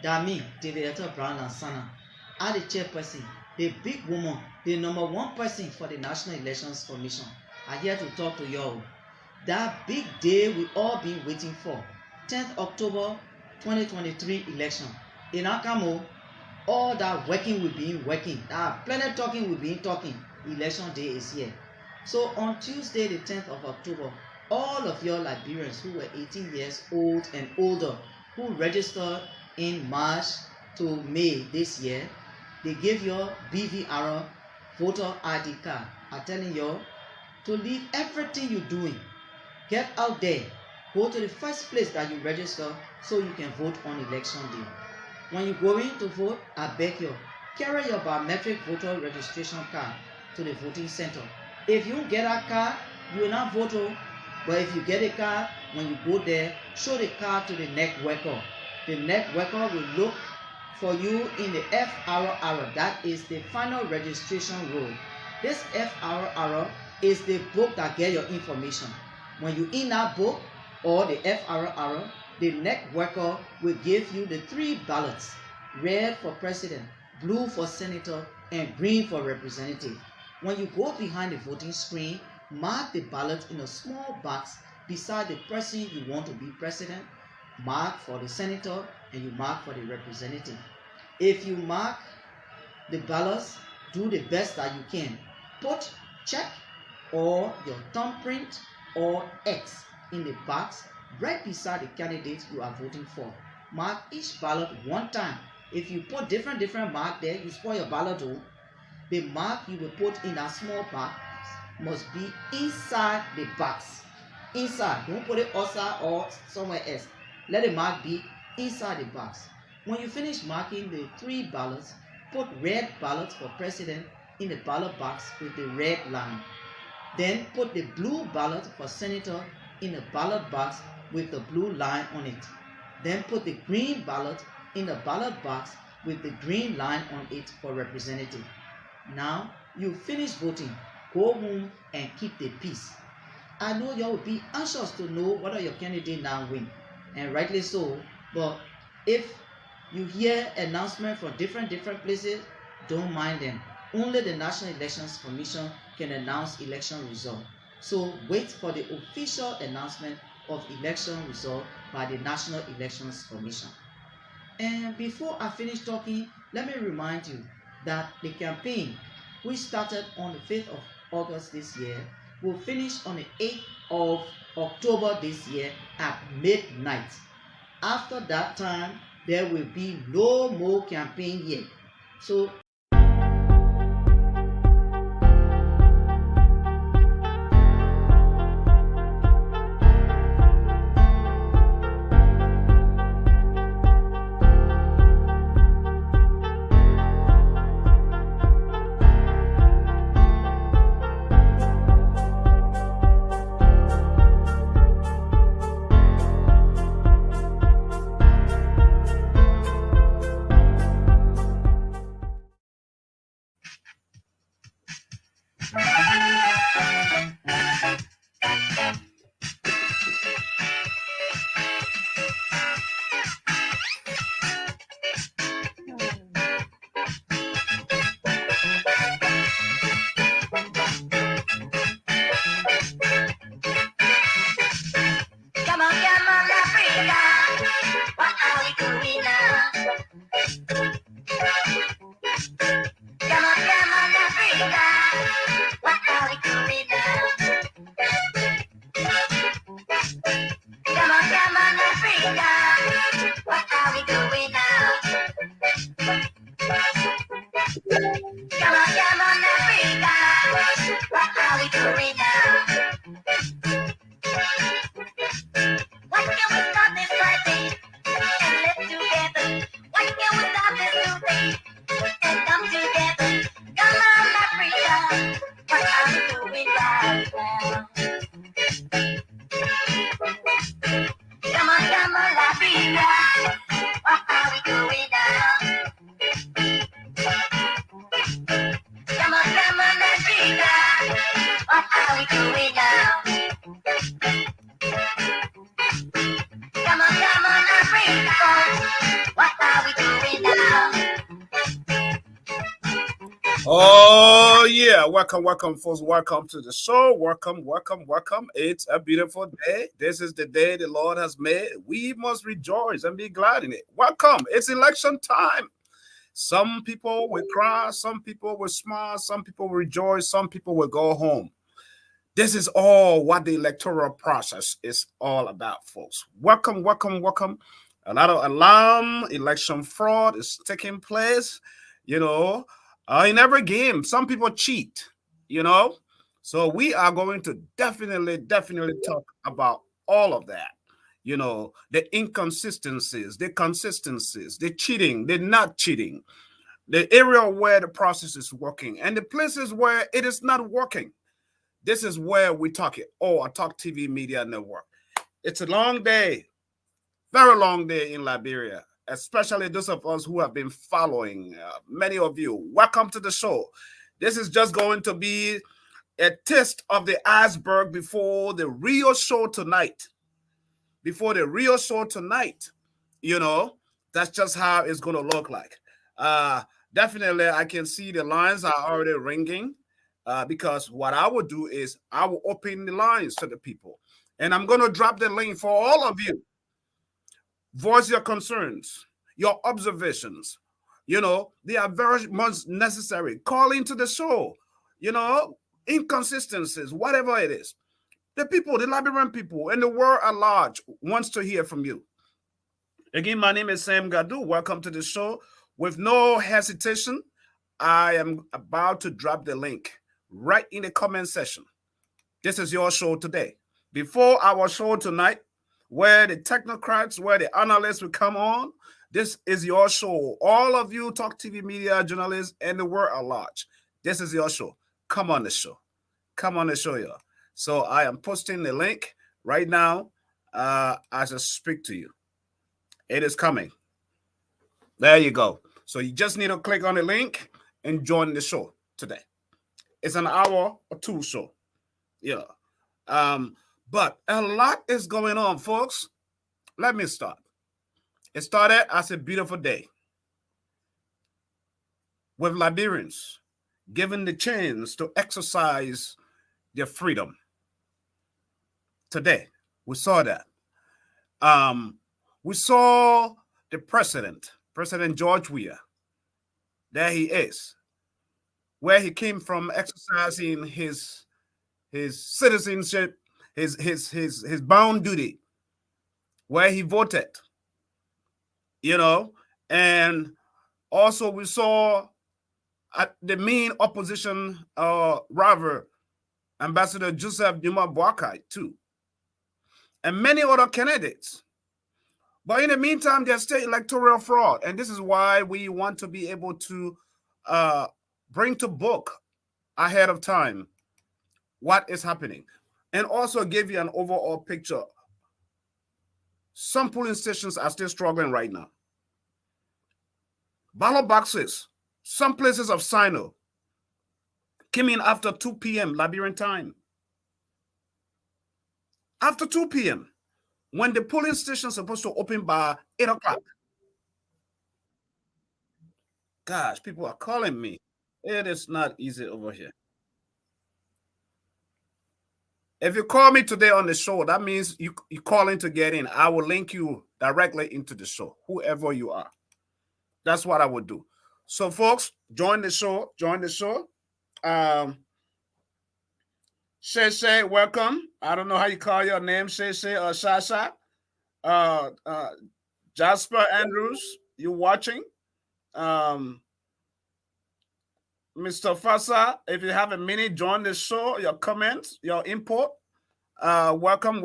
That means David Brown Lansana are the chairperson, the big woman, the number one person for the National Elections Commission, are here to talk to you all. That big day we all been waiting for, 10th October 2023 election. In Akamo, all that working we've been working, plenty talking we've been talking, election day is here. So on Tuesday the 10th of October, all of your Liberians who were 18 years old and older, who registered in March to May this year, they gave your BVR voter ID card. I'm telling you to leave everything you're doing. Get out there. Go to the first place that you register so you can vote on election day. When you go in to vote, I beg you, carry your biometric voter registration card to the voting center. If you don't get a card, you will not vote. But if you get a card, when you go there, show the card to the NEC worker. The NEC worker will look for you in the FRR. That is the final registration roll. This FRR is the book that get your information. When you in that book or the FRR, the NEC worker will give you the 3 ballots: red for president, blue for senator, and green for representative. When you go behind the voting screen, mark the ballot in a small box beside the person you want to be president. Mark for the senator and you mark for the representative. If you mark the ballots, do the best that you can. Put check or your thumbprint or X in the box right beside the candidate you are voting for. Mark each ballot one time. If you put different mark there, you spoil your ballot. The mark you will put in that small box must be inside the box. Inside. Don't put it outside or somewhere else. Let the mark be inside the box. When you finish marking the 3 ballots, put red ballot for president in the ballot box with the red line. Then put the blue ballot for senator in the ballot box with the blue line on it. Then put the green ballot in the ballot box with the green line on it for representative. Now you finish voting. Go home and keep the peace. I know you will be anxious to know whether your candidate now win, and rightly so. But if you hear announcements from different places, don't mind them. Only the National Elections Commission can announce election result. So wait for the official announcement of election result by the National Elections Commission. And before I finish talking, let me remind you that the campaign, which started on the 5th of August this year, will finish on the 8th of October this year at midnight. After that time, there will be no more campaign yet. So What are we doing? Oh yeah, welcome, welcome, folks. Welcome to the show. Welcome, welcome, welcome. It's a beautiful day. This is the day the Lord has made. We must rejoice and be glad in it. Welcome. It's election time. Some people will cry, some people will smile, some people will rejoice, some people will go home. This is all what the electoral process is all about, folks. Welcome, welcome, welcome. A lot of alarm, election fraud is taking place, you know, in every game. Some people cheat, you know. So we are going to definitely talk about all of that. The inconsistencies, the consistencies, the cheating, the not cheating, the area where the process is working, and the places where it is not working. This is where we talk it. Oh, I Talk TV Media Network. It's a long day, very long day in Liberia, especially those of us who have been following. Many of you, welcome to the show. This is just going to be a taste of the iceberg before the real show tonight. Before the real show tonight, you know, that's just how it's going to look like. Uh, Definitely, I can see the lines are already ringing because what I will do is I will open the lines to the people. And I'm going to drop the link for all of you. Voice your concerns, your observations. They are very much necessary. Call into the show, you know, inconsistencies, whatever it is. The people, the Liberian people, and the world at large wants to hear from you. Again, my name is Sam Gadu. Welcome to the show. With no hesitation, I am about to drop the link right in the comment section. This is your show today. Before our show tonight, where the technocrats, where the analysts will come on, this is your show. All of you Talk TV media journalists and the world at large, this is your show. Come on the show. Come on the show, y'all. So I am posting the link right now as I speak to you. It is coming. There you go. So you just need to click on the link and join the show today. It's an hour or two show. Yeah. Um, but a lot is going on, folks. Let me start. It started as a beautiful day with Liberians given the chance to exercise their freedom. Today, we saw that. We saw the president, President George Weah. There he is, where he came from, exercising his citizenship, his bound duty, where he voted, and also we saw the main opposition rival, Ambassador Joseph Duma Boakai, too, and many other candidates. But in the meantime, there's still electoral fraud, and this is why we want to be able to bring to book ahead of time what is happening, and also give you an overall picture. Some polling stations are still struggling right now. Ballot boxes, some places of Sino came in after 2 p.m. Liberian time. After 2 p.m., when the polling station is supposed to open by 8 o'clock. Gosh, people are calling me. It is not easy over here. If you call me today on the show, that means you calling to get in. I will link you directly into the show, whoever you are. That's what I would do. So, folks, join the show. Join the show. Shay, welcome. I don't know how you call your name, Shay or Shasha. Uh, uh, Jasper Andrews, you watching? Um, Mr. Fasa, if you have a minute, join the show. Your comments, your input. Welcome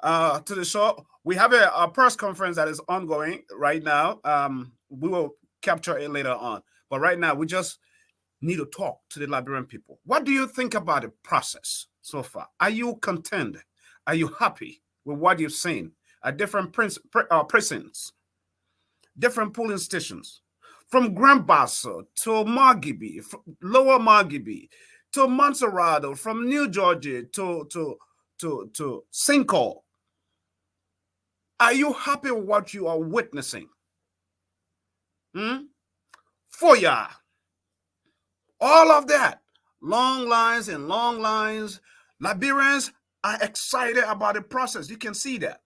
to the show. We have a press conference that is ongoing right now. We will capture it later on. But right now, we just need to talk to the Liberian people. What do you think about the process so far? Are you content? Are you happy with what you've seen at different precincts, different polling stations, from Grand Bassa to Margibi, Lower Margibi, to Montserrado, from New Georgia to Cinco? Are you happy with what you are witnessing? Foya, All of that. Long lines and long lines. Liberians are excited about the process. You can see that.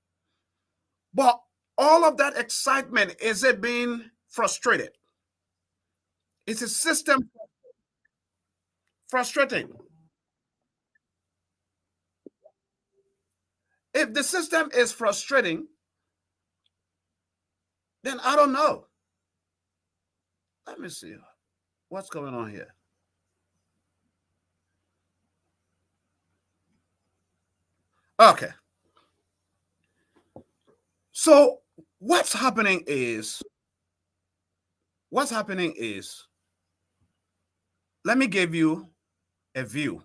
But all of that excitement, is it being frustrated? Is the system frustrating? If the system is frustrating, then I don't know. Let me see what's going on here. Okay. So what's happening is, let me give you a view.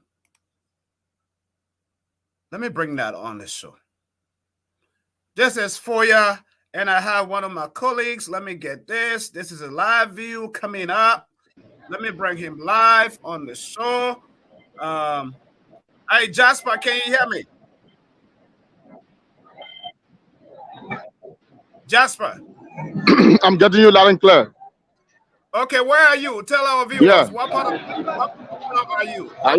Let me bring that on the show. This is Foya, and I have one of my colleagues. Let me get this. This is a live view coming up. Let me bring him live on the show. Hey, Jasper, can you hear me? Jasper. I'm getting you loud and clear. Okay, where are you? Tell our viewers. Yeah. What part of are you? I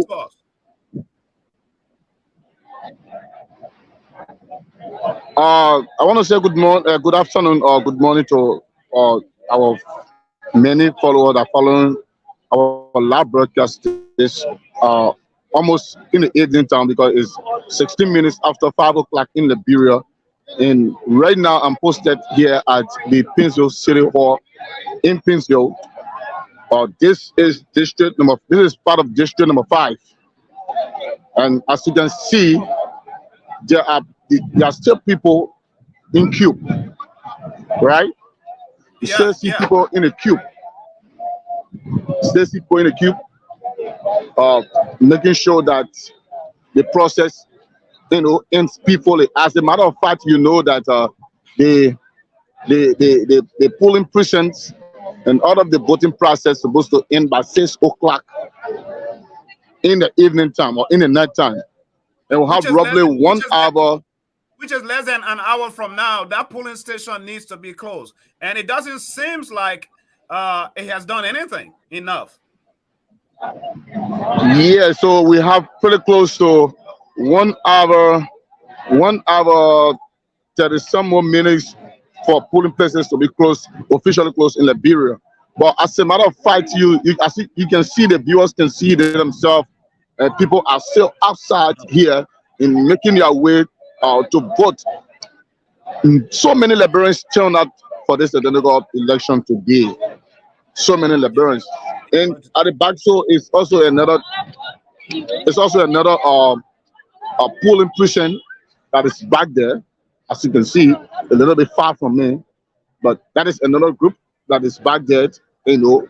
want to say good morning, good afternoon, or good morning to our many followers that are following our live broadcast. This almost in the evening time, because it's 16 minutes after 5 o'clock in Liberia. And right now, I'm posted here at the Pineville City Hall in Pineville. This is part of district number 5. And as you can see, there are still people in queue, right? You still see people in a queue. Still see people in a queue, making sure that the process, ends peacefully. As a matter of fact, you know that the polling precincts and all of the voting process supposed to end by 6 o'clock in the evening time or in the night time. And we'll have roughly 1 hour. Which is less than an hour from now. That polling station needs to be closed. And it doesn't seem like it has done anything enough. Yeah, so we have pretty close to 1 hour, 30 some more minutes for polling places to be closed, officially closed in Liberia. But as a matter of fact, you can see, the viewers can see themselves. People are still outside here in making their way to vote. So many Liberians turned out for this election today. So many Liberians, and at the back, so it's also another polling precinct that is back there, as you can see, a little bit far from me. But that is another group that is back there,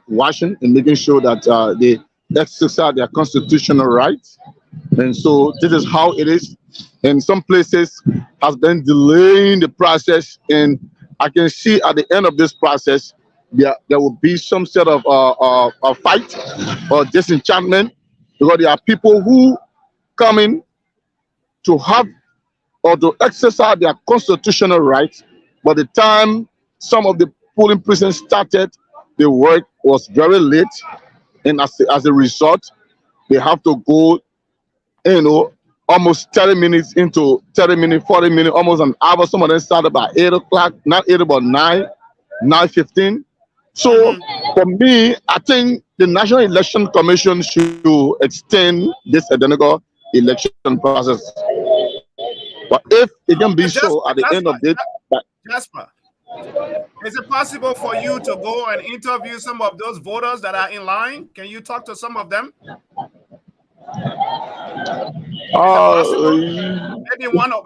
watching and making sure that they exercise their constitutional rights. And so this is how it is. In some places has been delaying the process, and I can see at the end of this process there will be some sort of a fight or disenchantment, because there are people who come in to have or to exercise their constitutional rights. By the time some of the polling precincts started, the work was very late, and as a result, they have to go, almost 30 minutes into 30 minutes, 40 minutes, almost an hour. Some of them started by 8 o'clock, not 8, about 9:15. So for me, I think the National Election Commission should extend this identical election process. But if it can be so at the end of it, Jasper, is it possible for you to go and interview some of those voters that are in line? Can you talk to some of them?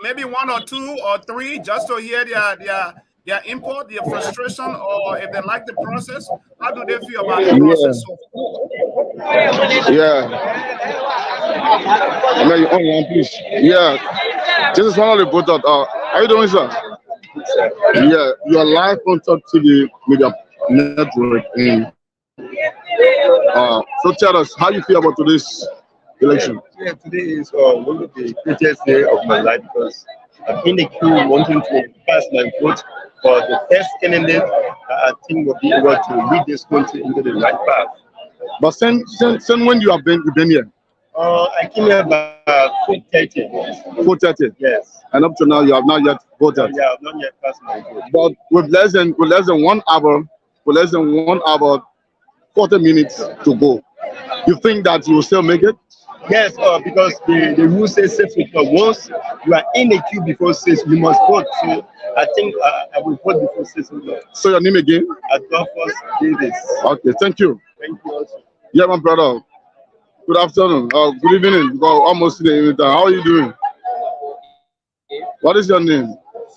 Maybe one or two or three, just to hear their input, their frustration, or if they like the process. How do they feel about the process? Please. Yeah, this is one of the voters. How you doing, sir? Yeah, you are live on Top TV Media Network. And so tell us how you feel about today's election. Yeah, today is one of the greatest day of my life, because I'm in the queue wanting to cast my vote for the first candidate that I think will be able to lead this country into the right path. But since when you've been here? I came here by 4:30. 4:30. Yes. And up to now you have not yet voted. Yeah, I've not yet passed my vote. But with less than 1 hour, 40 minutes to go, you think that you will still make it? Yes, because the rule says 6 o'clock. Once you are in a queue before 6, you must vote. So I think I will vote before 6 o'clock. So your name again? Adolphus Davis. Okay, thank you. Thank you also. Yeah, my brother. Good afternoon. Good evening. Because almost the evening time. How are you doing? What is your name?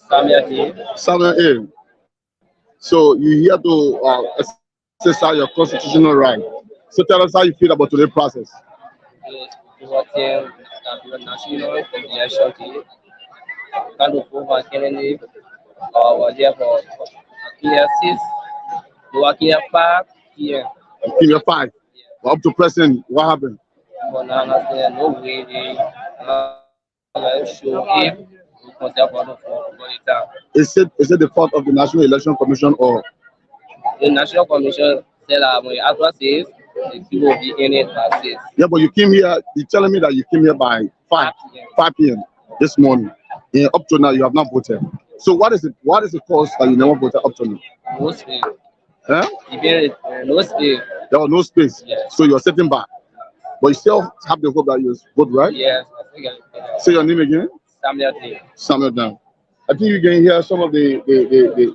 Samuel A. Samuel A. So you're here to exercise your constitutional right. So tell us how you feel about today's process. Voting the national election day. Kind of over Kennedy. Was there for clear 6. We were clear 5 p.m. Give me a 5. Up to president, what happened? But now there's no way they show if we consider for the time. Is it the fault of the National Election Commission or? The National Commission said that when after 6, the queue will be in it at 6. Yeah, but you came here. You're telling me that you came here by 5 p.m. this morning. And up to now, you have not voted. So what is it? What is the cause that you never voted up to now? No space. Huh? No space. There was no space. Yes. So you're sitting back. But you still have the hope that you vote, right? Yes. Say your name again? Samuel A. Samuel down. I think you can hear some of the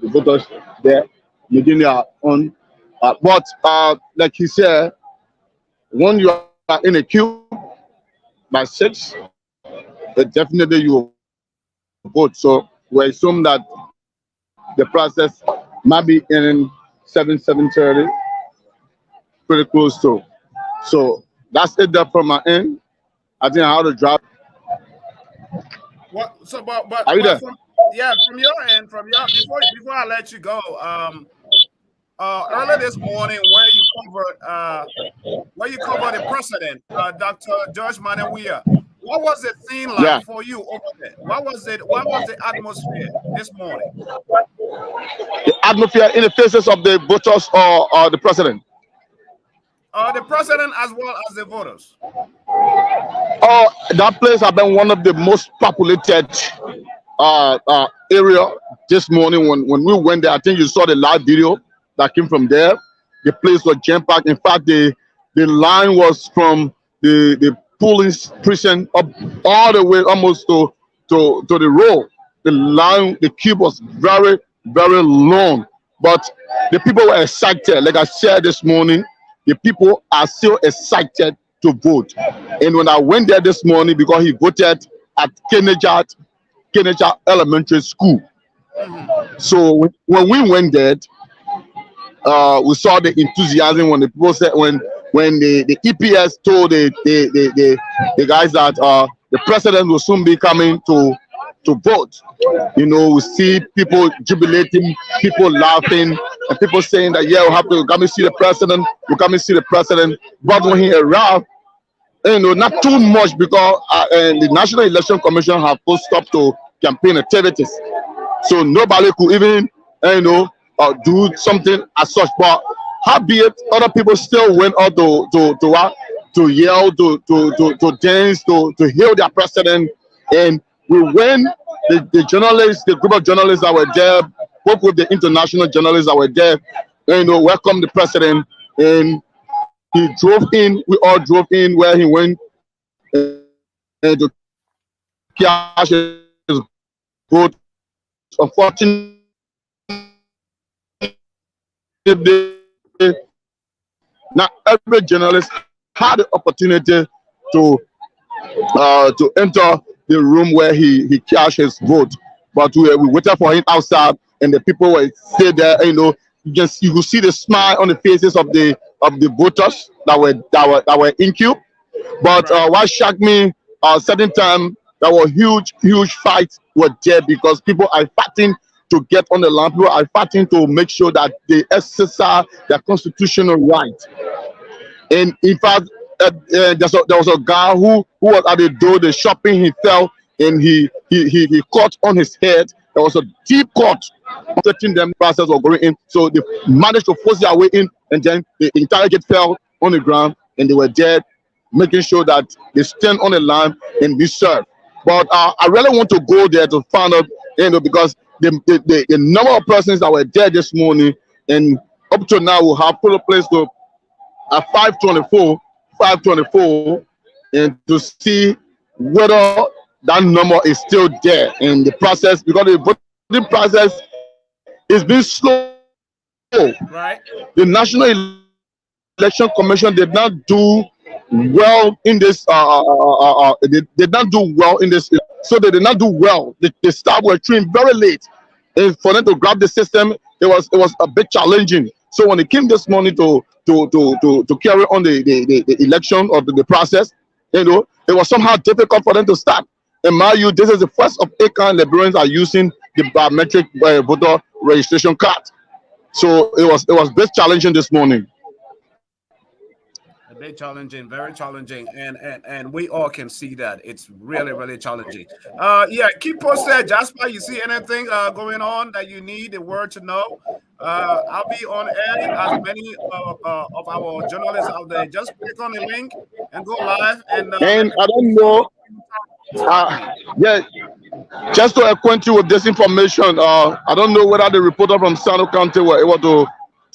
voters there making their own. But like he said, when you are in a queue by 6, definitely you will vote. So we assume that the process might be in 7:30, pretty close to. So that's it there from my end. I think how to drop. What? So, but Are you there? from your end, before I let you go, earlier this morning, where you covered the president, Dr. George Manawia. What was the scene like for you over there? What was the atmosphere this morning? The atmosphere in the faces of the voters or the president? The president as well as the voters. Oh, that place has been one of the most populated area this morning. When we went there, I think you saw the live video that came from there. The place was jam-packed. In fact, the line was from the police prison up all the way almost to the road. The line, the queue was very, very long. But the people were excited. Like I said this morning, the people are still excited to vote. And when I went there this morning, because he voted at Kenneja Elementary School. So when we went there, we saw the enthusiasm when the people said when the EPS told the guys that the president will soon be coming to vote. You know, we see people jubilating, people laughing, and people saying that we have to come and see the president. We come and see the president. But when he arrived, not too much because the National Election Commission have put stop to campaign activities, so nobody could even do something as such. But howbeit, other people still went out to yell, to dance, to hail their president. And we went, the journalists, the group of journalists that were there, both with the international journalists that were there, welcomed the president. And he drove in, we all drove in where he went to cash his vote. Unfortunately, not every journalist had the opportunity to enter the room where he cashed his vote, but we waited for him outside, and the people were stay there. You could see the smile on the faces of the voters that were in queue. But what shocked me, certain time there were huge fights were there because people are fighting to get on the line. People are fighting to make sure that they exercise their constitutional right. And in fact, there was a guy who was at the door, the shopping, he fell and he caught on his head. There was a deep cut. Them process was going in, so they managed to force their way in, and then the entire gate fell on the ground, and they were there making sure that they stand on the line and be served. But I really want to go there to find out, because the number of persons that were there this morning, and up to now, we have put a place to 524, and to see whether that number is still there in the process, because the voting process is being slow. Right. The National Election Commission did not do well in this. They did not do well in this. So they did not do well. The staff were trained very late, and for them to grab the system, it was a bit challenging. So when it came this morning to carry on the election or the process, it was somehow difficult for them to start. And mind you, this is the first of 8 kind Liberians are using the biometric voter registration card. So it was a bit challenging this morning. A bit challenging, very challenging, and we all can see that it's really challenging. Yeah, keep posted, Jasper. You see anything going on that you need the word to know? I'll be on air as many of our journalists out there. Just click on the link and go live. And I don't know. Yeah, just to acquaint you with this information, I don't know whether the reporter from Sano County were able to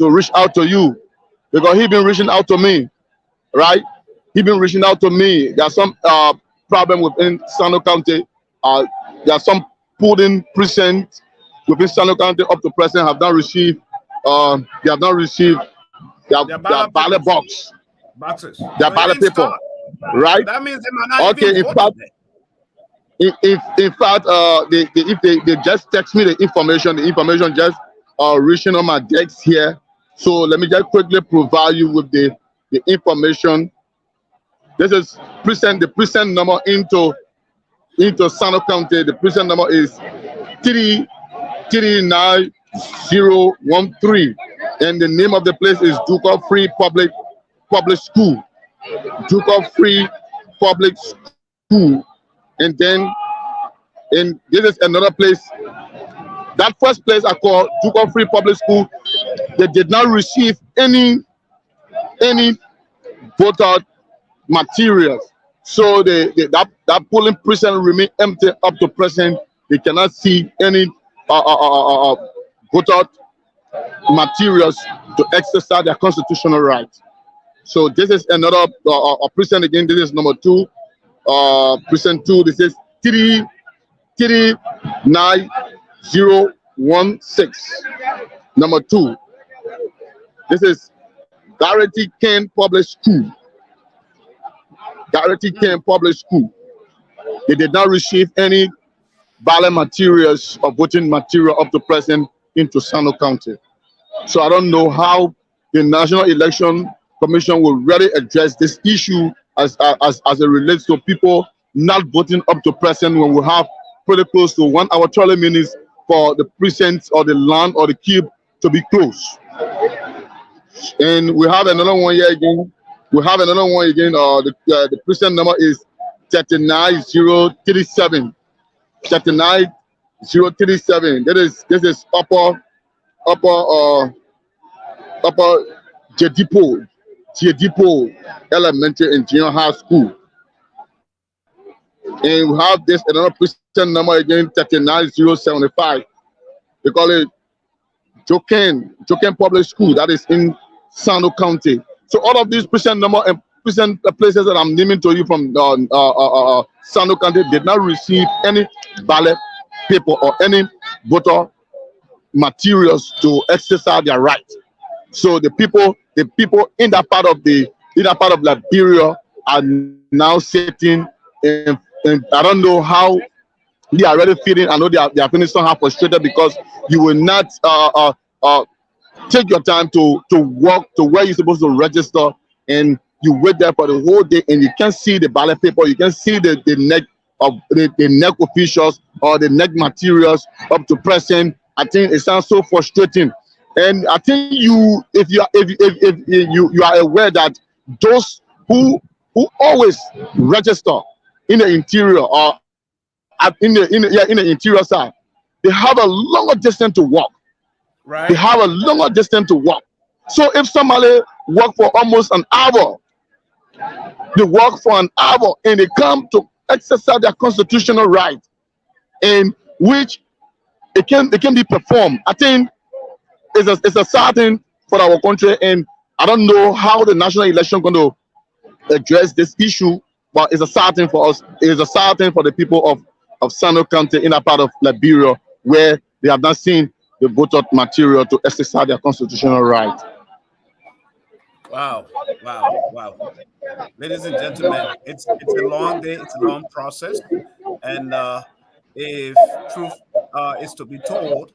reach out to you, because he been reaching out to me, right? He been reaching out to me. There's some problem within Sano County. There are some polling precincts within Sano County up to present have not received. They have not received their ballot boxes, their ballot paper, right? That means they might not okay, even vote. In fact, if they just text me the information just reaching on my desk here. So let me just quickly provide you with the information. This is the precinct number into Sano County. The precinct number is 39013, and the name of the place is Duke Free Public School. Duke Free Public School. And then, this is another place. That first place I call Duke Free Public School. They did not receive any voter materials. So that polling precinct remain empty up to present. They cannot see any voter materials to exercise their constitutional right. So this is another precinct again. This is number 2. Precinct 2, this is 39016. Number 2, this is Garrity Ken Public School. Garrity Ken Public School. They did not receive any ballot materials or voting material up to present into Sano County. So I don't know how the National Election Commission will really address this issue as it relates to people not voting up to present, when we have pretty close to 1 hour 30 minutes for the precincts or the land or the cube to be closed. And we have another one here again. The precinct number is 39037. 39037. This is upper Jedipo Elementary and Junior High School. And we have this another precinct number again, 39075. They call it Joken Public School. That is in Sano County. So all of these precinct number and precinct places that I'm naming to you from Sano County did not receive any ballot paper or any voter materials to exercise their right. So the people in that part of Liberia are now sitting and I don't know how they are already feeling. I know they are feeling somehow frustrated because you will not take your time to walk to where you're supposed to register, and you wait there for the whole day and you can't see the ballot paper, you can't see the neck of the neck officials or the neck materials up to present. I think it sounds so frustrating. And I think if you are aware that those who always register in the interior or in the interior side, they have a longer distance to walk. Right. They have a longer distance to walk. So if somebody work for almost an hour. They work for an hour and they come to exercise their constitutional right, in which it can be performed. I think it's a sad thing for our country, and I don't know how the national election going to address this issue, but it's a sad thing for us. It is a sad thing for the people of Sano County in a part of Liberia where they have not seen the voter material to exercise their constitutional right. Wow, wow, wow. Ladies and gentlemen, it's a long day, it's a long process. And if truth is to be told,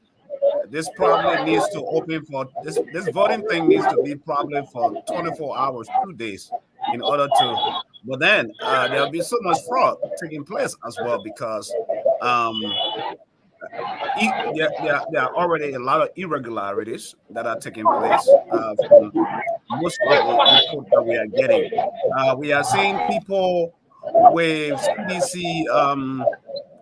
this probably needs to open for this voting thing needs to be probably for 24 hours, 2 days, in order to. But then there'll be so much fraud taking place as well, because there are already a lot of irregularities that are taking place from most of the report that we are getting. We are seeing people with CDC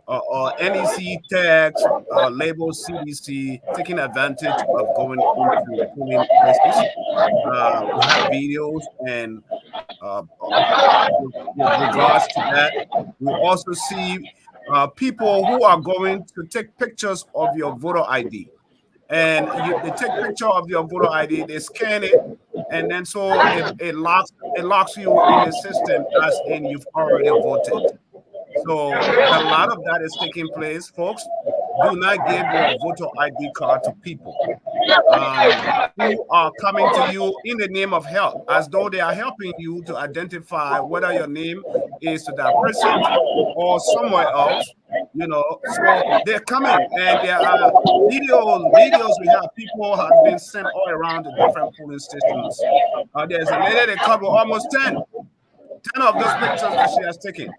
or NEC tags, label CDC, taking advantage of going into polling places. We have videos and with regards to that, we also see people who are going to take pictures of your voter ID. And they take picture of your voter ID, they scan it, and then so it locks you in the system as in you've already voted. So a lot of that is taking place, folks. Do not give your voter ID card to people who are coming to you in the name of help, as though they are helping you to identify whether your name is to that precinct or somewhere else. You know, so they're coming, and there are videos we have. People have been sent all around the different polling stations. There's a lady that covered almost 10 of those pictures that she has taken.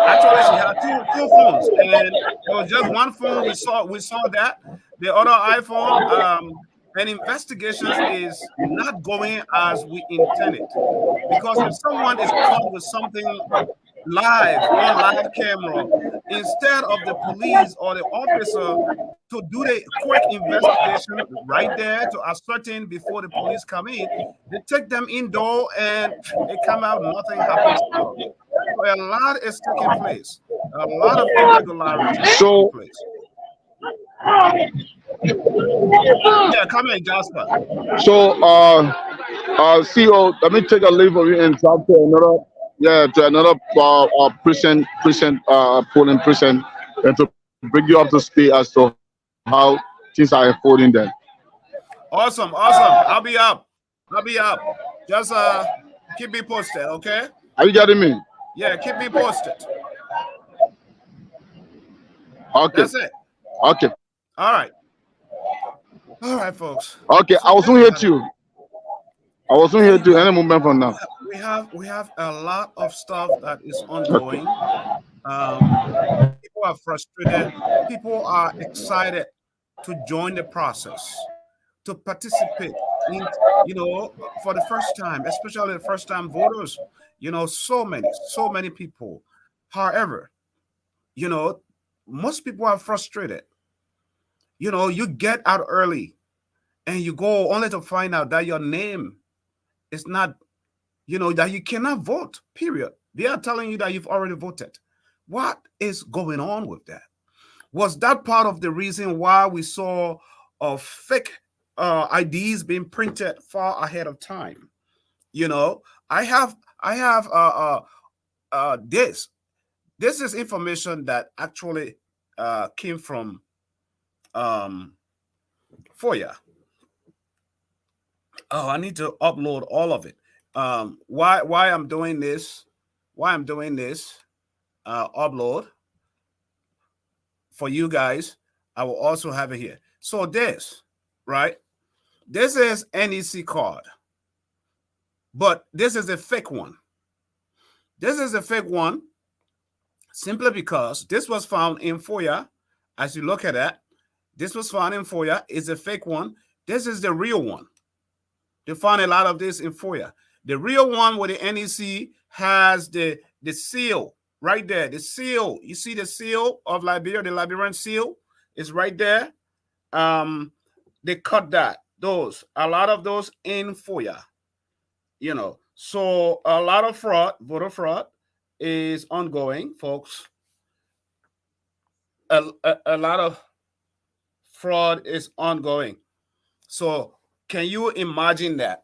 Actually, she had two phones, and it was just one phone. We saw that. The other iPhone, and investigations is not going as we intended, because if someone is caught with something live on live camera, instead of the police or the officer to do the quick investigation right there to ascertain before the police come in, they take them indoor and they come out, nothing happens. So a lot is taking place. A lot of irregularities taking place. Yeah, come in, Jasper. So, CEO, let me take a leave of you and talk to another precinct polling precinct, and to bring you up to speed as to how things are unfolding there. Awesome. I'll be up. Just keep me posted, okay? Are you getting me? Yeah, keep me posted. Okay. That's it. Okay. All right, folks. Okay, so I wasn't here too. Any moment from now. We have a lot of stuff that is ongoing. People are frustrated. People are excited to join the process, to participate in, for the first time, especially the first time voters. So many people. However, most people are frustrated. You get out early and you go only to find out that your name is not, that you cannot vote, period. They are telling you that you've already voted. What is going on with that? Was that part of the reason why we saw fake IDs being printed far ahead of time? I have this. This is information that actually came from FOIA. Oh, I need to upload all of it. Why I'm doing this? Upload for you guys. I will also have it here. So this, right? This is NEC card, but this is a fake one. This is a fake one simply because this was found in FOIA. As you look at that, this was found in FOIA. It's a fake one. This is the real one. They found a lot of this in FOIA. The real one with the NEC has the seal right there. The seal. You see the seal of Liberia, the Liberian seal is right there. They cut that. a lot of those in FOIA, So a lot of fraud, voter fraud is ongoing, folks. A lot of fraud is ongoing. So can you imagine that?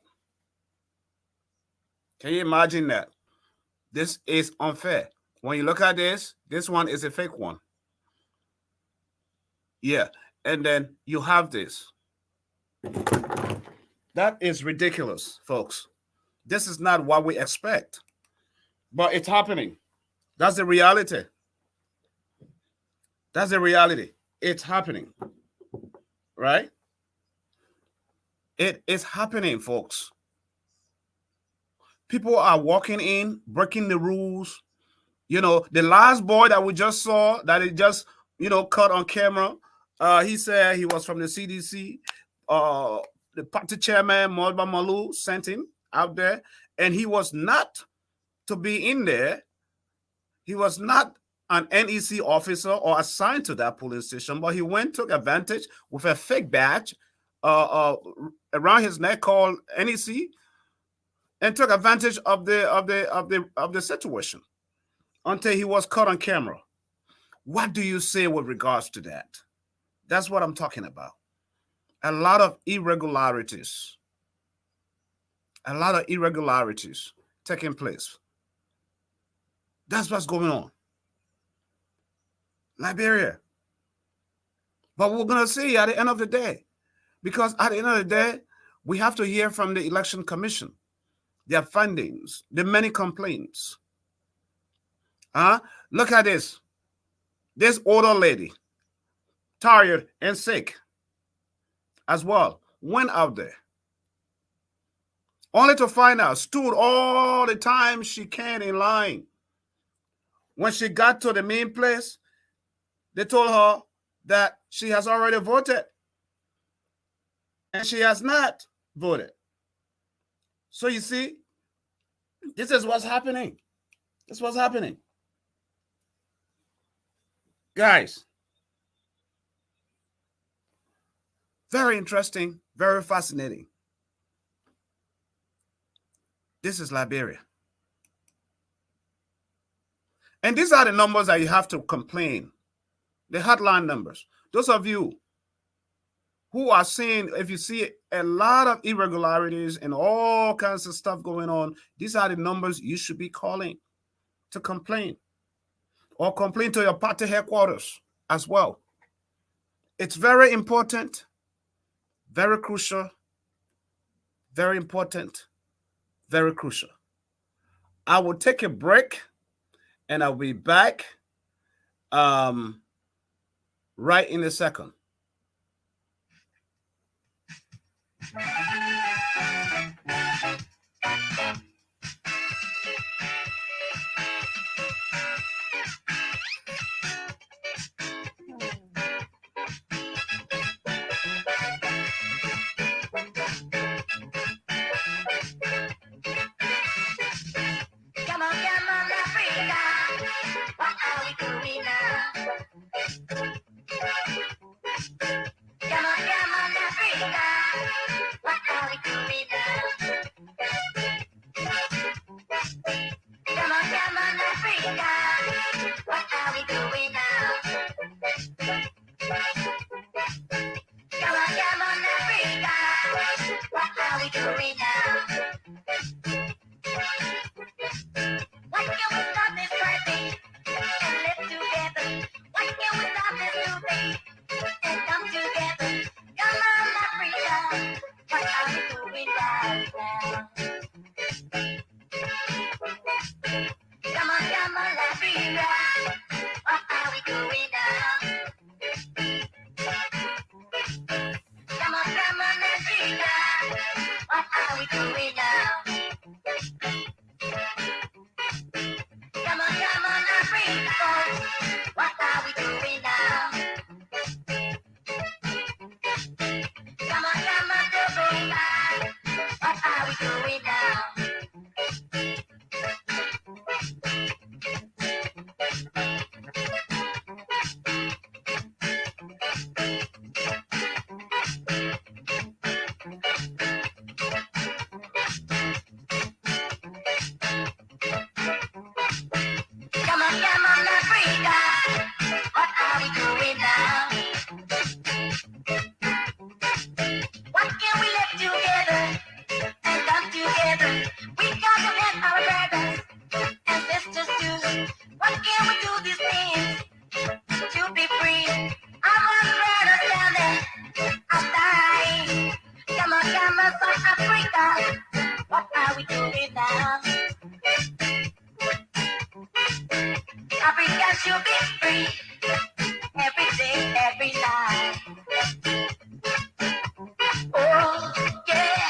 Can you imagine that? This is unfair. When you look at this one is a fake one. Yeah. And then you have this. That is ridiculous, folks. This is not what we expect. But it's happening. That's the reality. That's the reality. It's happening. Right? It is happening, folks. People are walking in, breaking the rules. The last boy that we just saw, that it just, caught on camera, he said he was from the CDC. The party chairman, Molba Malu, sent him out there, and he was not to be in there. He was not an NEC officer or assigned to that police station, but he went, took advantage with a fake badge around his neck called NEC, and took advantage of the situation until he was caught on camera. What do you say with regards to that? That's what I'm talking about. A lot of irregularities. A lot of irregularities taking place. That's what's going on. Liberia. But we're going to see at the end of the day, because at the end of the day, we have to hear from the Election Commission, their findings, the many complaints. Look at this. This older lady, tired and sick as well, went out there only to find out, stood all the time she can in line. When she got to the main place, they told her that she has already voted and she has not voted. So you see, this is what's happening. This is what's happening. Guys, very interesting, very fascinating. This is Liberia. And these are the numbers that you have to complain. The hotline numbers. Those of you who are seeing, if you see a lot of irregularities and all kinds of stuff going on, these are the numbers you should be calling to complain, or complain to your party headquarters as well. It's very important, very crucial, very important, very crucial. I will take a break and I'll be back right in a second. What are we doing now? Africa should be free every day, every night. Oh, yeah.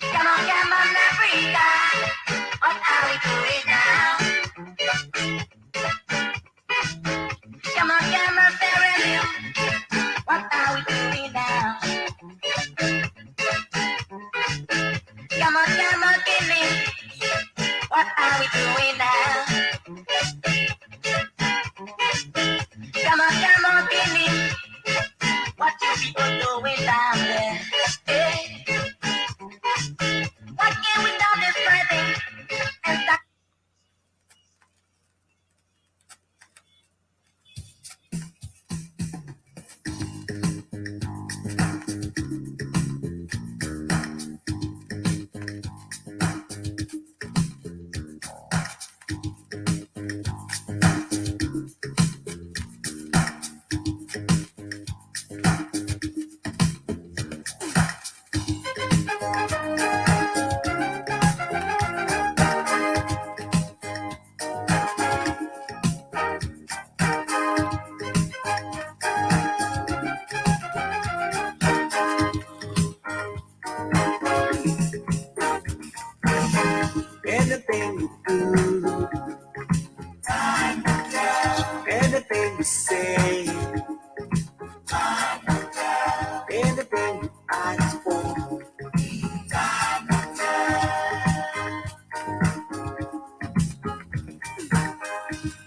Come on, Africa. What are we doing now? Come on, Sierra Leone. What are we doing now? Come on, Guinea. What are we doing now? Come on, Guinea. What you people doing down there? Hey. What can we do this spreading and stop? Anything you do, anything you say, anything you ask for,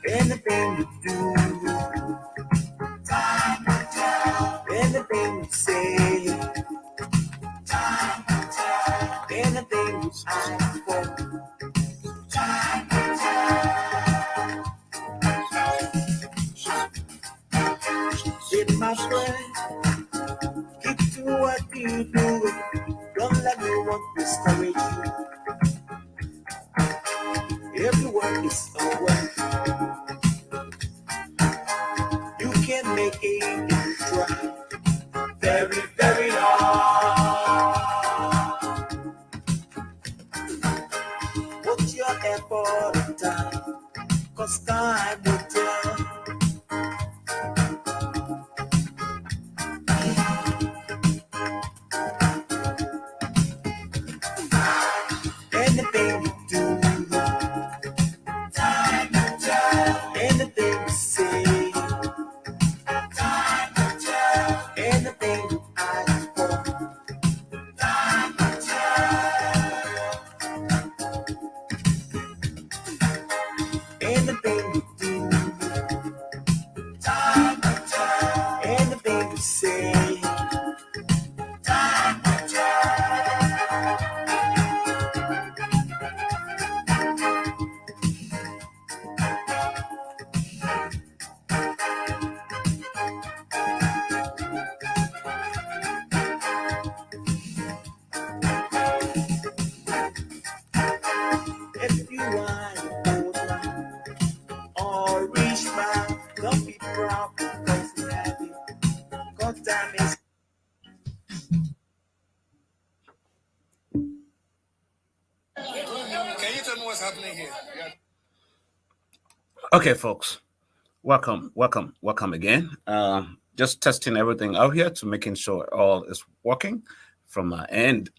anything you do, anything you say, anything you ask for. In my way, keep to what you do. Don't let no one discourage you. Everyone is aware. You can make it if you try. Very, very hard. Put your effort and time, 'cause time will tell. Anything you do, anything you say, anything you ask for, anything you do, anything you say. If you want to go down or reach back, don't be proud because you have it. God damn it. Can you tell me what's happening here? Okay, folks. Welcome again. Just testing everything out here to making sure all is working from my end.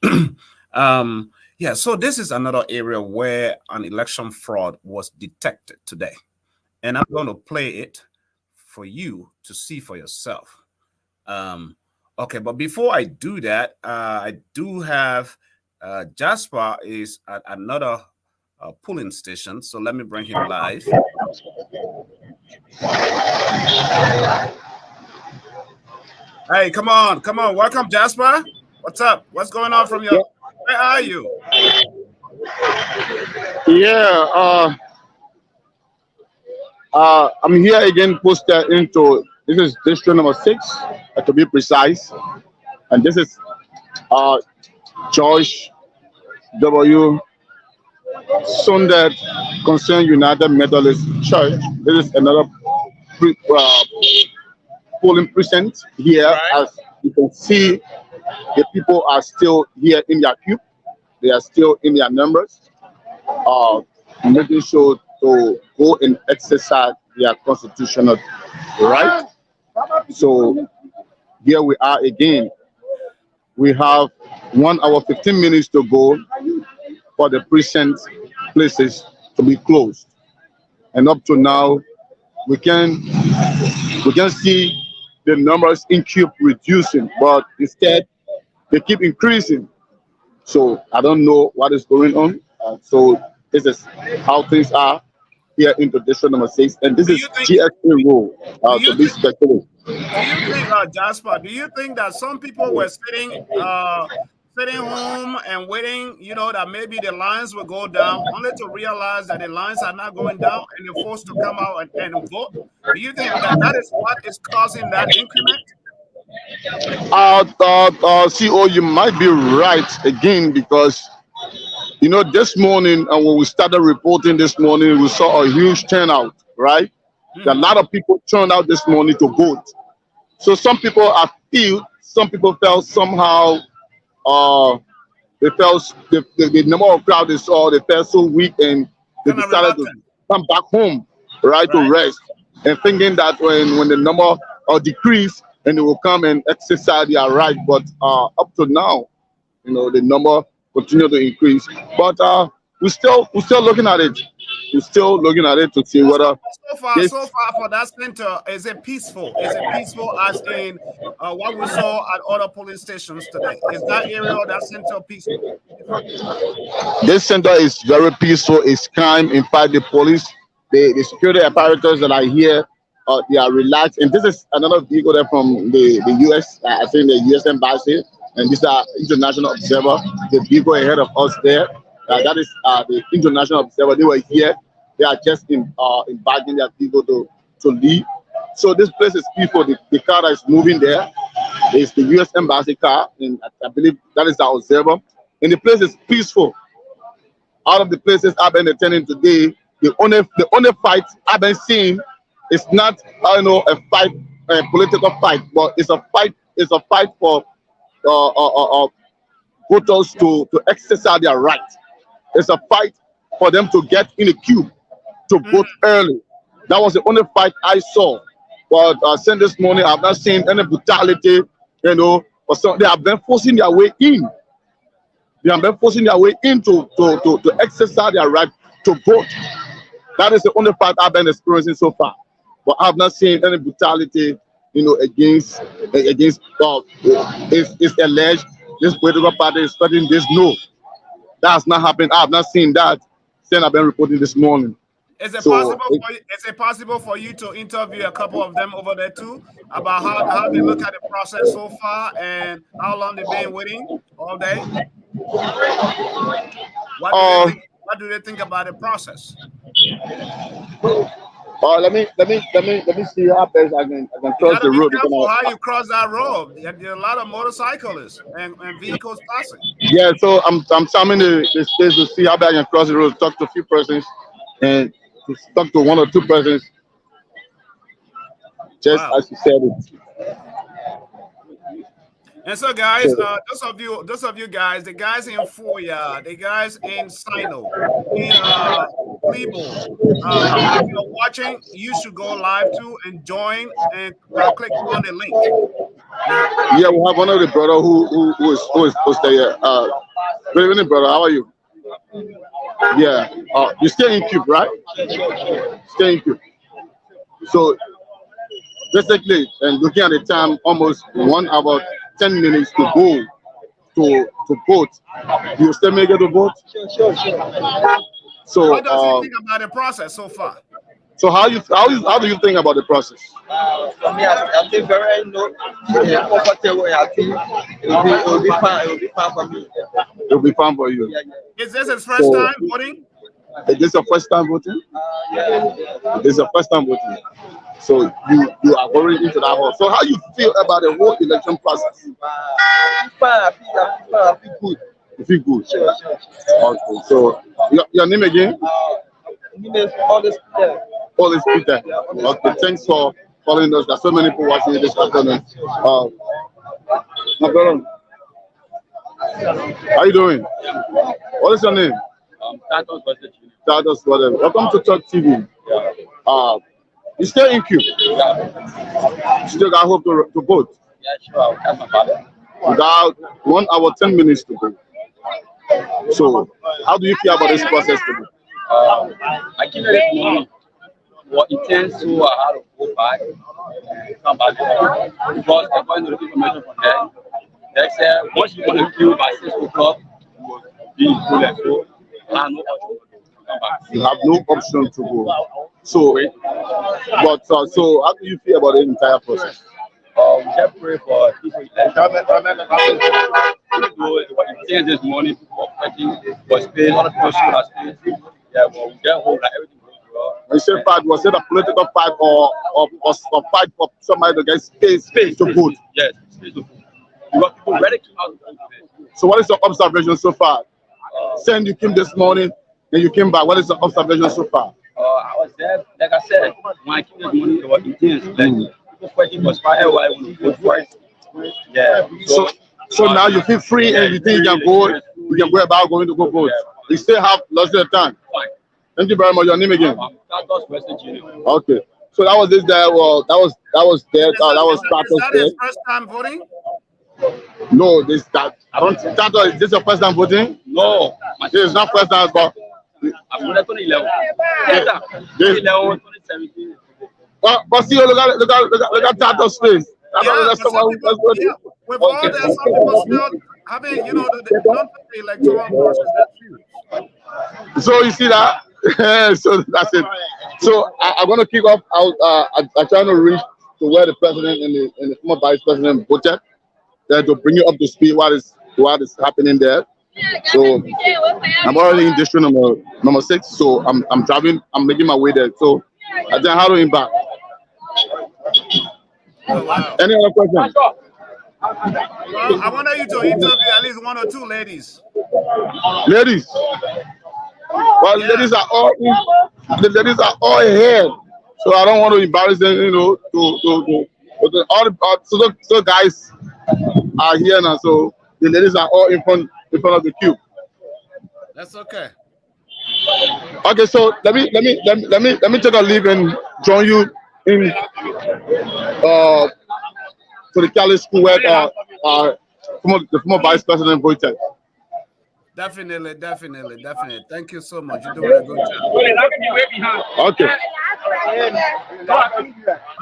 Yeah, so this is another area where an election fraud was detected today. And I'm going to play it for you to see for yourself. Okay, but before I do that, I do have Jasper is at another polling station. So let me bring him live. Hey, come on. Welcome, Jasper. What's up? What's going on from your... Where are you? Yeah, I'm here again, posted into, this is district number 6, to be precise. And this is George W. Sunday Concerned United Methodist Church. This is another polling precinct here, right. As you can see, the people are still here in their queue. They are still in their numbers, making sure to go and exercise their constitutional right. So here we are again. We have 1 hour 15 minutes to go for the precinct places to be closed, and up to now we can see the numbers in queue reducing, but instead they keep increasing. So I don't know what is going on. So this is how things are here in the district number 6, and this is GSA rule to be specific. Do you think, Jasper? Do you think that some people were sitting home and waiting, that maybe the lines will go down, only to realize that the lines are not going down and they're forced to come out and vote? Do you think that is what is causing that increment? CO, you might be right again, because this morning, when we started reporting this morning, we saw a huge turnout, right? A lot of people turned out this morning to vote. So some people felt somehow they felt the number of crowd they saw, they felt so weak, and they decided to come back home, right, to rest, and thinking that when the number decrease, and they will come and exercise their right. But up to now, the number continue to increase. But we're still looking at it. We're still looking at it to see whether so far for that center, is it peaceful? Is it peaceful as in what we saw at other polling stations today? Is that area or that center peaceful? This center is very peaceful. It's calm. In fact, the police, the security apparatus that are here, they are relaxed. And this is another vehicle there from the US, I think the US Embassy, and these are international observer. The vehicle ahead of us there, that is the international observer. They were here. They are just embarking their vehicle to leave. So this place is peaceful. The car that is moving there is the US Embassy car, and I believe that is our observer. And the place is peaceful. Out of the places I've been attending today, the only fight I've been seeing is not, a fight, a political fight, but it's a fight. It's a fight for voters to exercise their right. It's a fight for them to get in the queue to vote early. That was the only fight I saw. But since this morning, I've not seen any brutality. But so they have been forcing their way in. They have been forcing their way in to exercise their right to vote. That is the only fight I've been experiencing so far. But I've not seen any brutality, against it's alleged this political party is spreading this. No, that has not happened. I have not seen that since I've been reporting this morning. Is it possible for you to interview a couple of them over there too about how they look at the process so far and how long they've been waiting all day? What do they think about the process? Let me see how best I can cross the road. How you cross that road? There are a lot of motorcyclists and vehicles passing. Yeah, so I'm timing the space to see how best I can cross the road, talk to a few persons, and to talk to 1 or 2 persons. Just as you said it. And so, guys, those of you guys, the guys in Foya, the guys in Sino, in Klebo, if you're watching, you should go live too and join and click on the link. Yeah, we have one of the brother who is posted here. Good evening, brother. How are you? Yeah. You stay in Cube, right? Stay in Cube. So basically, and looking at the time, almost 1 hour 10 minutes to go to vote. You still make it to vote? Sure. So what does you think about the process so far? So how do you think about the process? For me, I think very comfortable. I think it will be fun. It will be fun for me. It will be fun for you. Is this his first time voting? Is this your first time voting? Yeah. This is your first time voting. So you are going into that hall. So how you feel about the whole election process? I feel good. You feel good? Sure. Okay. So your name again? My name is Otis Peter. Otis Peter. Okay. Thanks for following us. There's so many people watching this afternoon. My brother, How you doing? What is your name? Santos versus Junior. Stardust, whatever. Welcome to Talk TV. You stay in queue. Yeah, You still got hope to vote. yeah, sure. That's my father. We got 1 hour, 10 minutes to go. So, how do you feel about this process today? I give it this morning. What intends to how to go back, come back because according to the information from there, they said once you want to queue by 6 o'clock, you will be in full. So I have no option to come back. You have no option to go. So, but so how do you feel about the entire process? We just pray for people election. Even though it was intense this morning, people were fighting, was paid, a lot of people should have stayed. Yeah, but we just hope that everything goes well. When you say fight, was it a political fight or fight for somebody to get space to vote? Yes, space to vote. Because people ready to come out to vote today. So, what is your observation so far? Saying you came this morning and you came back. What is the observation so far? I was there, like I said, when I came this morning, it was intense. Like, people fighting was fire, I want to vote for it. Yeah. So now you feel free and you think you can go about going to go vote. You still have lots of time. Fine. Thank you very much. Your name again? Santos versus Junior. Okay. So that was this guy. Well, that was there. That was Is Status that there. his first time voting? No, I don't. Status, is this your first time voting? No. This is not first time, but I'm going to 2011. Later, This- 2011, 2017. but see, look at Status' face. That's but someone some who's people, voting. with all that, some people still having, you know, the don't take the electoral process that serious. So you see that? So that's it. So I'm going to kick off. I'm trying to reach to where the president and the former vice president voted, then to bring you up to speed what is happening there. So I'm already in district number 6. So I'm driving. I'm making my way there. So I then how to impact. Oh, wow. Any other questions? Well, I want you to interview at least 1 or 2 ladies. Ladies. Well, Yeah. ladies are all here. So I don't want to embarrass them, you know, so guys are here now. So the ladies are all in front of the queue. That's okay. Okay, so let me take a leave and join you in to the Cali school where the former vice president voted. Definitely. Thank you so much. You're doing a good job. Okay.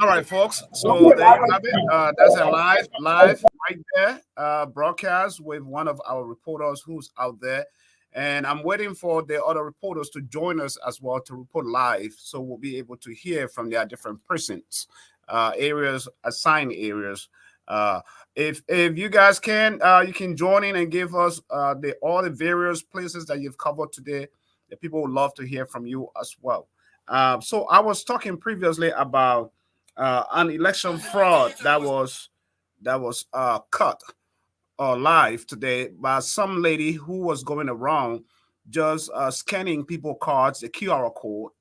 All right, folks. So there you have it. That's a live right there broadcast with one of our reporters who's out there. And I'm waiting for the other reporters to join us as well to report live. So we'll be able to hear from their different precincts, assigned areas. If you guys can, you can join in and give us all the various places that you've covered today. The people would love to hear from you as well. So I was talking previously about an election fraud that was cut live today by some lady who was going around just scanning people cards, the QR code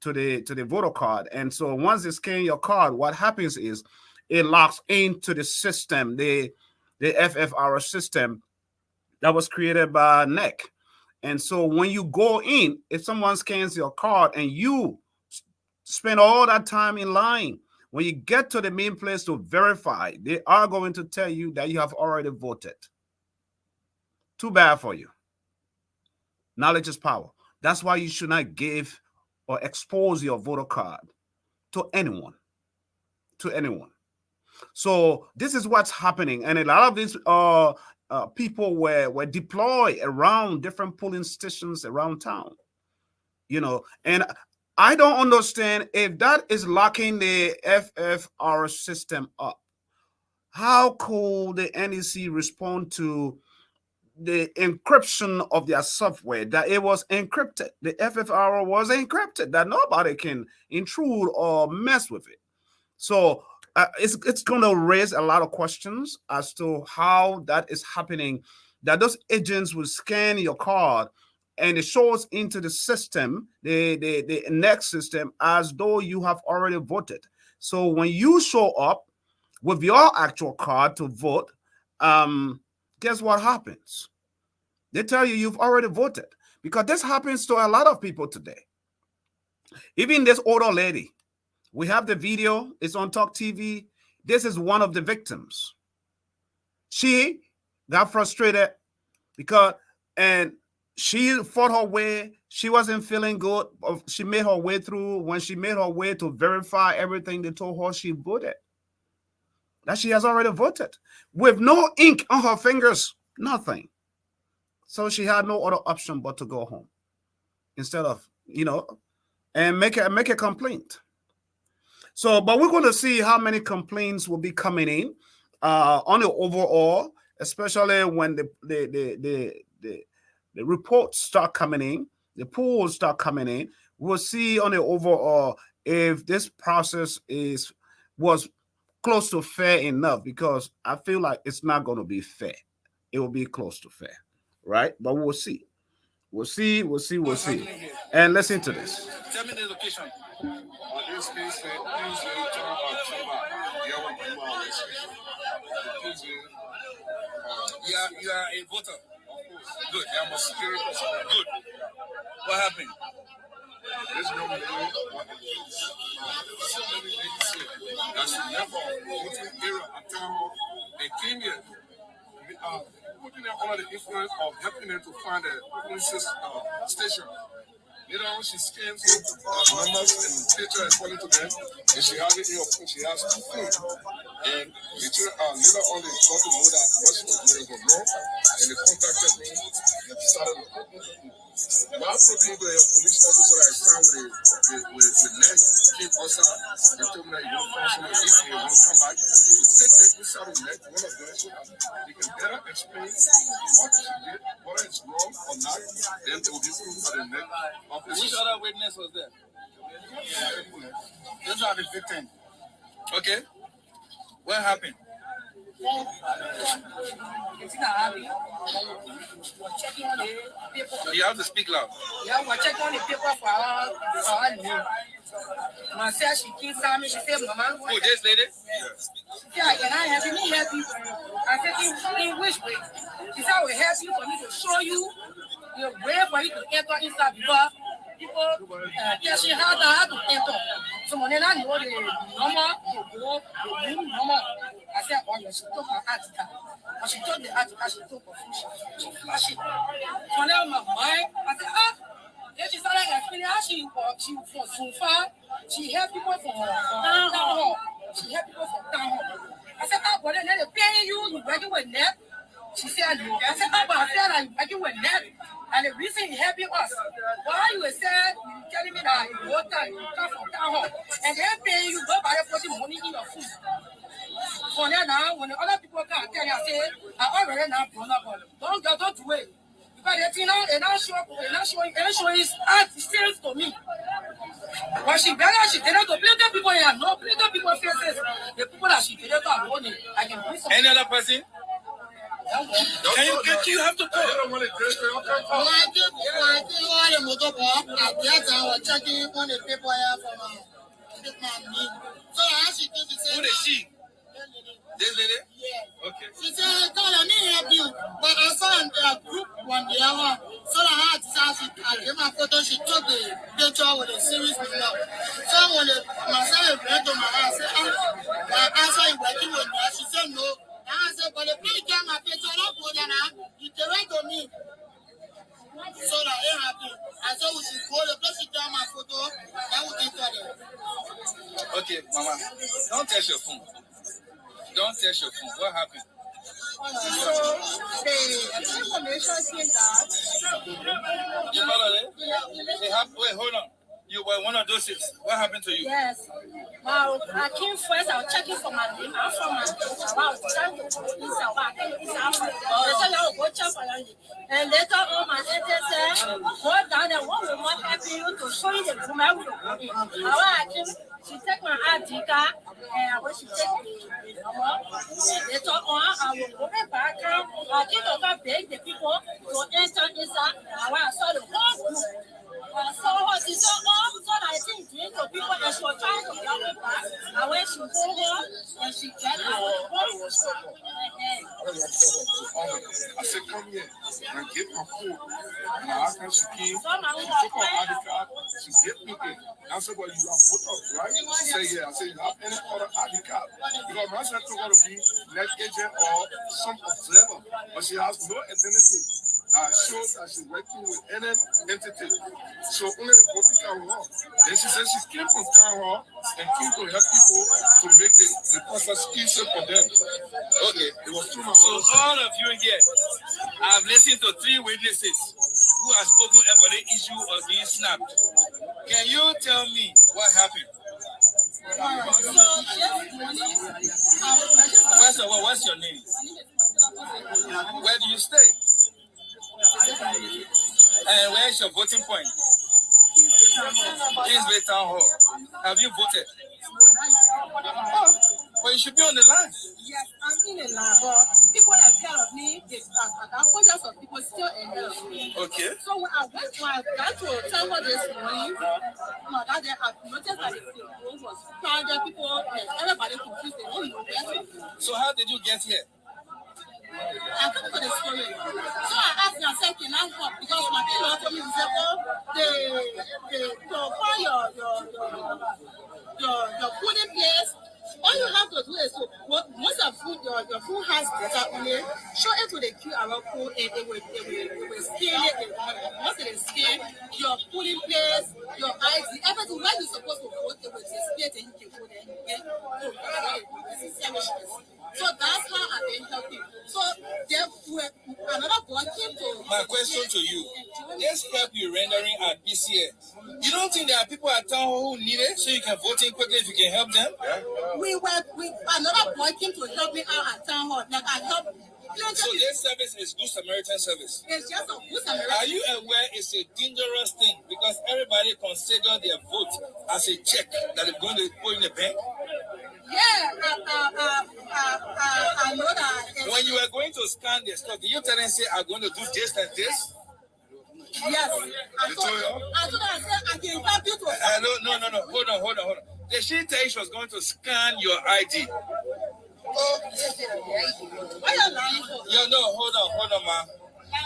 to the voter card. And so once they scan your card, what happens is it locks into the system, the FFR system that was created by NEC. And so when you go in, if someone scans your card and you spend all that time in line, when you get to the main place to verify, they are going to tell you that you have already voted. Too bad for you. Knowledge is power. That's why you should not give or expose your voter card to anyone. So this is what's happening. And a lot of these people were deployed around different polling stations around town. You know, and I don't understand if that is locking the FFR system up. How could the NEC respond to the encryption of their software, that it was encrypted? The FFR was encrypted, that nobody can intrude or mess with it. So it's going to raise a lot of questions as to how that is happening, that those agents will scan your card and it shows into the system, the next system, as though you have already voted. So when you show up with your actual card to vote, guess what happens? They tell you you've already voted, because this happens to a lot of people today. Even this older lady, we have the video, it's on Talk TV. This is one of the victims. She got frustrated because, and she fought her way. She wasn't feeling good. She made her way through. When she made her way to verify everything, they told her she voted, that she has already voted with no ink on her fingers, nothing. So she had no other option but to go home instead of, and make a complaint. So, but we're going to see how many complaints will be coming in on the overall, especially when the reports start coming in, the polls start coming in. We'll see on the overall if this process was close to fair enough, because I feel like it's not going to be fair. It will be close to fair, right? But we'll see. We'll see. And listen to this. Tell me the location. This case, You are a voter. Good. I'm a security person. Good. What happened? this young lady, so many ladies say that she left her voting area at town hall and came here, putting her under the influence of helping her to find a police station. Later on, she scans numbers and pictures according to them, and she has it in her phone. She has two phones. And the children later on, they got to know that what she was doing was wrong, and they contacted me and decided to while talking to a police officer I found with Ned came outside and told me that you want to find someone if you want to come back to take them inside of Ned, one of them, so that they can better explain what she did, whether it's wrong or not. Then they will be proved by the Ned officer. Which other witness was there? Those are the victims. Okay. What happened? You have to speak loud. Yeah, we're checking on the paper for our name. My sister, she keeps telling me, she said, Mama, Who, this lady? yeah, can I help you? Me help you. I said, in which way? She said, I will help you for me to show you the way for you to enter inside, because people, she had to enter. So when I know the number, the number, I said, oh, she took her article. When she took the article, she took her food, she flashed it. So now my mind, I said, then she started explaining how she from so far, she helped people from town hall. She helped people from town hall. I said, but then they're paying you working with Net. She said, no. I said, but I feel like you're working with Net. And the reason you're helping us, why you were saying, you telling me that you come from town hall, and they're paying you, nobody putting money in your food. So now, when the other people come and tell you, I say, I already now grown up on it. Don't do it. Because they're not showing his art still to me. But she better, she did not to plenty people here. No, plenty people faces. The people that she did not have money. I can bring some. Any other person? Can you have to talk? I don't want to dress her. I think all the motor I guess I was checking on the paper here from my name. So I she came to say, Who is she? This lady? yeah. Okay. She said, God, I need help you. But I saw in a group one day, so I had to I gave my photo, she took the picture with a serious below. So when my son went to my house, I said, I saw you working with me. She said, no. I said, but the people get my picture, don't put that now. You can write to me. So that it happened. I said, we should call the place, she got my photo, then we enter there. Okay, Mama, don't touch your phone. Don't touch your phone. What happened? So the information came that You follow it? Wait, hold on. You were one of those things. What happened to you? Yes. Well, I came first. I was checking for my name. I'm from my name. I was trying to go inside. They said, I will go check for your name. And later on, my agent said, go down there. What will not help you to show you the room I will go in. I came. She take my ID card, and when she take the number, later on, I will go back. I think I beg the people to enter inside. I saw the whole group. So she saw all, so I think the people that she was trying to help me back, and when she go home, and she get out, I said, come here. And I gave her food. And I asked her, she came. She took her ID card. She gave me it. I said, well, you are voter, right? She said, yeah. I said, you have any other ID card? Because my son told her to be net agent or some observer. But she has no identity that shows that she's working with any entity. So only the voting can work. Then she said she came from town hall and came to help people to make the process easier for them. Okay. It was too much. So all of you here, I've listened to 3 witnesses who have spoken about the issue of being snapped. Can you tell me what happened? First of all, what's your name? Where do you stay? And where's your voting point? Kingsway Town Hall. Have you voted? Oh, well, you should be on the line. Yes, I'm in a line, but people are scared of me. Hundreds of people still ahead of me. Okay. So when I got to tell her this morning, that day I noticed that the room was crowded, people, everybody confused. They don't know where to go. So how did you get here? I come to the story. So I asked myself, can I help? Because my in-law told me, he said, oh, to find your polling place, all you have to do is to, once your phone has data on it, show it to the QR code and they will scan it. Once it is scanned, your polling place, your ID, everything where you're supposed to vote, it will display it and you can vote and you get to. So that's how I've been helping. So there were another boy came to. My question to you: this help you rendering at PCA. You don't think there are people at town hall who need it, so you can vote in quickly if you can help them? Another boy came to help me out at town hall. Like I helped. So this service is Good Samaritan service. It's just a Good Samaritan. Are you aware it's a dangerous thing because everybody consider their vote as a check that they're going to put in the bank? Yeah, I know that. When you are going to scan the stuff, did you tell them say I'm going to do this and this? Yes. I told her I said I can help you to. No. Hold on. Did she tell you she was going to scan your ID? Why are you lying for? No, hold on, ma.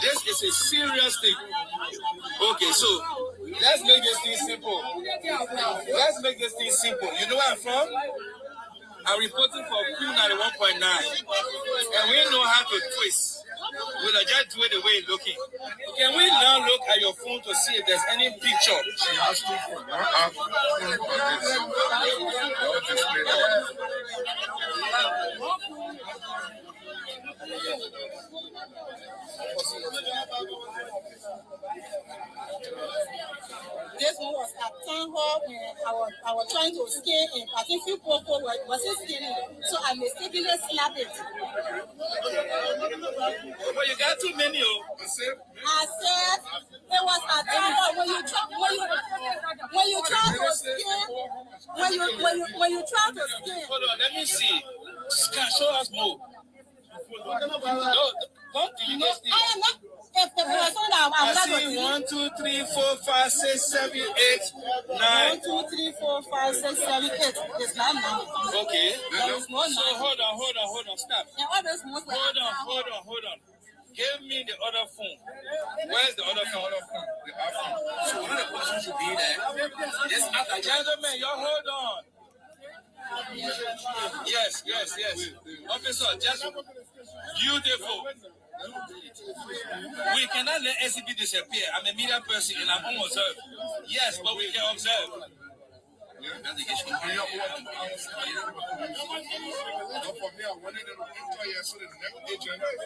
This is a serious thing. Okay, so let's make this thing simple. You know where I'm from? I'm reporting for Q91.9. And we know how to twist. We'll just do it the way it's looking. Can we now look at your phone to see if there's any picture? She asked me for one app This one was at town hall when I was trying to scan and I think few people wasn't scanning, so I mistakenly slapped it. But you got too many. I said it was at town hall when you try to scan. Hold on, let me see. Show us more. Don't do this thing. I am not. If the person that I see 1, 2, 3, 4, 5, 6, 7, 8, 9. 1, 2, 3, 4, 5, 6, 7, 8. It's not 9. Okay. There is no 9. So hold on. Stop. Hold on. Give me the other phone. Where's the other phone? So one of the questions should be there. Yes, gentlemen, y'all hold on. Yes. Officer, just beautiful. We cannot let SCP disappear. I'm a media person and I'm unobserved. Yes, but we can observe.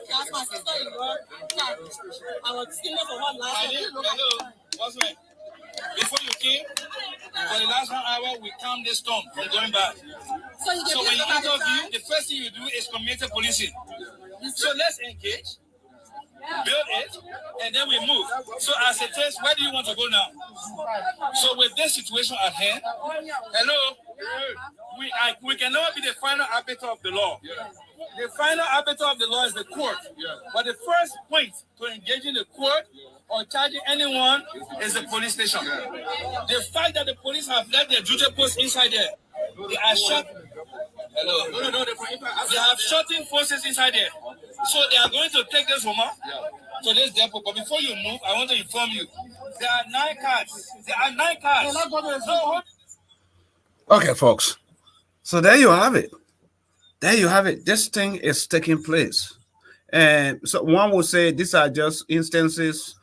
That's my sister-in-law. I was skinny for one last week. Hello, what's my? Before you came, for the last 1 hour, we calmed this storm from going back. So when you interview, the first thing you do is community policing. So let's engage, build it, and then we move. So as a test, where do you want to go now? So with this situation at hand, hello, we can never be the final arbiter of the law. The final arbiter of the law is the court. But the first point to engage in the court or charging anyone is the police station. The fact that the police have left their duty post inside there, they are shut. Hello. No, they have shooting forces inside there. So they are going to take this woman to this depot. But before you move, I want to inform you. There are 9 cars. No. Okay, folks. So there you have it. There you have it. This thing is taking place. And so one would say these are just instances,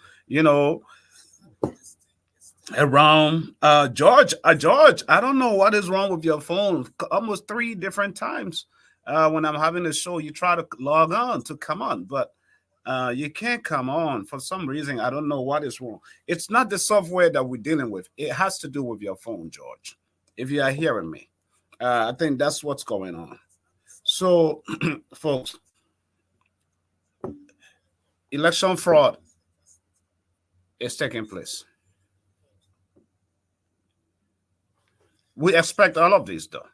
around George, I don't know what is wrong with your phone. Almost 3 different times when I'm having a show, you try to log on to come on, but you can't come on for some reason. I don't know what is wrong. It's not the software that we're dealing with. It has to do with your phone, George. If you are hearing me, I think that's what's going on. So, folks, election fraud is taking place. We expect all of this, though.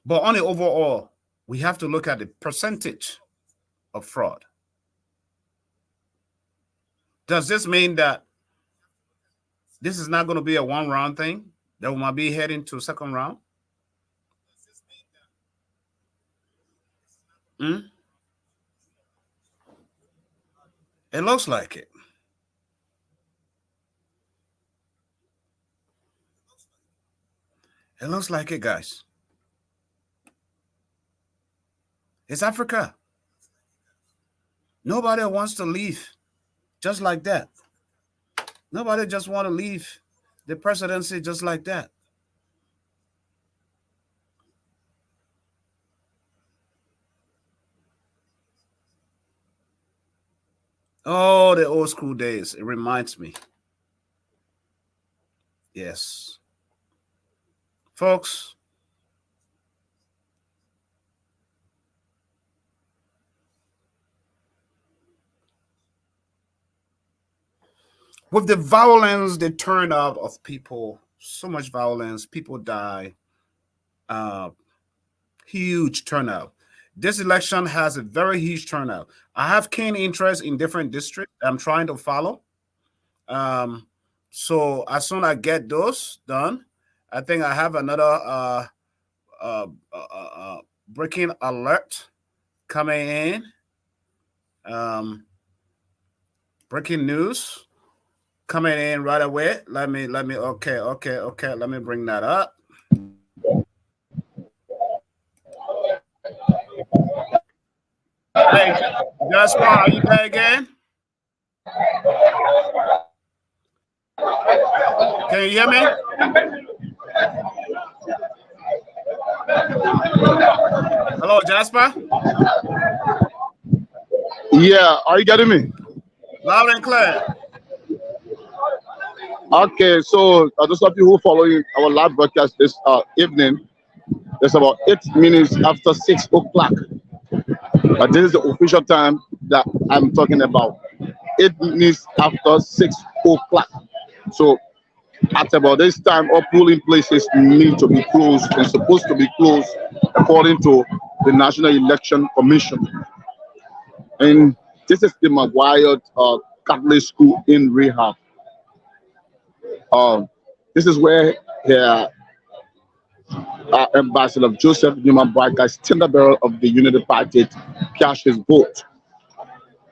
But on the overall, we have to look at the percentage of fraud. Does this mean that this is not going to be a 1-round thing? That we might be heading to 2nd round? It looks like it. It looks like it, guys. It's Africa. Nobody wants to leave just like that. Nobody just want to leave the presidency just like that. Oh, the old school days. It reminds me. Yes. Folks, with the violence, the turnout of people, so much violence, people die, huge turnout. This election has a very huge turnout. I have keen interest in different districts I'm trying to follow. So as soon as I get those done, I think I have another breaking alert coming in. Breaking news coming in right away. Let me. Okay. Let me bring that up. Hey, Jasper, are you there again? Can you hear me? Hello, Jasper? Yeah, are you getting me? Loud and clear. Okay, so those of you who following our live broadcast this evening, it's about 8 minutes after 6 o'clock. But this is the official time that I'm talking about. 8 minutes after 6 o'clock. So at about this time, all polling places need to be closed and supposed to be closed according to the National Election Commission. And this is the Maguire Catholic School in Rehab. This is where Ambassador Joseph Newman Boakai, standard bearer of the Unity Party, cashed his vote.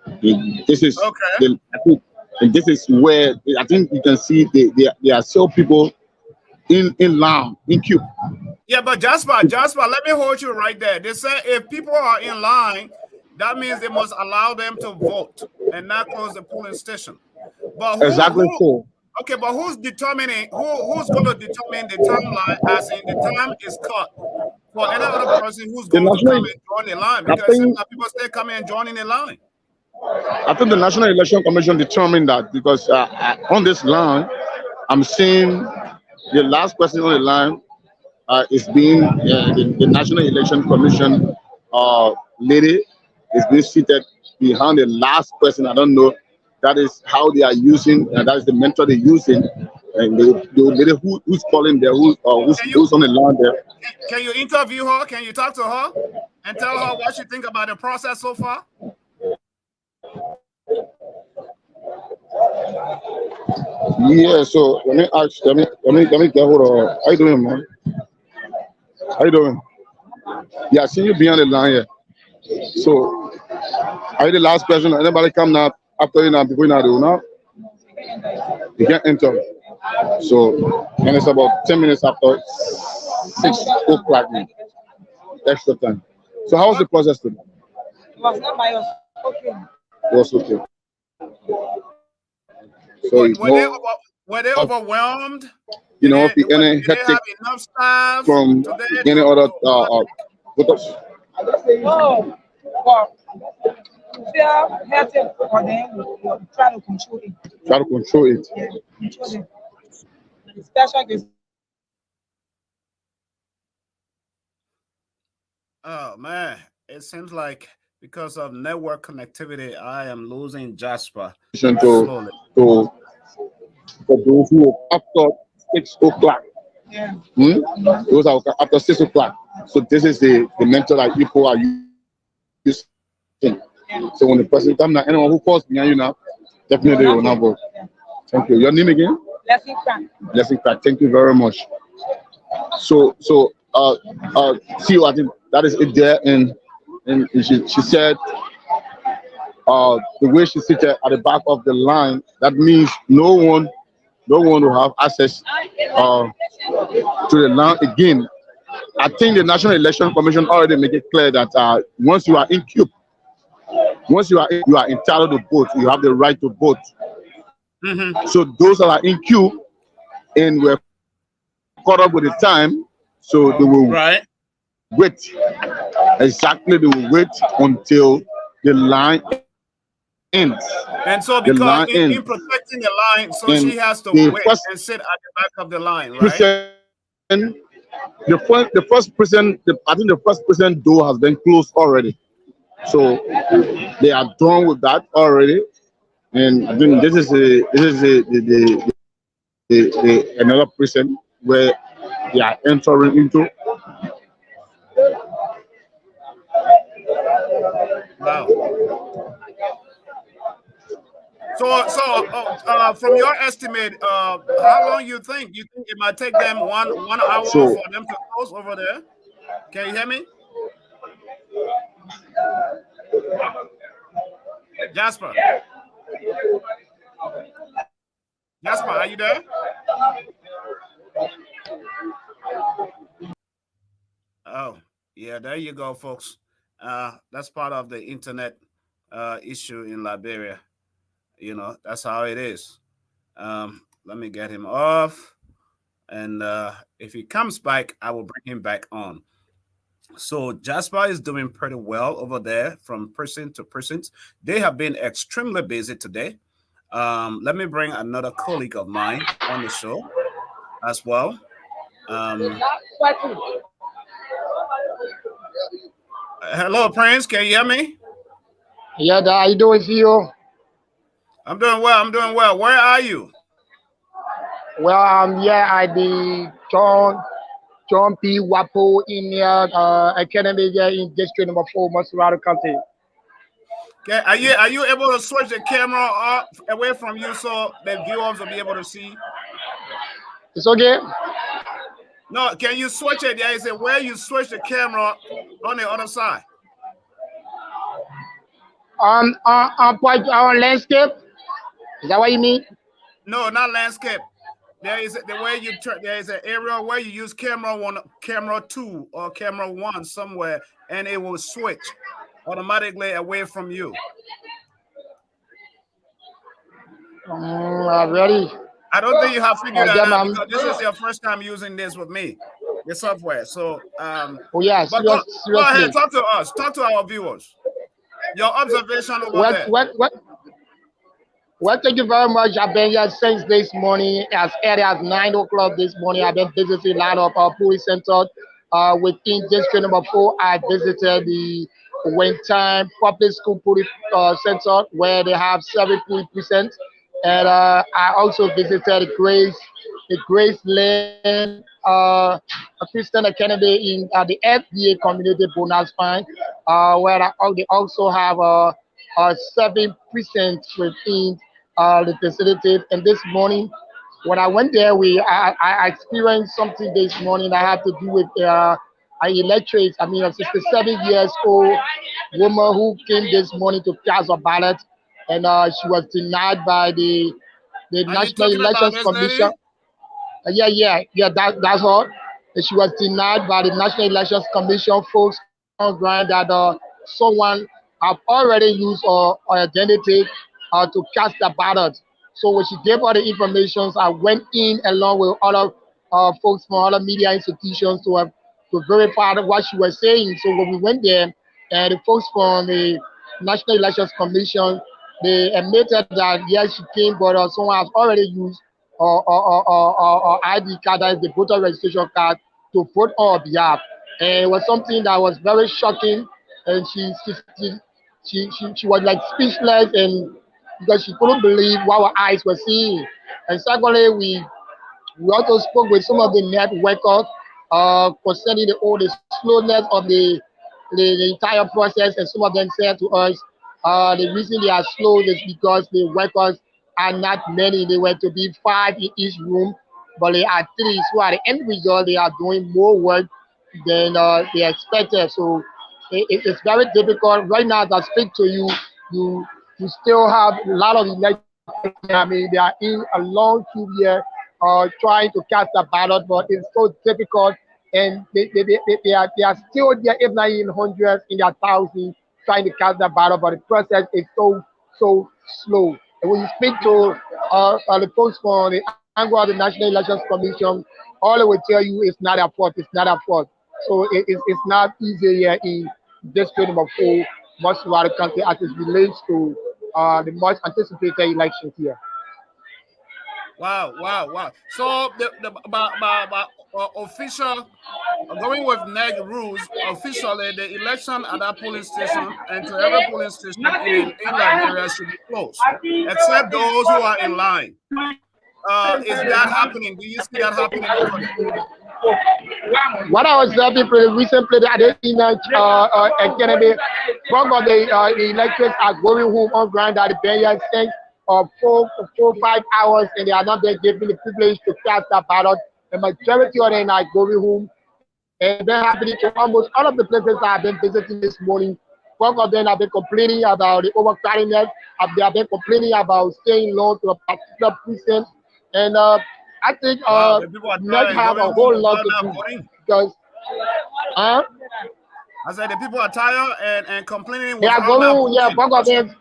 And this is okay. And this is where I think you can see there are still people in line, in queue. Yeah, but Jasper, let me hold you right there. They say if people are in line, that means they must allow them to vote and not close the polling station. But Exactly so. Okay, but who's determining who's going to determine the timeline as in the time is cut for any other person who's going to come and join the line? Because people still coming and joining the line. I think the National Election Commission determined that because on this line, I'm seeing the last person on the line is being the National Election Commission lady is being seated behind the last person. I don't know. That is how they are using, that is the mentor they're using. And the lady who's calling there, who's on the line there. Can you interview her? Can you talk to her and tell her what you think about the process so far? Yeah, so let me get hold of her. How you doing, man? How you doing? Yeah, I see you behind the line here. So, are you the last person? Anybody come now after you now, before you now do now? You can't enter. So, and it's about 10 minutes after 6 o'clock. Extra time. So, how was the process today? It was not by us. Okay. It was okay. So, Were they overwhelmed? you know, if any Did they hectic have enough staff from today any to- other voters? No. Well, fear hurting for them. We're trying to control it. Try to control it. Yeah, control them. The special guest. Oh man, it seems like because of network connectivity, I am losing Jasper To slowly. for those who are after 6 o'clock. Yeah. Those are after 6 o'clock. So this is the mentor that people are using. So when the person comes now, anyone who calls behind you now, definitely will not vote. Thank you. Your name again? Blessing Frank. Blessing Pratt. Thank you very much. So see, I think that is it there, and she said the way she sits at the back of the line, that means no one will have access to the line again. I think the National Election Commission already make it clear that once you are in queue, you are entitled to vote. You have the right to vote. So those that are in queue and were caught up with the time, so they will wait. Exactly, they will wait until the line ends. And so The because line in ends. protecting the line, so And she has to the wait first and sit at the back of the line, right? President, the first president, I think the first president door has been closed already. So they are done with that already, and I think this is another prison where they are entering into. Wow. So from your estimate, how long you think it might take them one hour So- for them to close over there? Can you hear me? Jasper, are you there? Oh, yeah, there you go, folks. That's part of the internet issue in Liberia. You know, that's how it is. Let me get him off. And if he comes back, I will bring him back on. So Jasper is doing pretty well over there from person to person. They have been extremely busy today. Let me bring another colleague of mine on the show as well. Hello, Prince. Can you hear me? Yeah, how you doing, CEO? I'm doing well. Where are you? Well, I'm here at the John P. Wapo Indian Academy here in District Number 4, Masurado County. Okay, are you able to switch the camera up away from you so the viewers will be able to see? It's okay? No, can you switch it? There is a way you switch the camera on the other side. On landscape? Is that what you mean? No, not landscape. There is the way you turn. There is an area where you use camera 1, camera 2, or camera 1 somewhere, and it will switch automatically away from you. Ready? I don't think you have figured that out I'm- because this is your first time using this with me, the software. So, Oh yeah, but go ahead, talk to us, talk to our viewers. Your observation over there. Well, thank you very much. I've been here since this morning, as early as 9 o'clock this morning. I've been visiting a lot of police centers within District Number 4. I visited the Wentime Public School Police Center, where they have 7 police precincts. And I also visited the Grace Lane Christian Academy in the FBA community bonus fine, where they also have 7 precincts within the facility. And this morning, when I went there, I experienced something this morning that had to do with an electorate, I mean a 67 years old woman who came this morning to cast a ballot, and she was denied by the Are you National talking about Elections this Commission. lady? Yeah, that's all. And she was denied by the National Elections Commission folks on ground that someone have already used her identity to cast the ballot. So when she gave all the information, I went in along with other folks from other media institutions to verify what she was saying. So when we went there, and the folks from the National Elections Commission, they admitted that yes, she came, but someone has already used or ID card, that is the voter registration card, to vote on her behalf. And it was something that was very shocking, and she was like speechless, and because she couldn't believe what our eyes were seeing. And secondly, we also spoke with some of the net workers concerning the slowness of the entire process, and some of them said to us the reason they are slow is because the workers are not many. They were to be 5 in each room, but they are 3. So at the end result, they are doing more work than they expected. So it's very difficult. Right now, as I speak to you, you still have a lot of elections. I mean, they are in a long queue here trying to cast a ballot, but it's so difficult. And they are still there, if not in hundreds, in their thousands, trying to cast the ballot, but the process is so slow. And when you speak to the folks from the angle of the National Elections Commission, all they will tell you is not their fault. It's not their fault. So it's not easy here in District number 4, Moswara County, as it relates to the much anticipated elections here. Wow. So the official, going with NEG rules, officially the election at that polling station and to every polling station in that area should be closed, except those who are in line. Is that happening? Do you see that happening over there? What I was telling people recently, that they in Kennedy, one of the electors are going home on ground at the barrier since 4 or 5 hours, and they are not being given the privilege to cast their ballot. The majority of them are going home, and they're happening to almost all of the places that I've been visiting this morning. One of them have been complaining about the overcrowdedness. They have been complaining about staying long to a particular precinct, and I think not have a whole lot to do because, I said the people are tired and complaining. They are going,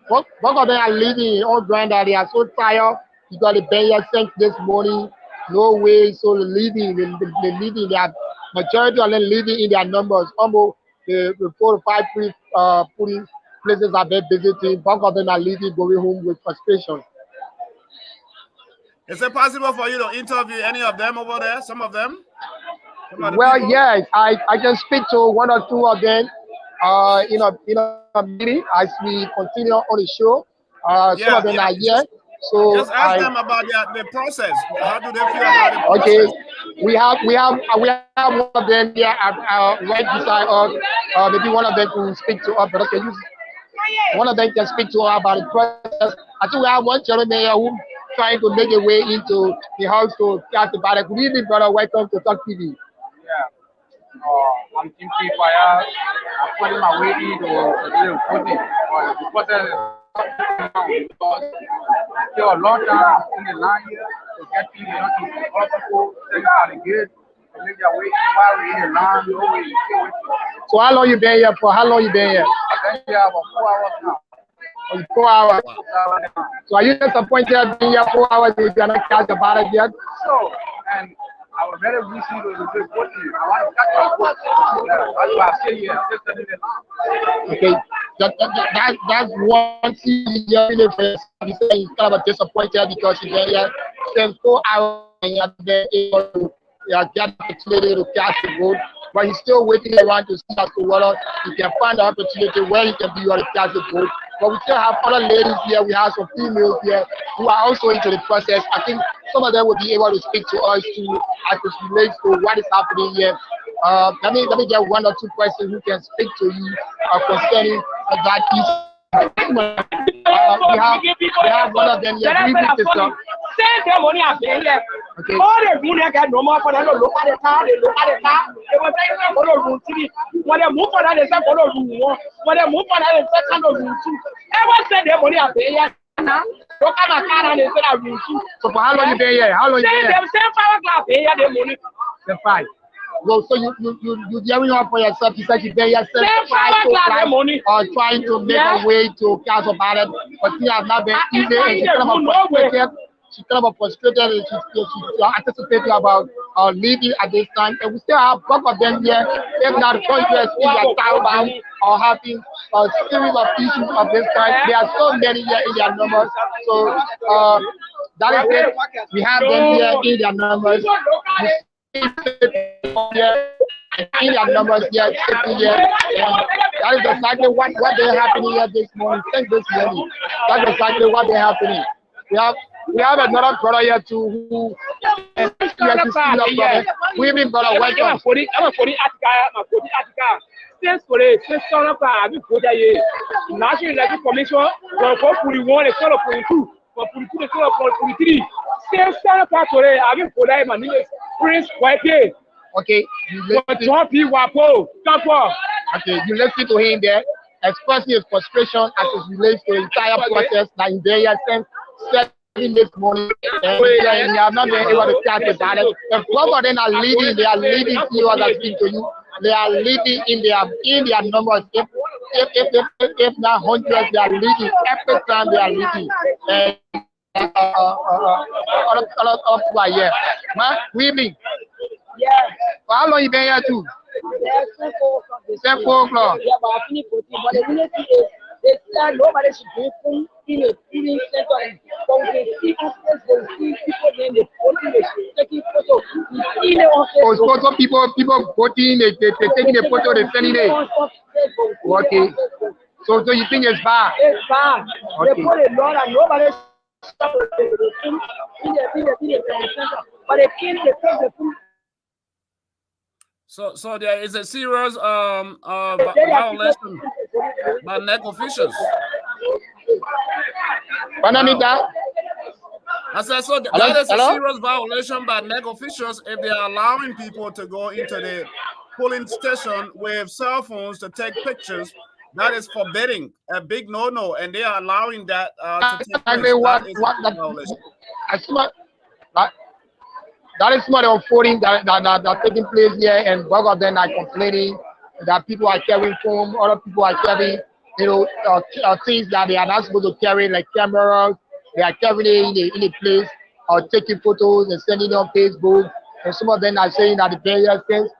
both of them are leaving on ground that they are so tired because the barrier sent this morning. No way, so they're leaving. They're leaving. They are majority of them leaving in their numbers. Almost the 4 or 5 polling places I've been visiting. Both of them are leaving, going home with frustration. Is it possible for you to interview any of them over there? Some of them? Well, yes, I can speak to 1 or 2 of them in a meeting as we continue on the show. Some of them are here. So just ask them about the process. How do they feel about it? Okay, we have 1 of them here right beside us. Maybe 1 of them can speak to us, but okay, 1 of them can speak to us about the process. I think we have 1 gentleman here who trying to make a way into the house to cast the ballot. Good evening, brother. Welcome to Talk TV. I'm Kim Fire. I'm putting my way into the voting. The process is because still a long time in the line here to get people, all people sitting at the gate to make their way in while we're in the line. No way, still waiting. So how long you been here for? How long you been here? I've been here about 4 hours now. 4 hours. So are you disappointed being here 4 hours if you're not cast the ballot yet? So, and I was very recently to do voting. I want to catch my vote. That's why I stay here. Just in the line. Okay. That's one thing you're saying kind of disappointed because you're here since 4 hours and you're been able to get the opportunity to cast the vote, but he's still waiting around to see as to whether he can find the opportunity where he can be able to cast the vote. But we still have other ladies here. We have some females here who are also into the process. I think some of them will be able to speak to us too as it relates to what is happening here. Let me get 1 or 2 questions who can speak to you concerning that issue. We have 1 of them here. Send them money at here. Okay. All the money I get no more for them. Look at the car. They look at the car. They will take them for the room three. When they move for that, they say for the room one. When they move for that, they say for the room two. Ever send them money at here? Look at my car and they say that room two. So for how long you been here? How long you been here? Send 5 o'clock here. The money. The 5. Well, so you gearing up for yourself. You said you been yourself money or trying to make a way to cast a ballot, but she has not been easy and she's kind of frustrated. She's kind of frustrated and she's anticipating about leaving at this time. And we still have both of them here, if not conscious in their town or having a series of issues of this kind. There are so many here in their numbers. So that is it. We have them here in their numbers. In their numbers here, sitting here, and that is exactly what they're happening here this morning. Thank this morning. That's exactly what they're happening. We have another brother here too who is brother. We've been brother welcome. Since for the session of the National Electoral Commission, for 41 and 42, for 42 and 43. Since today, I've been for that man. Prince White. Okay, okay, you listen to him there, expressing his frustration as it relates to the entire process that in various sense in this morning, and you have not been able to chat about it. The club of them are leading, they are leading you as I speak to you, they are leading in their numbers. If not hundreds, they are leading every time they are leading. And other people are here. Man, women. Yeah. For how long you been here too? Since 4 o'clock. Yeah, but I finished 14. But the unity is they said nobody should be free in a filling center. But we can see access, they see people then they voting, they taking photos. So people voting, they taking a photo, they sending it. Okay. So you think it's bad? It's bad. Okay. They put a lot and nobody stop in the center. But they can't take the food. So there is a serious violation by NEC officials. Wow. I said so that is a serious violation by NEC officials if they are allowing people to go into the polling station with cell phones to take pictures. That is forbidding, a big no-no, and they are allowing that to take place. That is not unfolding that taking place here, and both of them are complaining that people are carrying phone, other people are carrying, things that they are not supposed to carry, like cameras. They are carrying it in a place or taking photos and sending it on Facebook. And some of them are saying that the barrier since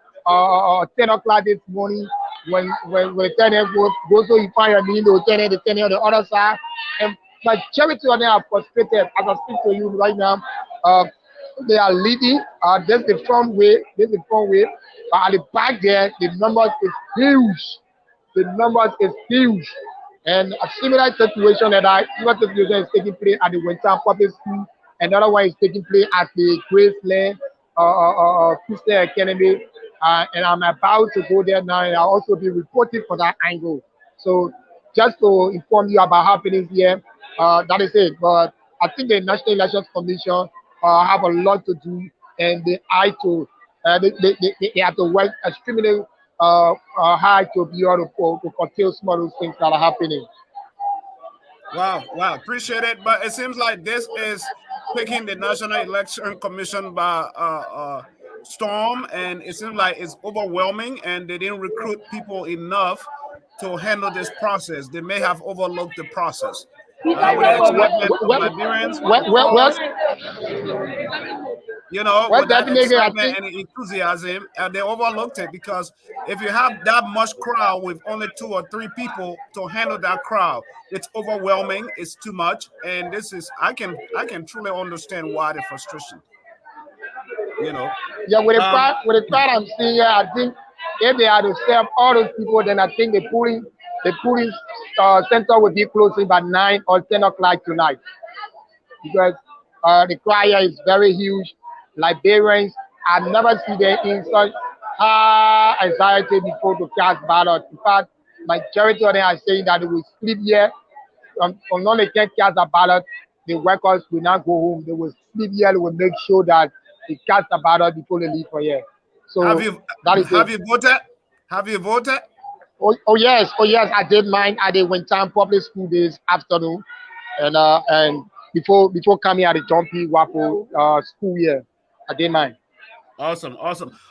10 o'clock this morning, when the tenant goes to find a need, the tenant on the other side. And majority of them are frustrated. As I speak to you right now, they are leading. This is the front way. But at the back there, the numbers is huge. And a similar situation is taking place at the Winter Public School. Another one is taking place at the Graceland Christian Academy. And I'm about to go there now, and I'll also be reporting for that angle. So just to inform you about happenings here, that is it. But I think the National Elections Commission have a lot to do, and they have to work extremely hard to be able to curtail some of those things that are happening. Wow, appreciate it. But it seems like this is taking the National Election Commission by storm, and it seems like it's overwhelming, and they didn't recruit people enough to handle this process. They may have overlooked the process. Liberians, with that excitement and enthusiasm, and they overlooked it, because if you have that much crowd with only 2 or 3 people to handle that crowd, it's overwhelming, it's too much, and this is I can truly understand why the frustration. Yeah, with the crowd I'm seeing here, I think if they had to serve all those people, then I think the polling center will be closing by 9 or 10 o'clock tonight, because the crowd here is very huge. Liberians, I've never seen them in such high anxiety before to cast ballots. In fact, majority of them are saying that they will sleep here. Not they can't cast a ballot, the workers will not go home. They will sleep here. They will make sure that they cast a ballot before they leave for here. So Have you that is have it. you voted? Have you voted? Oh yes, I did mine at the Winter public school this afternoon, and before coming at the Jumpy Wapo school year, I did mine. Awesome.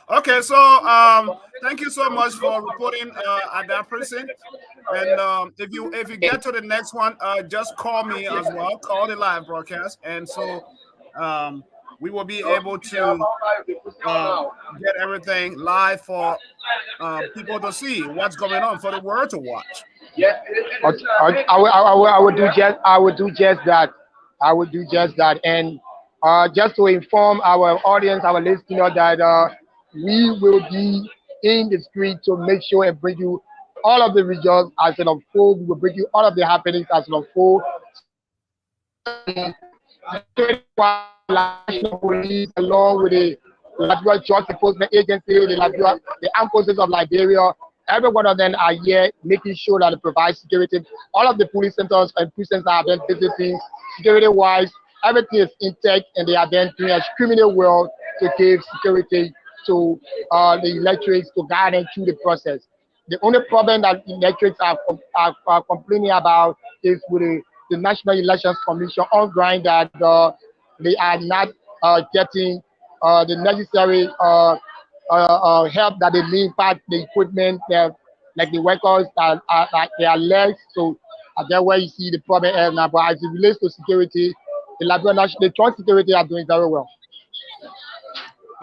Okay, so thank you so much for reporting at that precinct. And if you get to the next one, just call me as well. Call the live broadcast, and so we will be able to get everything live for people to see what's going on, for the world to watch. I would do just that. I would do just that. And just to inform our audience, our listeners, that we will be in the street to make sure and bring you all of the results as it unfolds. We will bring you all of the happenings as it unfolds. National Police, along with the Liberia Drug Enforcement Agency, the Armed Forces of Liberia, every one of them are here making sure that they provide security. All of the police centers and precincts that have been visiting, security-wise, everything is intact, and they are then doing a criminal well to give security to the electorates to guide them through the process. The only problem that electorates are complaining about is with the National Elections Commission on ground that they are not getting the necessary help that they need, back the equipment, like the workers they are less. So that's where you see the problem is now. But as it relates to security, the joint security are doing very well.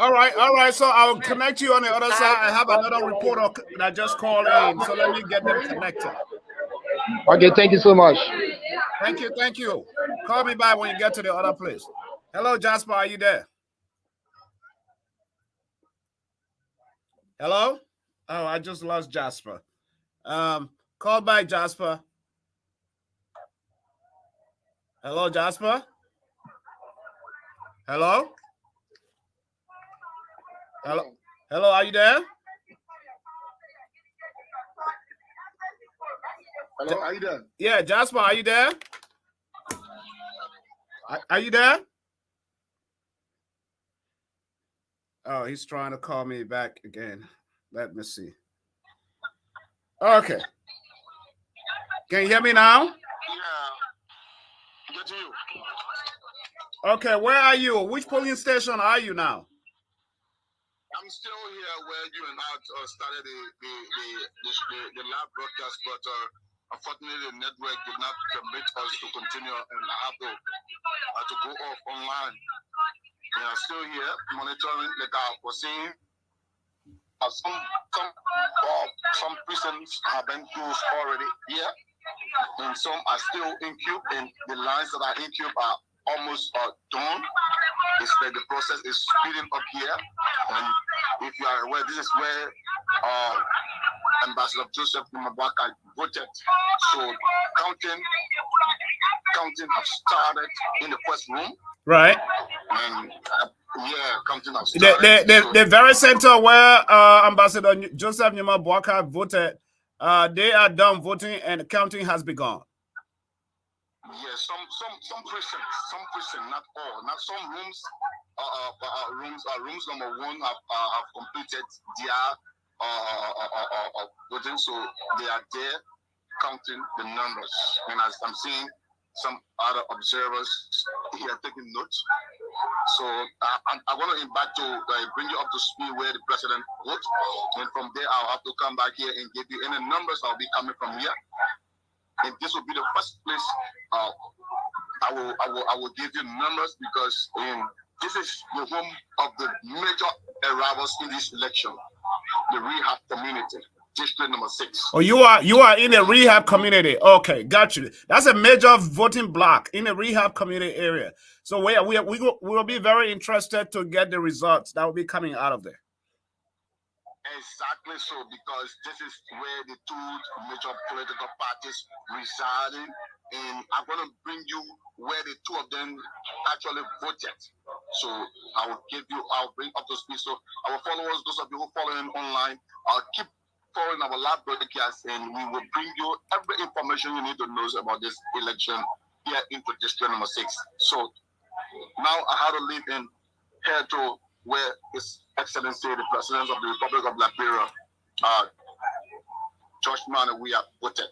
All right. So I'll connect you on the other side. I have another reporter that just called in, so let me get them connected. Okay, thank you so much. Thank you. Call me back when you get to the other place. Hello, Jasper, are you there? Hello? Oh, I just lost Jasper. Call back, Jasper. Hello, Jasper? Hello? Hello, are you there? Hello, are you there? Yeah, Jasper, are you there? Are you there? Oh, he's trying to call me back again. Let me see. Okay. Can you hear me now? Yeah. Get to you. Okay, where are you? Which polling station are you now? I'm still here where you and I started the live broadcast, but unfortunately the network did not permit us to continue, and I have to go off online. And I'm still here monitoring, like I was saying. Some prisons have been closed already here, and some are still in queue, and the lines that are in queue are almost done. It's like the process is speeding up here, and if you are aware, this is where Ambassador Joseph Mabwaka voted. So counting has started in the first room. Right. And counting has started. The very center where Ambassador Joseph Mabwaka voted, they are done voting and counting has begun. Yes, some precincts, not all. Not some rooms. Rooms number one have completed their voting, so they are there counting the numbers. And as I'm seeing some other observers here taking notes. So I'm going to invite to bring you up to speed where the president votes, and from there I'll have to come back here and give you any numbers that will be coming from here. And this will be the first place I will give you numbers, because this is the home of the major arrivals in this election, the rehab community, district number 6. Oh, you are in a rehab community. Okay, got you. That's a major voting block in a rehab community area. So we will be very interested to get the results that will be coming out of there. Exactly so, because this is where the two major political parties residing, and I'm going to bring you where the two of them actually voted. So I'll bring up to speed. So our followers, those of you who following online, I'll keep following our live broadcast, and we will bring you every information you need to know about this election here into district number 6. So now I had to leave in here to where His Excellency, the President of the Republic of Liberia, George Manneh, we are voted.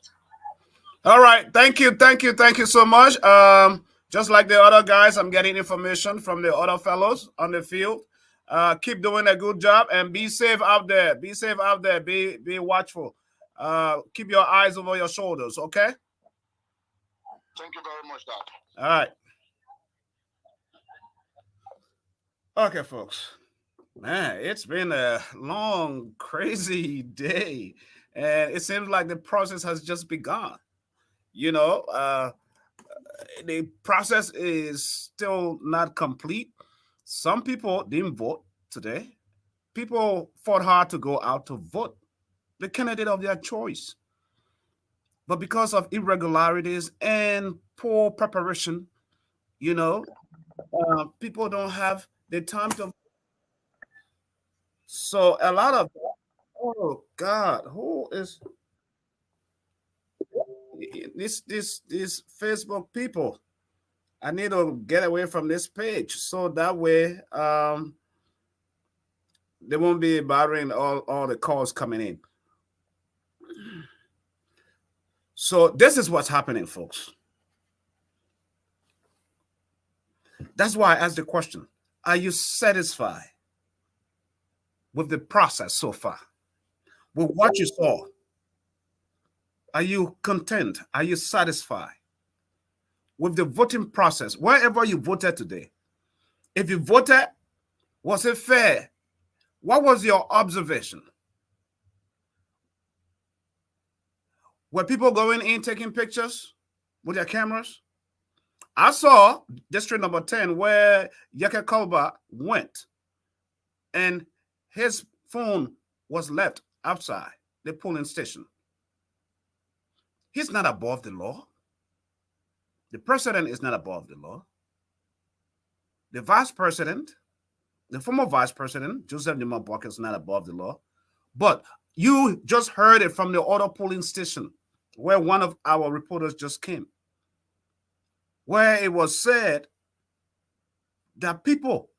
All right, thank you so much. Just like the other guys, I'm getting information from the other fellows on the field. Keep doing a good job and be safe out there. Be safe out there. Be watchful. Keep your eyes over your shoulders, okay? Thank you very much, Dad. All right. Okay, folks. Man, it's been a long, crazy day. And it seems like the process has just begun. You know, the process is still not complete. Some people didn't vote today. People fought hard to go out to vote the candidate of their choice. But because of irregularities and poor preparation, you know, people don't have the time to. So a lot of, oh God, who is this Facebook people? I need to get away from this page so that way they won't be bothering all the calls coming in. So this is what's happening, folks. That's why I asked the question, are you satisfied with the process so far? With what you saw? Are you content? Are you satisfied with the voting process? Wherever you voted today, if you voted, was it fair? What was your observation? Were people going in taking pictures with their cameras? I saw district number 10 where Yeke Kalba went and his phone was left outside the polling station. He's not above the law. The president is not above the law. The vice president, the former vice president, Joseph Nima Bok, is not above the law. But you just heard it from the other polling station where one of our reporters just came, where it was said that people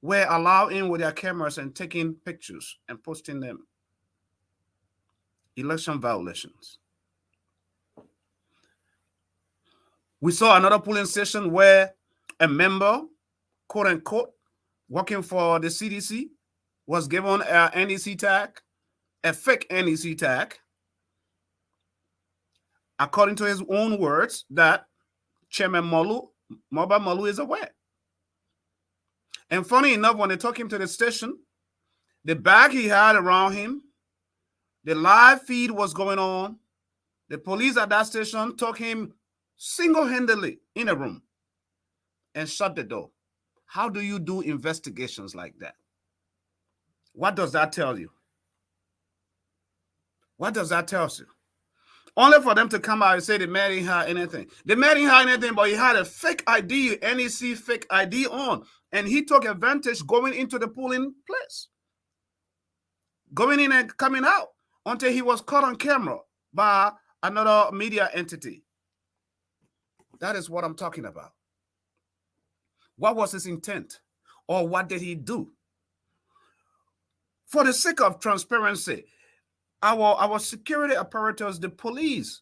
were allowed in with their cameras and taking pictures and posting them. Election violations. We saw another polling station where a member, quote unquote, working for the CDC was given an NEC tag, a fake NEC tag, according to his own words, that Chairman Moba Malu is aware. And funny enough, when they took him to the station, the bag he had around him, the live feed was going on. The police at that station took him single-handedly in a room and shut the door. How do you do investigations like that? What does that tell you? What does that tell you? Only for them to come out and say the man didn't have anything. The man didn't have anything, but he had a fake ID, NEC fake ID on, and he took advantage going into the polling place, going in and coming out until he was caught on camera by another media entity. That is what I'm talking about. What was his intent? Or what did he do? For the sake of transparency, our security apparatus, the police,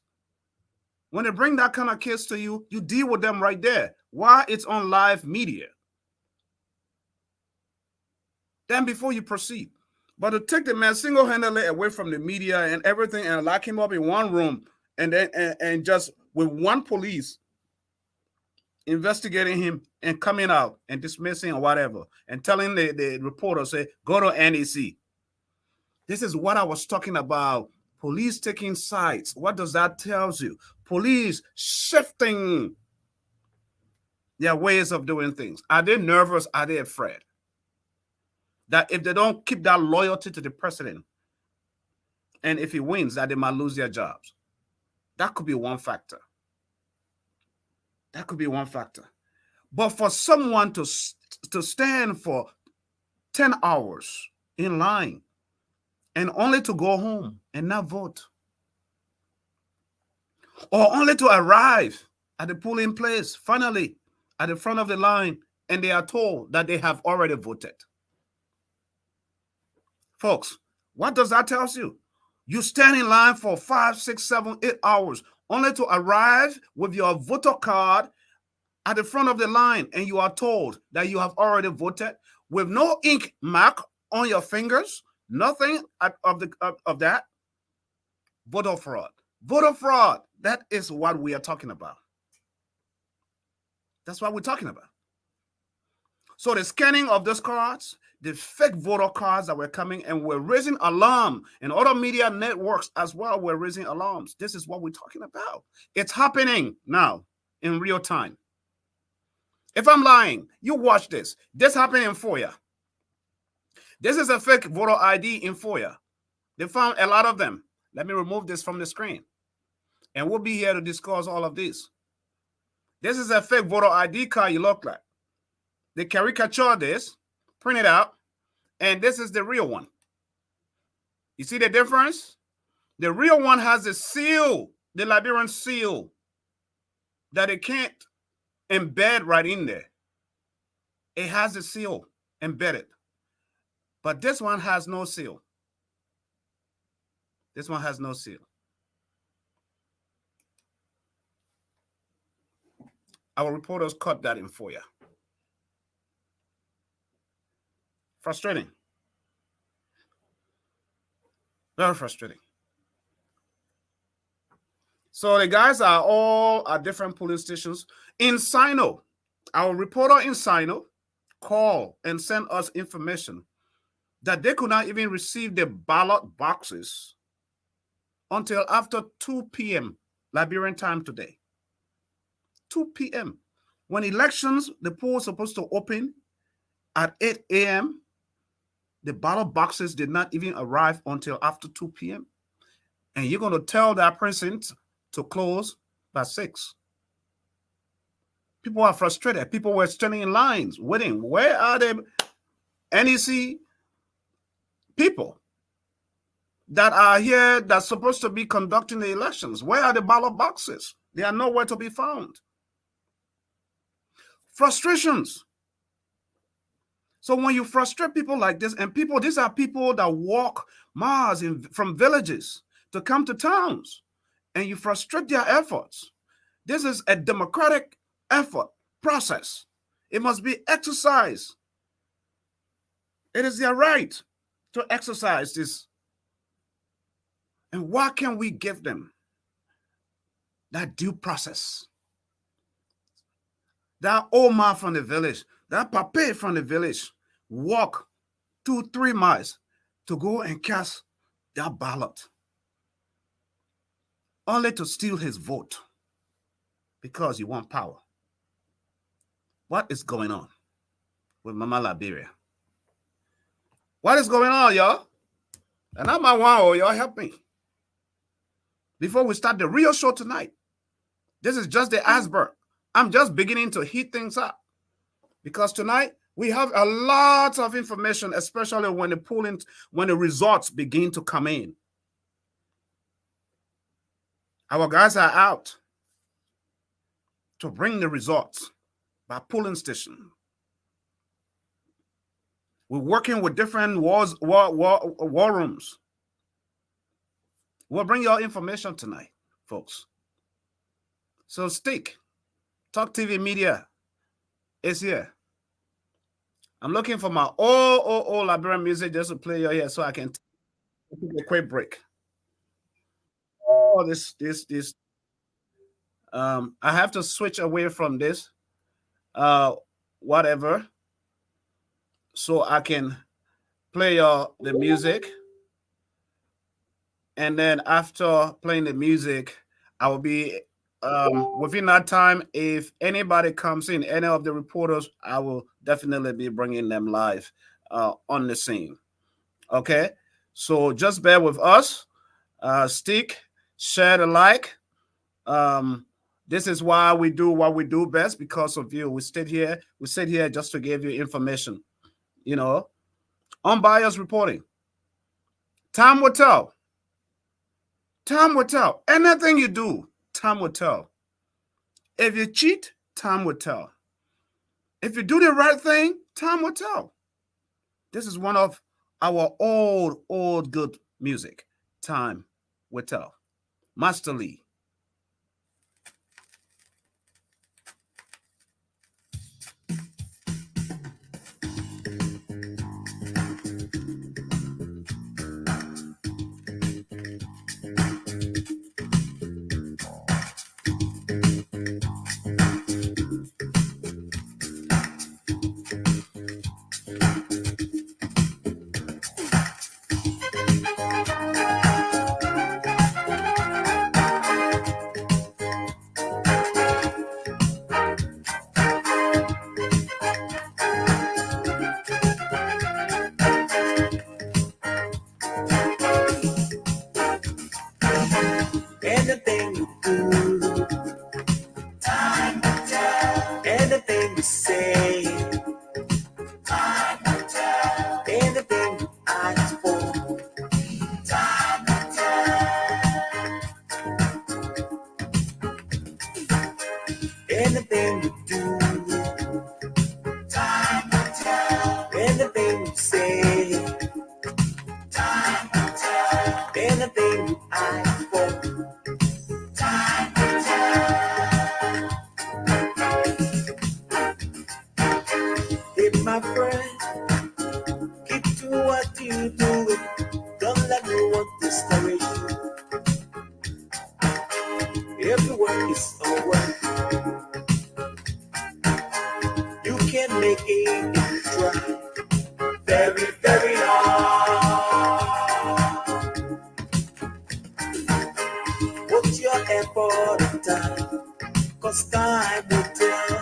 when they bring that kind of case to you, you deal with them right there. Why? It's on live media. Then before you proceed. But to take the man single-handedly away from the media and everything and lock him up in one room and then and just with one police investigating him and coming out and dismissing or whatever and telling the reporter, say, go to NEC. This is what I was talking about. Police taking sides. What does that tell you? Police shifting their ways of doing things. Are they nervous? Are they afraid that if they don't keep that loyalty to the president and if he wins, that they might lose their jobs? That could be one factor. That could be one factor. But for someone to stand for 10 hours in line and only to go home and not vote, or only to arrive at the polling place, finally, at the front of the line, and they are told that they have already voted. Folks, what does that tell you? You stand in line for 5, 6, 7, 8 hours only to arrive with your voter card at the front of the line, and you are told that you have already voted with no ink mark on your fingers, nothing of that. Voter fraud. Voter fraud. That is what we are talking about. That's what we're talking about. So the scanning of those cards, the fake voter cards that were coming, and we're raising alarm, and other media networks as well were raising alarms. This is what we're talking about. It's happening now in real time. If I'm lying, you watch this. This happened in Foya. This is a fake voter ID in Foya. They found a lot of them. Let me remove this from the screen. And we'll be here to discuss all of this. This is a fake voter ID card you look like. They caricature this, print it out, and this is the real one. You see the difference? The real one has the seal, the Liberian seal, that it can't embed right in there. It has the seal embedded. But this one has no seal. This one has no seal. Our reporters caught that in Foya. Frustrating. Very frustrating. So the guys are all at different police stations. In Sino, our reporter in Sino called and sent us information that they could not even receive the ballot boxes until after 2 p.m. Liberian time today. 2 p.m. When elections, the polls supposed to open at 8 a.m., the ballot boxes did not even arrive until after 2 p.m. And you're going to tell that precinct to close by 6. People are frustrated. People were standing in lines waiting. Where are the NEC people that are here that's supposed to be conducting the elections? Where are the ballot boxes? They are nowhere to be found. Frustrations. So when you frustrate people like this, and people, these are people that walk miles from villages to come to towns, and you frustrate their efforts. This is a democratic effort process. It must be exercised. It is their right to exercise this. And what can we give them? That due process. That old man from the village, that papa from the village, walk 2-3 miles to go and cast that ballot, only to steal his vote because you want power. What is going on with Mama Liberia? What is going on, y'all? And I'm my one, y'all help me. Before we start the real show tonight, this is just the iceberg. I'm just beginning to heat things up because tonight we have a lot of information, especially when the results begin to come in. Our guys are out to bring the results by polling station. We're working with different war rooms. We'll bring you all information tonight, folks. So stick. Talk TV Media is here. I'm looking for my old Liberian music just to play you here so I can take a quick break. Oh, this. I have to switch away from this, whatever, so I can play the music. And then after playing the music, I will be within that time. If anybody comes in, any of the reporters, I will definitely be bringing them live on the scene. Okay, so just bear with us. Stick, share the like. This is why we do what we do best, because of you. We sit here just to give you information. You know, unbiased reporting. Time will tell. Time will tell. Anything you do, time will tell. If you cheat, time will tell. If you do the right thing, time will tell. This is one of our old good music. Time will tell. Master Lee. Anything you do, time will tell. Anything you say, time will tell. Anything you ask for, time will tell. Anything you do, time will tell. Anything you say, time will tell. Anything you ask for, time will tell. Hey, my friend, keep to what you do. Don't let no one discourage you. Every work is a work. You can make it if you try. Very, very hard. Put your effort and time, 'cause time will tell.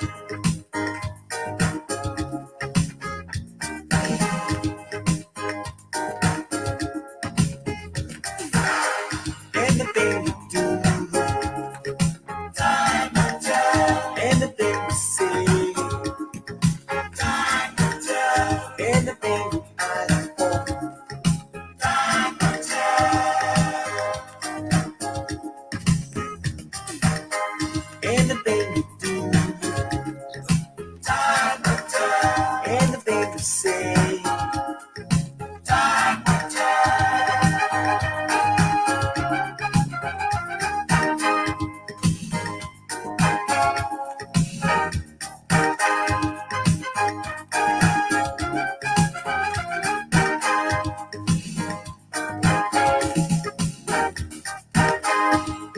Anything you do, time will tell. Anything you say, time will tell. Anything you ask for, time will tell. Anything you do, time will tell. Anything you say, time will tell.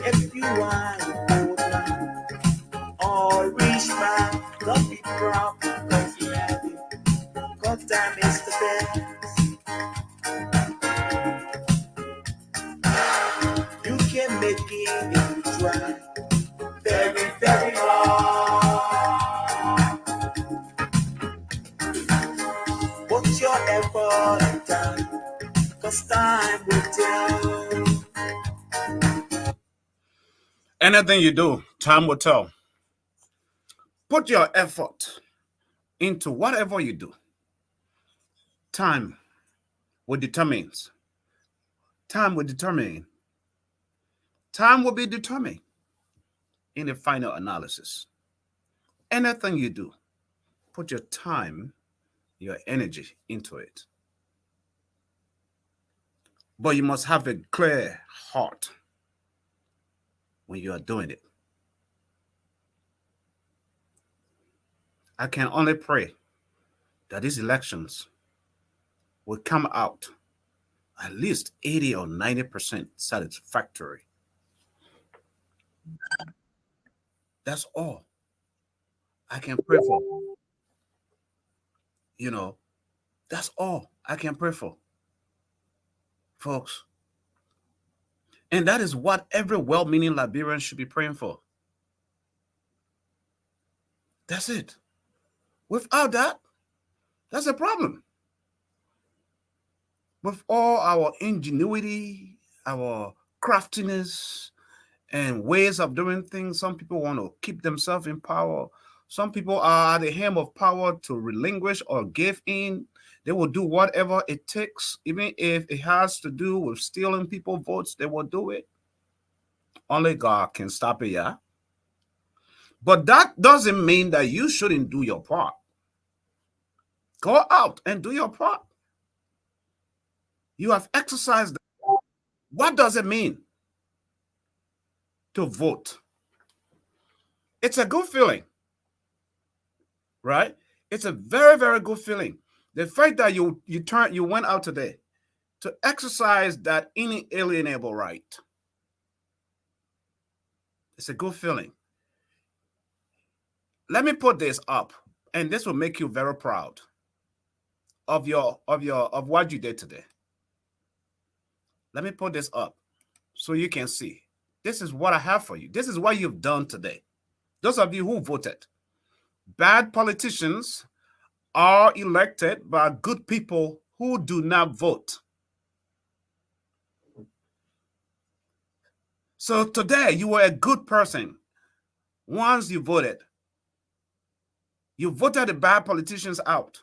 If you are a old man or rich man, don't be proud because you have it. 'Cause time is the best. You can make it if you try. Very, very hard. Put your effort and time, 'cause time will tell. Anything you do, time will tell. Put your effort into whatever you do. Time will determine. Time will determine. Time will be determined in the final analysis. Anything you do, put your time, your energy into it. But you must have a clear heart when you are doing it. I can only pray that these elections will come out at least 80 or 90% satisfactory. That's all I can pray for. You know, that's all I can pray for, folks. And that is what every well-meaning Liberian should be praying for. That's it. Without that, that's a problem. With all our ingenuity, our craftiness, and ways of doing things, some people want to keep themselves in power. Some people are at the helm of power to relinquish or give in. They will do whatever it takes, even if it has to do with stealing people's votes, they will do it. Only God can stop it, yeah? But that doesn't mean that you shouldn't do your part. Go out and do your part. You have exercised. What does it mean to vote? It's a good feeling, right? It's a very, very good feeling. The fact that you went out today to exercise that inalienable right. It's a good feeling. Let me put this up, and this will make you very proud of what you did today. Let me put this up so you can see. This is what I have for you. This is what you've done today. Those of you who voted. Bad politicians are elected by good people who do not vote. So today you were a good person. Once you voted the bad politicians out.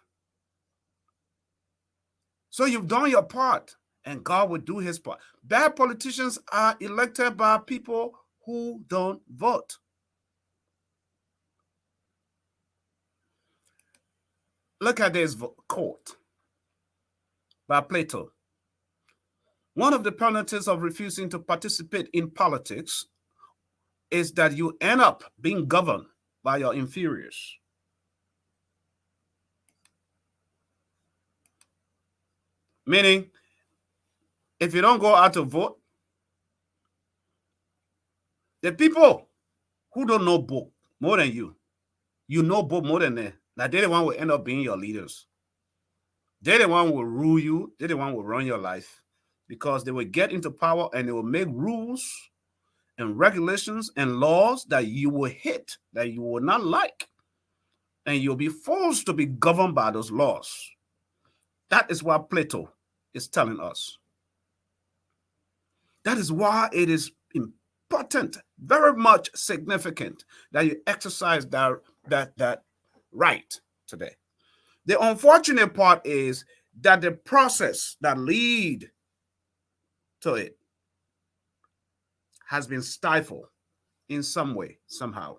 So you've done your part, and God will do his part. Bad politicians are elected by people who don't vote. Look at this quote by Plato. One of the penalties of refusing to participate in politics is that you end up being governed by your inferiors. Meaning, if you don't go out to vote, the people who don't know book more than you know book more than them. Now, they're the one who will end up being your leaders. They're the one who will rule you. They're the one who will run your life, because they will get into power and they will make rules and regulations and laws that you will hate, that you will not like. And you'll be forced to be governed by those laws. That is what Plato is telling us. That is why it is important, very much significant, that you exercise that right today. The unfortunate part is that the process that lead to it has been stifled in some way, somehow.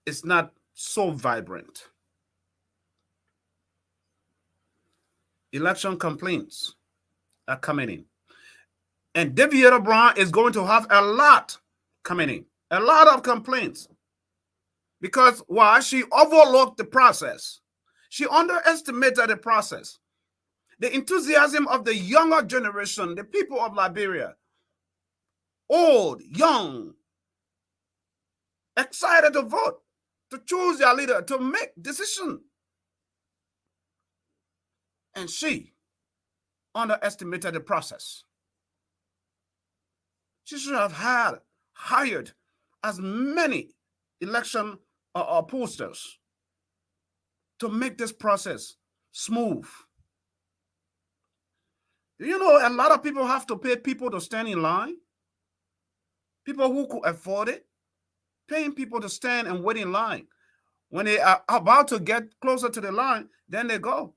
It's not so vibrant. Election complaints are coming in. And Debbie Brown is going to have a lot coming in. A lot of complaints. Because why? She overlooked the process. She underestimated the process. The enthusiasm of the younger generation, the people of Liberia, old, young, excited to vote, to choose their leader, to make decisions. And she underestimated the process. She should have hired as many election posters to make this process smooth. You know, a lot of people have to pay people to stand in line. People who could afford it, paying people to stand and wait in line. When they are about to get closer to the line, then they go.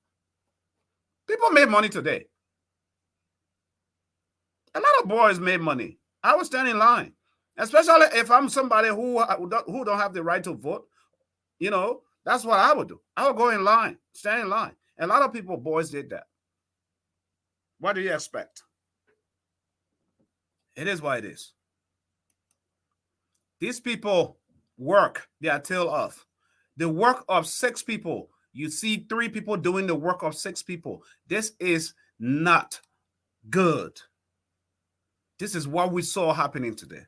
People made money today. A lot of boys made money. I would stand in line, especially if I'm somebody who don't have the right to vote. You know, that's what I would do. I would go in line, stand in line. A lot of people, boys, did that. What do you expect? It is what it is. These people work their tail off. The work of 6 people. You see 3 people doing the work of 6 people. This is not good. This is what we saw happening today.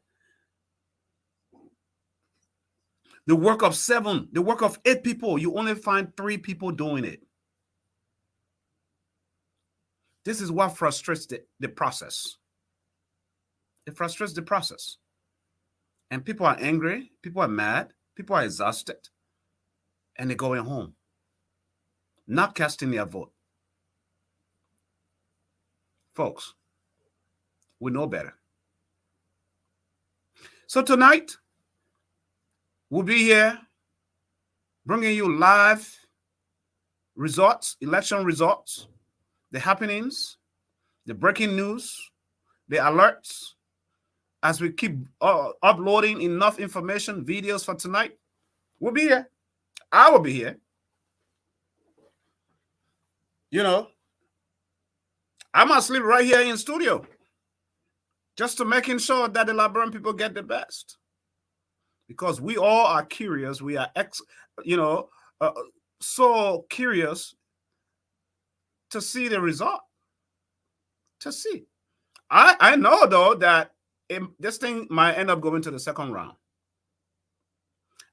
The work of 7, the work of 8 people, you only find 3 people doing it. This is what frustrates the process. It frustrates the process. And people are angry, people are mad, people are exhausted, and they're going home, not casting their vote. Folks, we know better. So tonight, we'll be here bringing you live results, election results, the happenings, the breaking news, the alerts, as we keep uploading enough information, videos for tonight, we'll be here. I will be here. You know, I must sleep right here in studio just to making sure that the Liberian people get the best. Because we all are curious. We are, so curious to see the result. To see. I know, though, that this thing might end up going to the second round.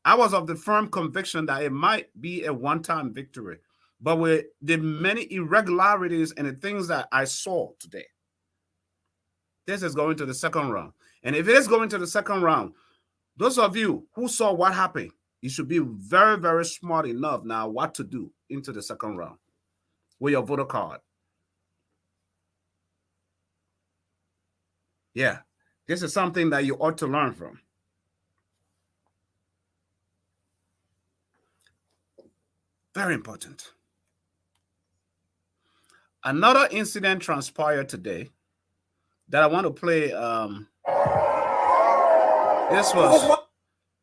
I was of the firm conviction that it might be a one-time victory. But with the many irregularities and the things that I saw today, this is going to the second round. And if it is going to the second round, those of you who saw what happened, you should be very, very smart enough now what to do into the second round with your voter card. Yeah, this is something that you ought to learn from. Very important. Another incident transpired today that I want to play.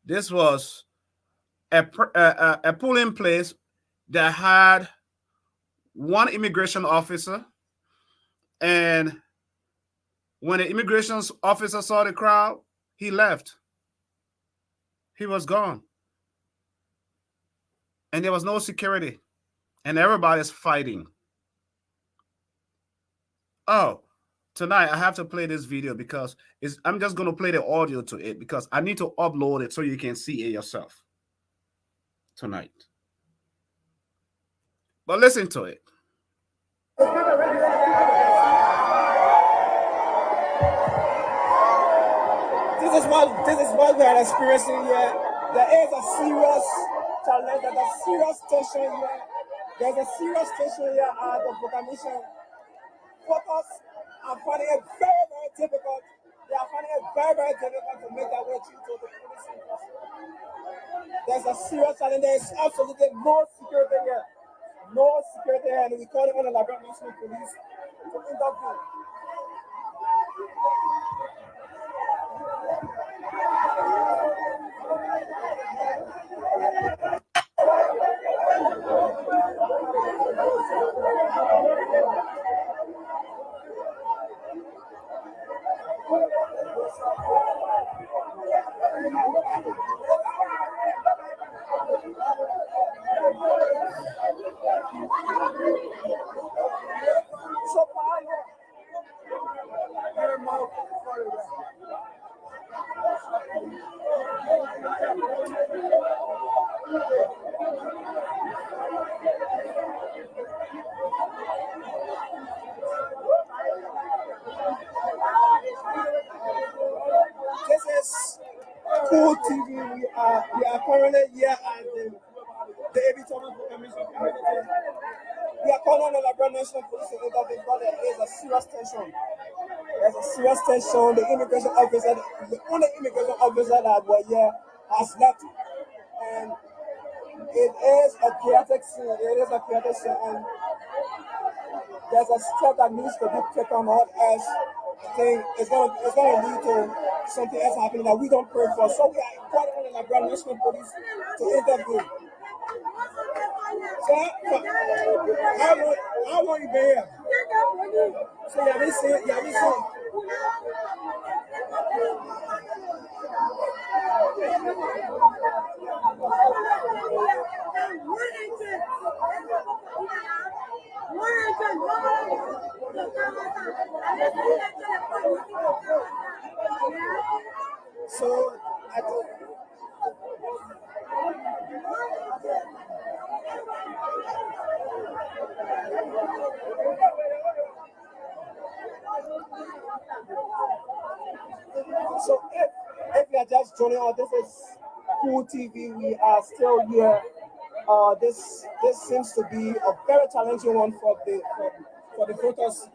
This was a polling place that had one immigration officer, and when the immigration officer saw the crowd, he left. He was gone. And there was no security. And everybody's fighting. Oh, tonight I have to play this video because I'm just going to play the audio to it because I need to upload it so you can see it yourself tonight. But listen to it. This is what we are experiencing here. There is a serious challenge, there's a serious tension here. There's a serious tension here at the proclamation. Voters are finding it very, very difficult. They are finding it very, very difficult to make their way through to the police station. There's a serious challenge. There is absolutely no security here. No security here. And we call it on the Liberian National Police to intervene. This is Cool TV. We are currently here at the AB Thomas Commission community. We are calling on the Liberian National Police to intervene because there is a serious tension. There's a serious tension. The immigration officer, the only immigration officer that was here has left. And it is a chaotic scene. It is a chaotic scene. And there's a step that needs to be taken on as I think it's gonna lead to something else happening that we don't pray for. So we are calling on the Liberian National Police to intervene. So how long you been here? So you haven't seen. So So if you are just joining us, this is Cool TV. We are still here. This seems to be a very challenging one for the voters.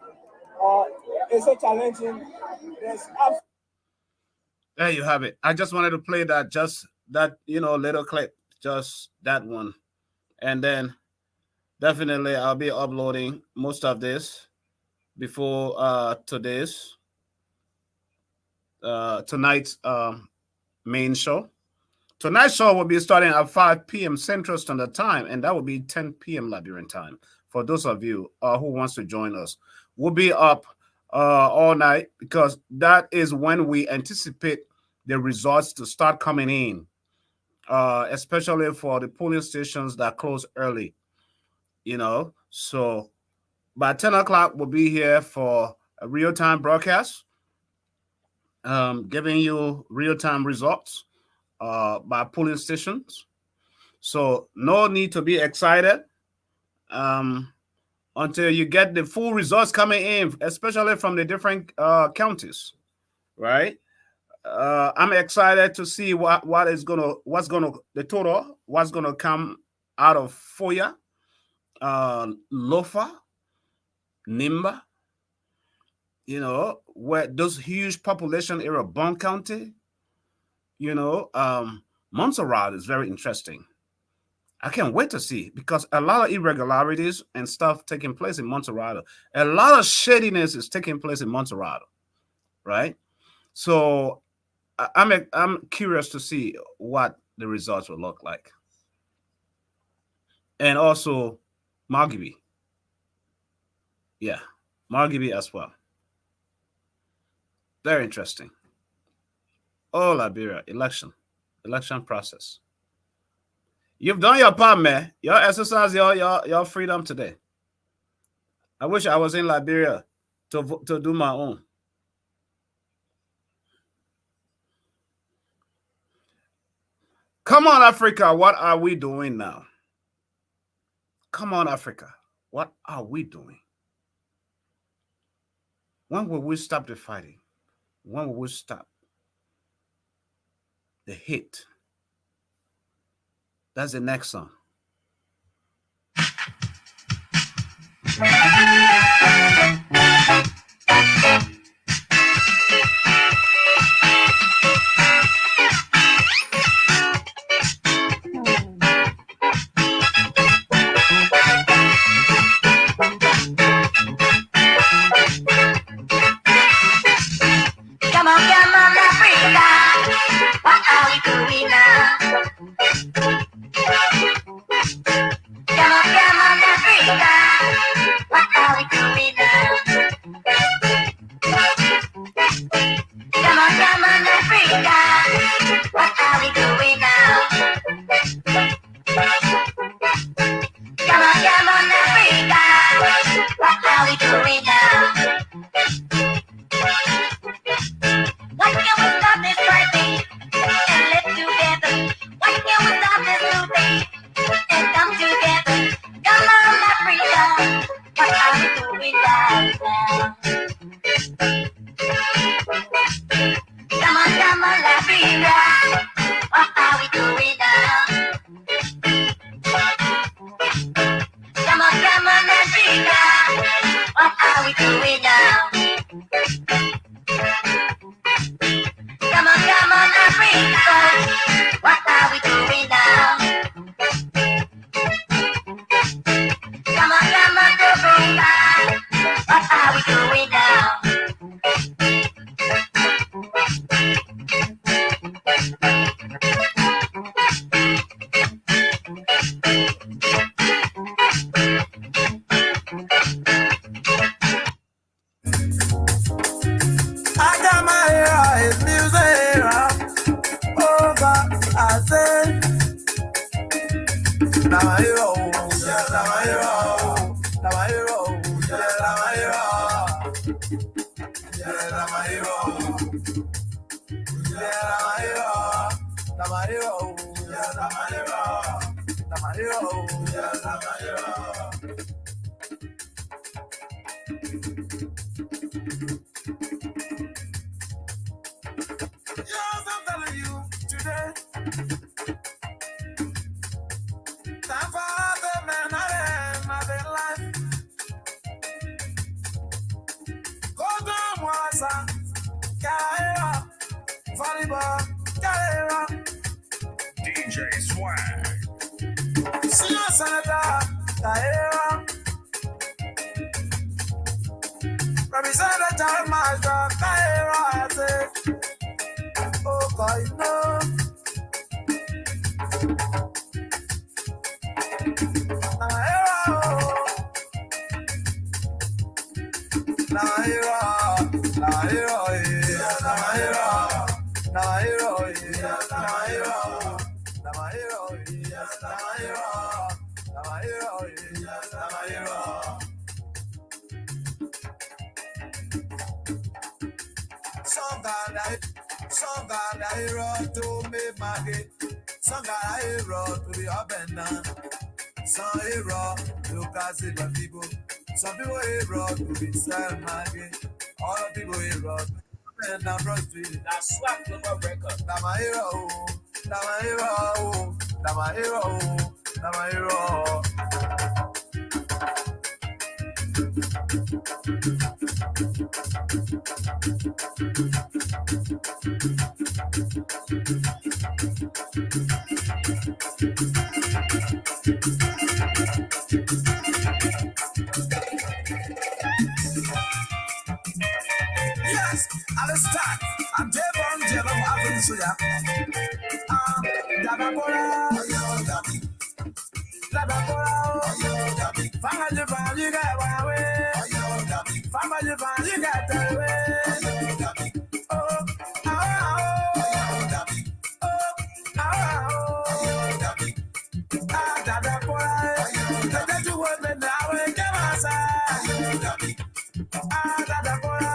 It's so challenging. There you have it. I just wanted to play that, just that, little clip, just that one. And then definitely I'll be uploading most of this before today's. tonight's main show. Tonight's show will be starting at 5 p.m. Central Standard Time, and that will be 10 p.m. Liberian time. For those of you who wants to join us, we'll be up all night because that is when we anticipate the results to start coming in, especially for the polling stations that close early. So by 10 o'clock, we'll be here for a real-time broadcast, giving you real-time results by polling stations. So no need to be excited until you get the full results coming in, especially from the different counties, right? I'm excited to see what's gonna come out of Foya, Lofa, Nimba, where those huge population area, Bond County, Montserrat is very interesting. I can't wait to see, because a lot of irregularities and stuff taking place in Montserrat. A lot of shadiness is taking place in Montserrat, right? So I'm curious to see what the results will look like. And also Margibi. Yeah, Margibi as well. Very interesting. Oh, Liberia, election process. You've done your part, man. You exercise your freedom today. I wish I was in Liberia to do my own. Come on, Africa, what are we doing now? Come on, Africa, what are we doing? When will we stop the fighting? When will we stop the hate? That's the next song. DJ Swag. Representative Master, Some people hero to be selling money. All the people hero and I'm frustrated. That's swap global record. Now my hero, now my hero, now my hero, now my hero. Yes, I'll start. I'm Devon Jello Avensuya. Dabapora, Dabapora, Family Van, you got away. Family Van, you got away. Oh, Dabapora, let you work the now and get outside. Dabapora.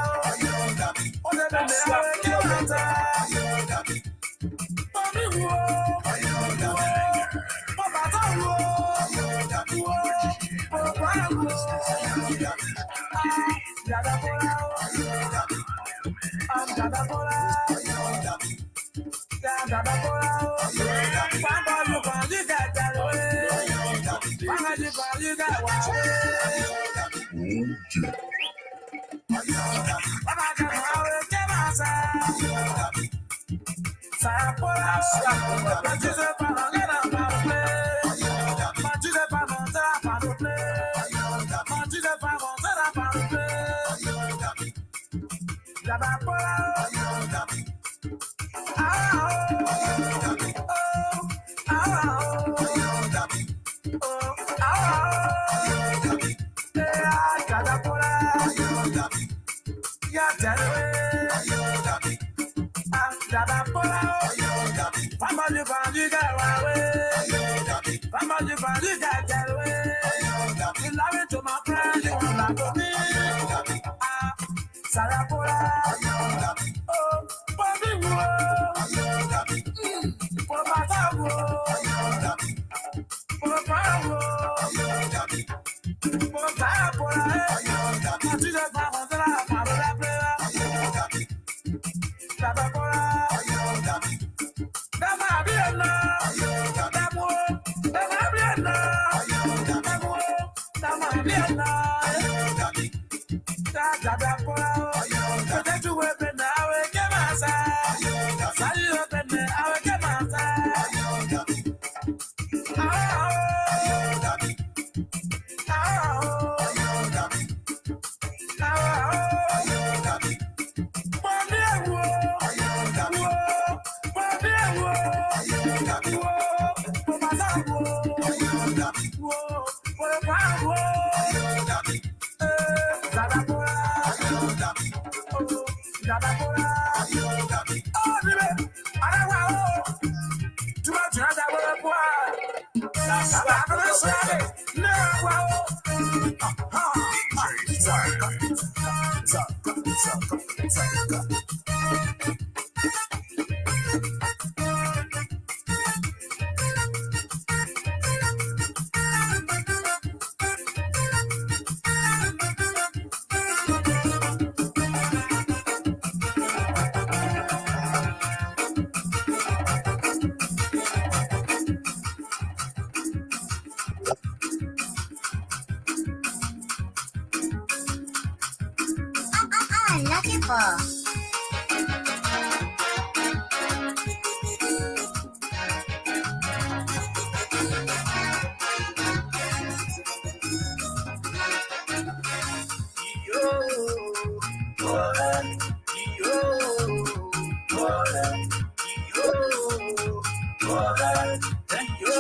thank you.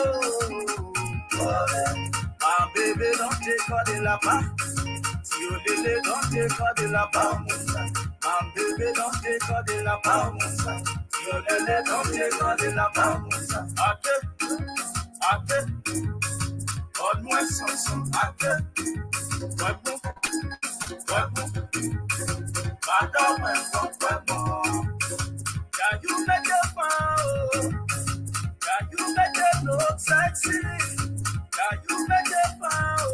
My baby, don't take all the lapa. You lily, don't take all the lapa. My baby, don't take all the lapa. You lily, don't take all the lapa. Ate, God my son, ate, webo, Madam, webo. Can you make it fun? Can you make it look sexy? Can you make it fun?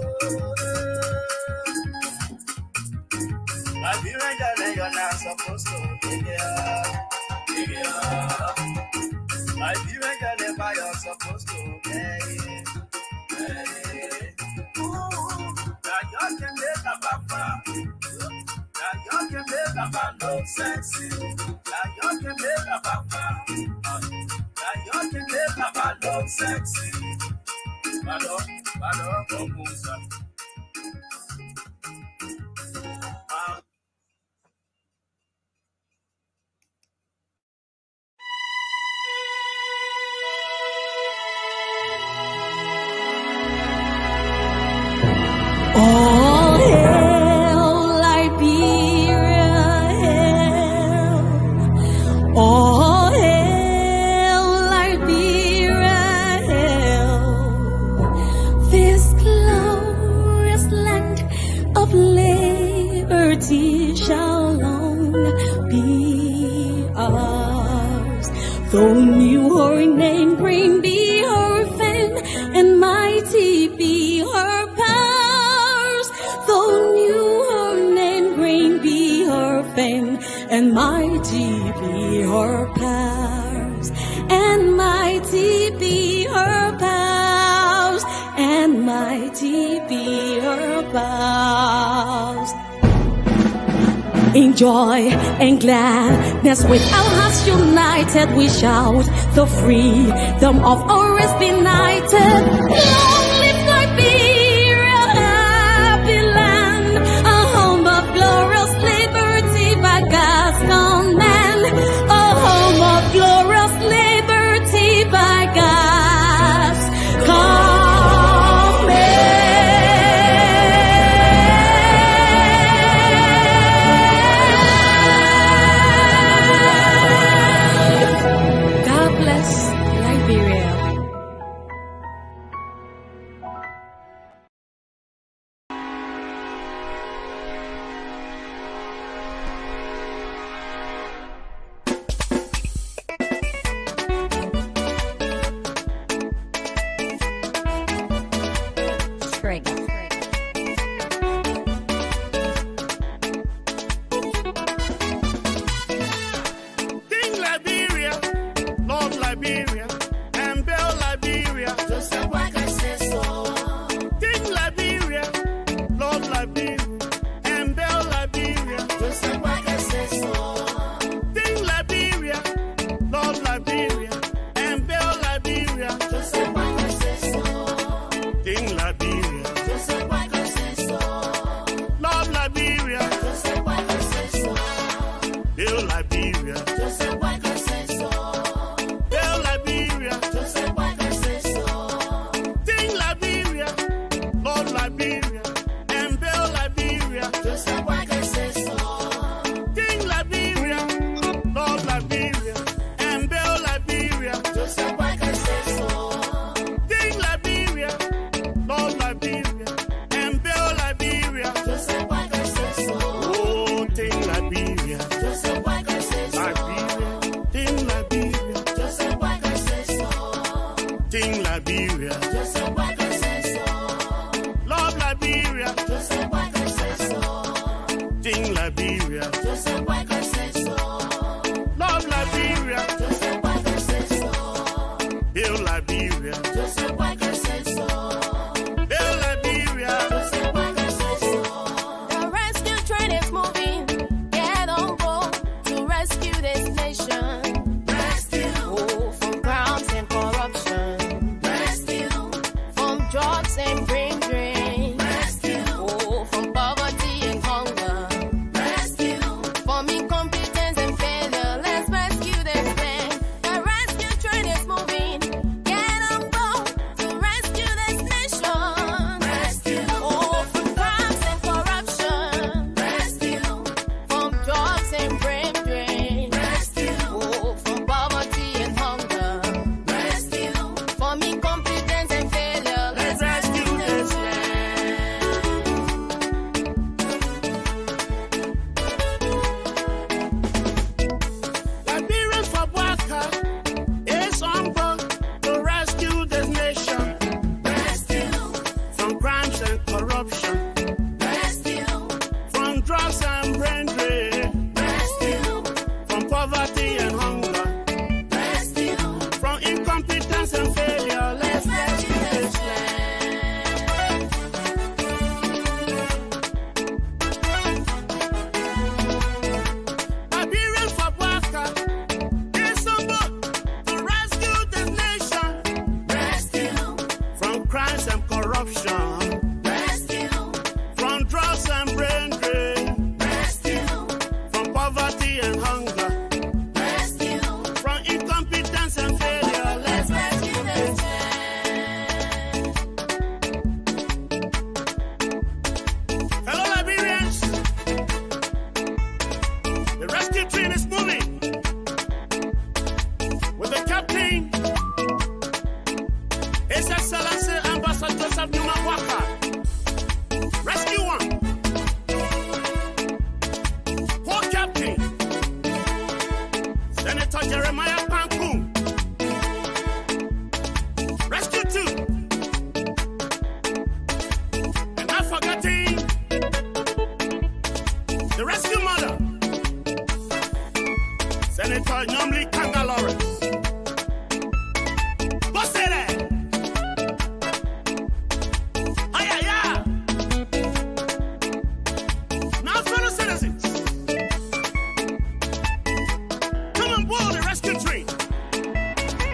I be regular, you're not supposed to pick it up. I be regular, but you're supposed to pay it. Now you can make a papa. Now you can make a man look sexy. Now you can make a papa. Now you can make a man look sexy. Bado, Musa. All hail Liberia, hail. All hail Liberia, hail. This glorious land of liberty shall long be ours. Though new her name, great be her fame, and mighty be her powers. Though new her name, great be her fame, and mighty be her powers, and mighty be her powers, and mighty be her powers. In joy and gladness, with our hearts united, we shout the freedom of our race benighted. Long live Liberia, happy land, a home of glorious liberty by God's command, a home of glorious liberty by God's command. God bless Liberia. King Liberia, Lord Liberia, and Bell Liberia. Just a whack I say so. King Liberia, Lord Liberia, and Bell Liberia. Just a whack I say so. King Liberia, Lord Liberia, and Bell Liberia. Just a whack I say so. King Liberia, just a whack I say so. Lord Liberia, just a whack I say so. Bell Liberia, just a whack I say so. Bell Liberia, just a whack I say so. King Liberia, Lord Liberia, and Bell Liberia, just a whack I say so. King Liberia, Lord Liberia, and Bell Liberia, just a whack I say so. King Liberia, Lord Liberia, and Bell Liberia, just a whack I say so. Oh, King Liberia, just a whack I say so. Liberia, King Liberia, just a whack I say so. King Liberia, just a whack I say so. Lord Liberia, just a whack I say so. King Liberia, just a whack I say so. Lord Liberia, just a whack I say so. Bill Liberia, just a whack I say so. Bill Liberia, just a whack I say so. The rescue train is moving. Get on board to rescue this nation. Rescue. Oh, from crimes and corruption. Rescue. From drugs and brain drain. Rescue. Oh, from poverty and hunger. Rescue. From incompetence and failure. Let's rescue this land. The rescue train is moving. Get corruption. Rescue. From drugs and brain drain. Rescue. From poverty and hunger. Rescue. From incompetence and failure. Let's rescue this land. Hello, Liberians. The rescue train is moving. With the captain, His Excellency Ambassador Joseph Numa Walker. Rescue 1. Co-captain, Senator Jeremiah Panku. Rescue 2. And not forgetting the rescue mother, Senator Nyomli Kanga Lawrence. What's that? Hiya. Now, fellow citizens, come on board the rescue train.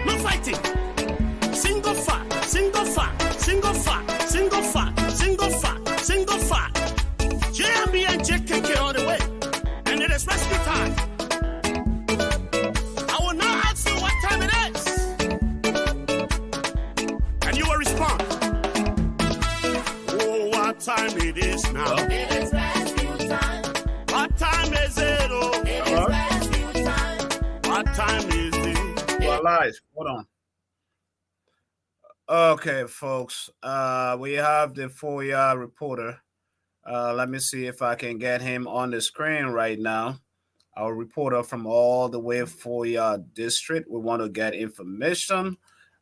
No fighting. Single fat, single fat, single fat, single fat, single fat, single fat. JMB and JKK all the way. And it is rescue time. I will now ask you what time it is. And you will respond. Oh, what time it is now? It is rescue time. What time is it? Oh, It is rescue time. what time is it? We're live. Hold on. Okay, folks. We have the FOIA reporter. Let me see if I can get him on the screen right now. Our reporter from all the way FOIA district. We want to get information.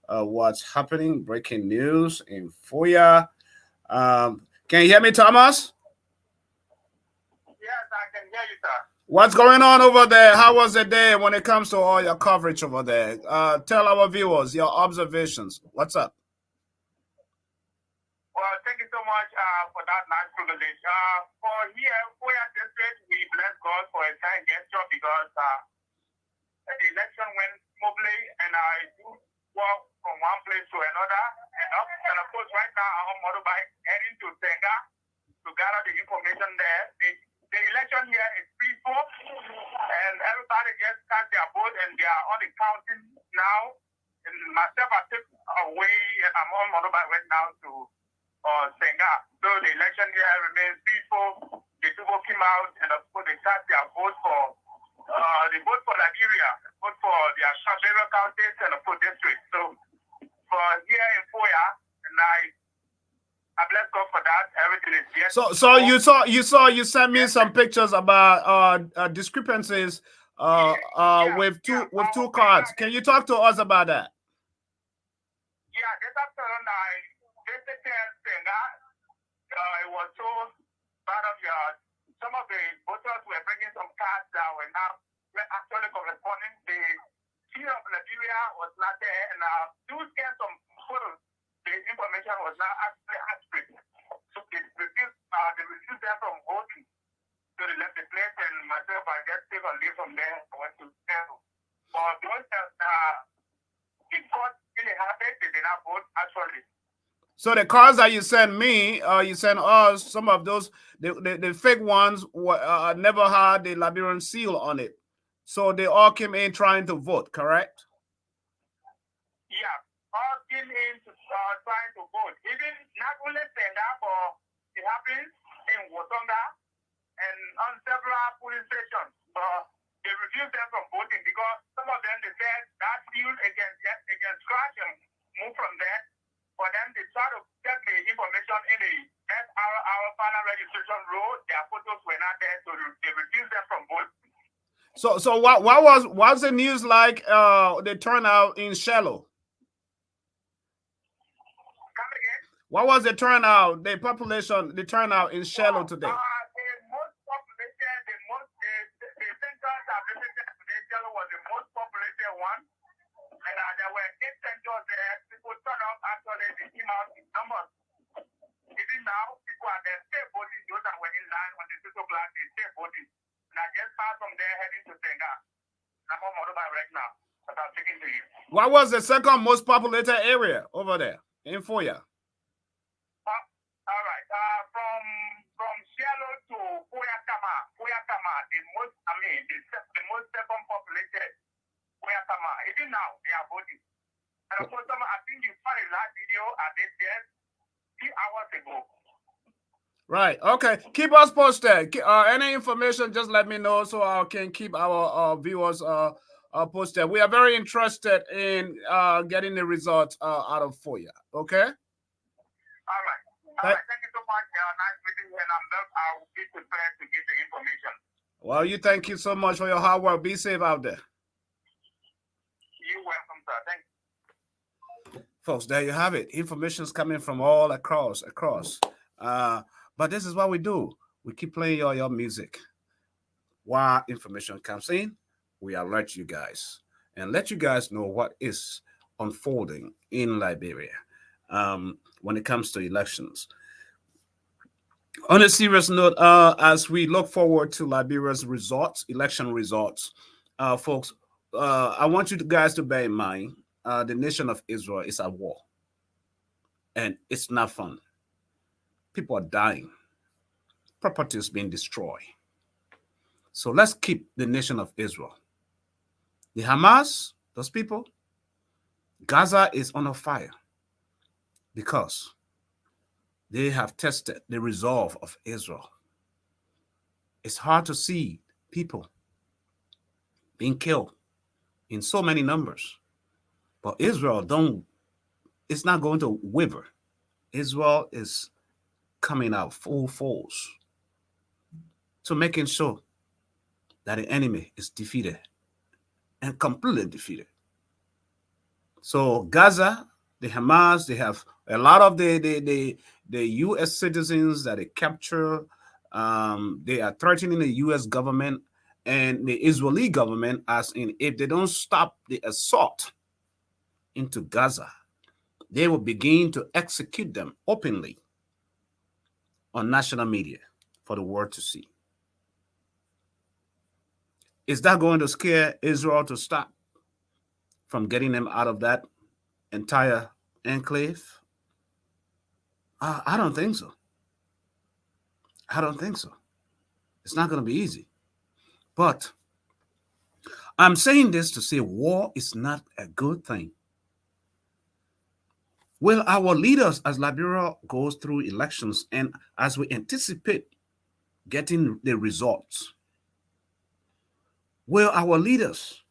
What's happening? Breaking news in FOIA. Can you hear me, Thomas? Yes, I can hear you, sir. What's going on over there? How was the day when it comes to all your coverage over there? Tell our viewers your observations. What's up? Well, thank you so much for that nice privilege. For here, FOIA district, we bless God for a kind gesture because the election went smoothly and I do walk from one place to another. And of course, right now, I'm on motorbike heading to Senga to gather the information there. The election here is peaceful and everybody just cast their vote and they are on the counting now. And myself, I took away and I'm on motorbike right now to Senga. So the election here remains peaceful. The people came out and of course they cast their vote for Liberia, vote for their several counties and of course districts. So for here in FOIA, and I bless God for that. Everything is yes. So you sent me some pictures about discrepancies with two cards. Can you talk to us about that? Yeah, this afternoon I visited Senga. It was so part of some of the voters were bringing some cards that were not actually corresponding. The chief of Liberia was not there, and do scan some photos. The information was not actually accurate. So they refused them from voting. So they left the place, and myself, I just take a leave from there. I went to Seattle. But those that it got really happened, they did not vote actually. So the cards that you sent me, you sent us, some of those, the fake ones never had the Liberian seal on it. So they all came in trying to vote, correct? Yeah, all came in to trying to vote. Even not only Senga, but it happens in Wotonga and on several police stations. But they refused them from voting because some of them, they said that field against scratch and move from there. For them, they try to get the information in the SRR final registration row. Their photos were not there, so they refused them from voting. So what's the news like? The turnout in Shello. Come again? What was the turnout? The turnout in Shello today. The most populated, the centers I visited today, Shello was the most populated one. And there were 8 centers there. People turned up actually, they came out in numbers. Even now, people are there still voting. Those that were in line on the 6 o'clock, they still voting. And I just passed from there heading to Senga. I'm on motorbike right now, but I'm taking to you. What was the second most populated area over there in FOIA? the most second populated where Sama. Even now, they are voting. And of course, I think you saw the last video I did there 3 hours ago. Right. Okay. Keep us posted. Any information, just let me know so I can keep our viewers posted. We are very interested in getting the results out of FOIA. Okay. All right. Thank you so much. Nice meeting you, and I will be prepared to give the information. Well, thank you so much for your hard work. Be safe out there. You're welcome, sir. Thank you. Folks, there you have it. Information's coming from all across. But this is what we do. We keep playing your music. While information comes in, we alert you guys and let you guys know what is unfolding in Liberia when it comes to elections. On a serious note, as we look forward to Liberia's election results, folks, I want you guys to bear in mind the nation of Israel is at war. And it's not fun. People are dying. Property is being destroyed. So let's keep the nation of Israel. The Hamas, those people, Gaza is on fire because they have tested the resolve of Israel. It's hard to see people being killed in so many numbers. But Israel it's not going to waver. Israel is coming out full force to making sure that the enemy is defeated and completely defeated. So Gaza, the Hamas, they have a lot of the U.S. citizens that they capture. They are threatening the U.S. government and the Israeli government, as in if they don't stop the assault into Gaza, they will begin to execute them openly on national media for the world to see. Is that going to scare Israel to stop from getting them out of that entire enclave? I don't think so. I don't think so. It's not going to be easy. But I'm saying this to say war is not a good thing. Will our leaders, as Liberia goes through elections and as we anticipate getting the results, will our leaders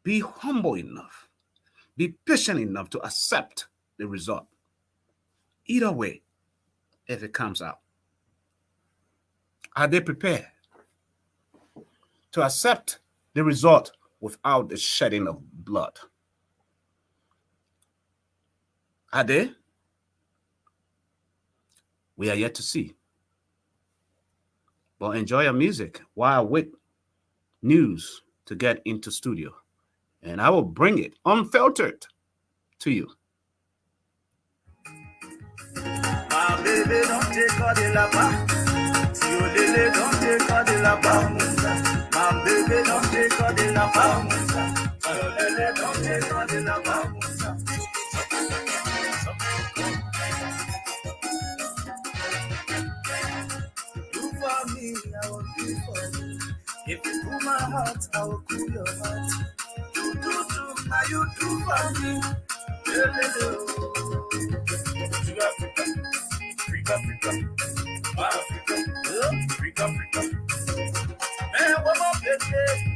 be humble enough, be patient enough to accept the result? Either way, if it comes out, are they prepared to accept the result without the shedding of blood? Are they? We are yet to see. But enjoy your music while I wait news to get into studio. And I will bring it unfiltered to you. My baby, don't take all the lava. You lily, don't take all the lava. My baby, don't take all the lava. You lily, don't take all the lava. Do for me, I will do for you. If you cool my heart, I will cool your heart. Do, now you do for me. Africa. Hey, what about baby?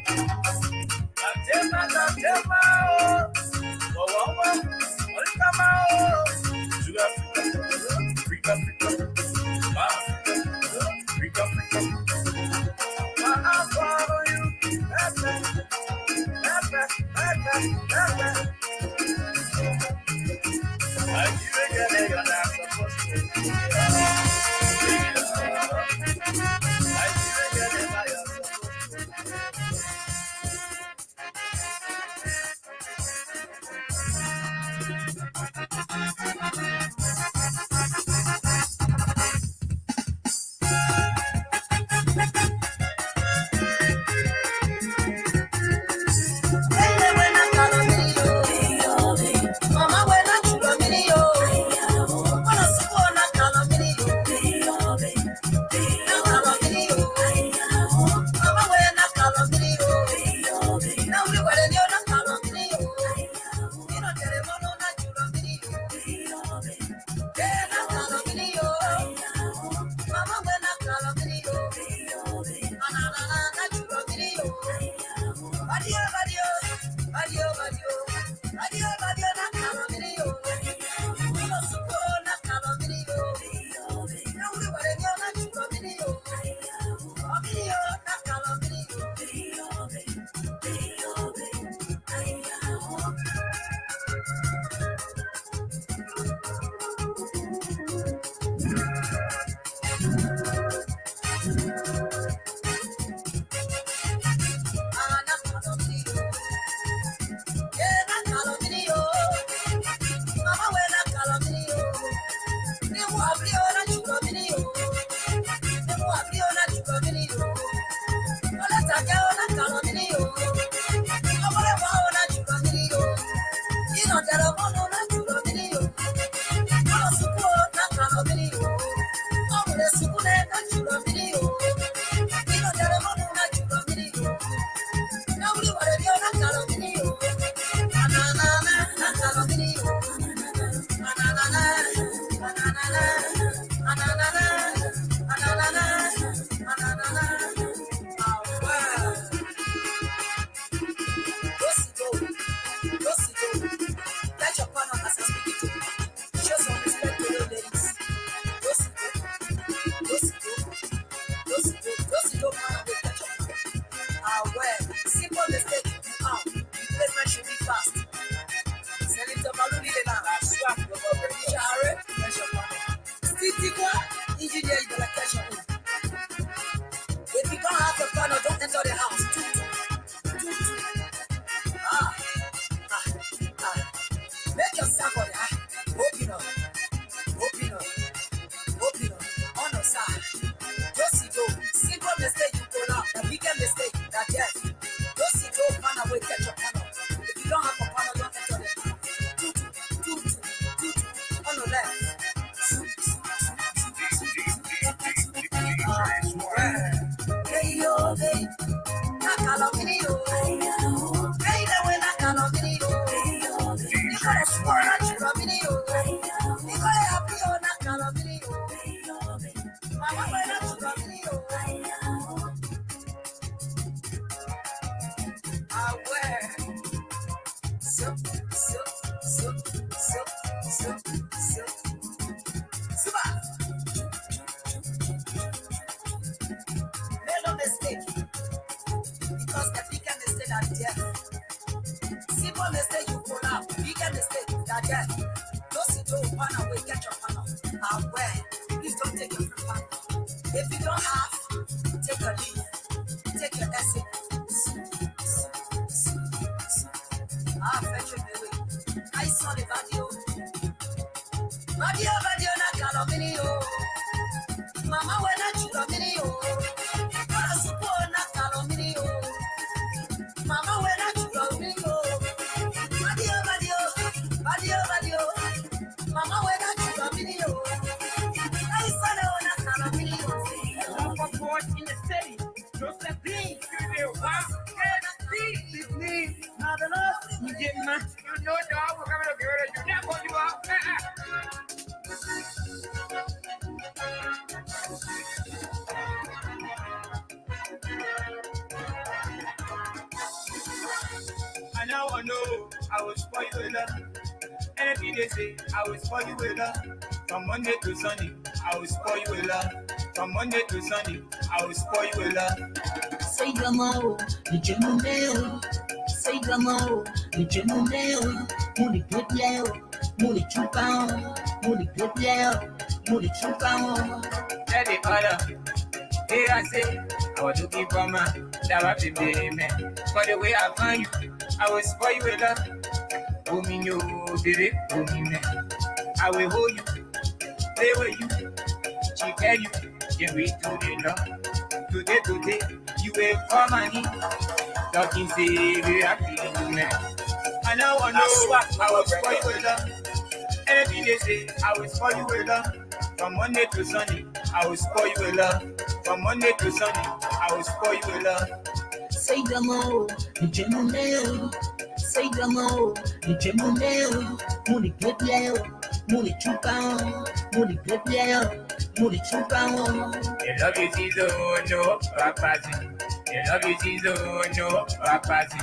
Make no mistake, because the bigger mistake are death. Simple mistake you pull out, bigger mistake are death. Those who don't run away, get your partner. Aware, please don't take your free partner. If you don't have, take a leave, take your essay. Fetch your way. I saw the video. Radio, na calomini. Mama, when I cheat on me, Mama, when I cheat on me, radio. Mama, when I cheat on me, I saw the one in the city. Joseph B. You get my, you know, dog, we're coming up here. You never want you out. I now know I will spoil you with love. Anything they say, I will spoil you with love. From Monday to Sunday, I will spoil you with love. From Monday to Sunday, I will spoil you with love. Say Gamo, the German Dale. Say Gamo, the German Dale. Moody good yell, Moody 2 pound, Moody good yell, Moody 2 pound. Tell the other, hey, I say, I was looking for my that baby man. For the way I find you, I will spoil you with love. Oh, me, no, baby, oh, me, man. I will hold you, play with you, chicken you, get me to the love. Today, you will for money. Talking say, we are feeling man. I know I will spoil you with love. Anything they say, I will spoil you with love. From Monday to Sunday, I will spoil you with love. From Monday to Sunday, I will spoil you with love. Say Gamo, the German Dale. Say Gamo, the German Dale. Moody good yell, Moody 2 pound, Moody good yell, Moody 2 pound. The love is easy, no, Rapazzi. The love is easy, no, Rapazzi.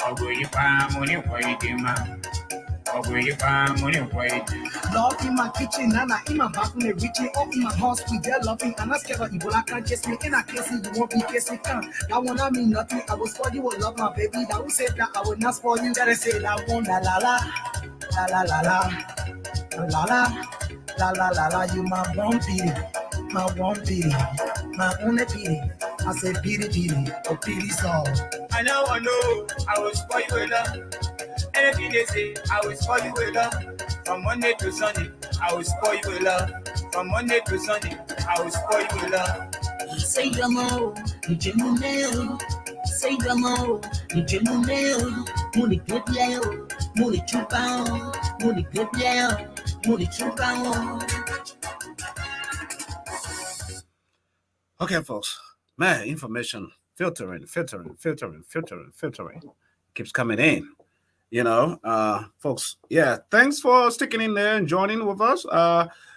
I'll go you find money for you, man. I'll go you find money for you. Love in my kitchen, Nana in my bathroom, reaching up in my house with their loving. And I scared of Ebola can't chase me. In a case you won't be case me can. That one I mean nothing. I will spoil you, will love my baby. That will say that I will not spoil you. That I say that one la la la la la la la la la la la la. You my one pity, my one pity, my only pity. I say pity, oh pity song. I know I will spoil you with love. Anything they say, I will spoil you with love. From Monday to Sunday, I will spoil you with love. From Monday to Sunday, I will spoil you with love. Say Gamo, the German Dale. Say Gamo, the German Dale. Moody good yell, Moody 2 pound, Moody good yell, Moody 2 pound. Okay, folks. Man, information filtering keeps coming in. You know, folks, yeah, thanks for sticking in there and joining with us.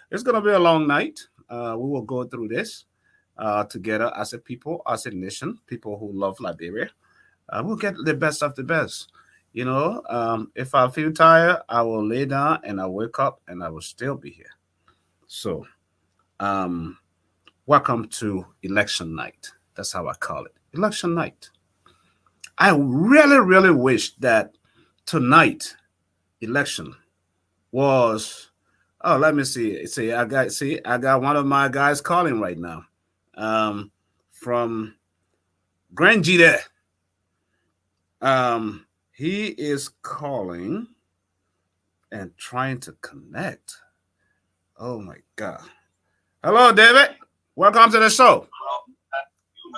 It's going to be a long night. We will go through this together as a people, as a nation, people who love Liberia. We'll get the best of the best. You know, if I feel tired, I will lay down and I wake up and I will still be here. So, welcome to election night. That's how I call it. Election night. I really wish that tonight election was, oh, let me see. I got one of my guys calling right now. From Granji there. He is calling and trying to connect. Oh my God. Hello, David. Welcome to the show.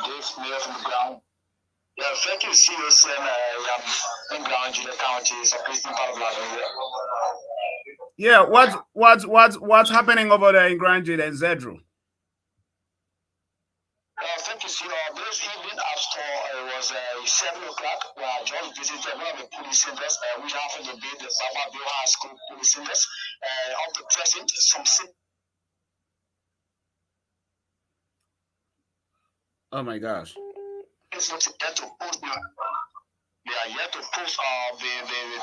Dave Smith from the ground. Yeah, thank you, COC in Ground Judah County, so please don't talk about it. Yeah, what's happening over there in Grand Judah and Zedru? Thank you, sir. This evening after it was 7 o'clock, when I just visited one of the police centers, which happened to be the Baba Bill High School police centers. Up to present, some Oh my gosh. They are yet to post the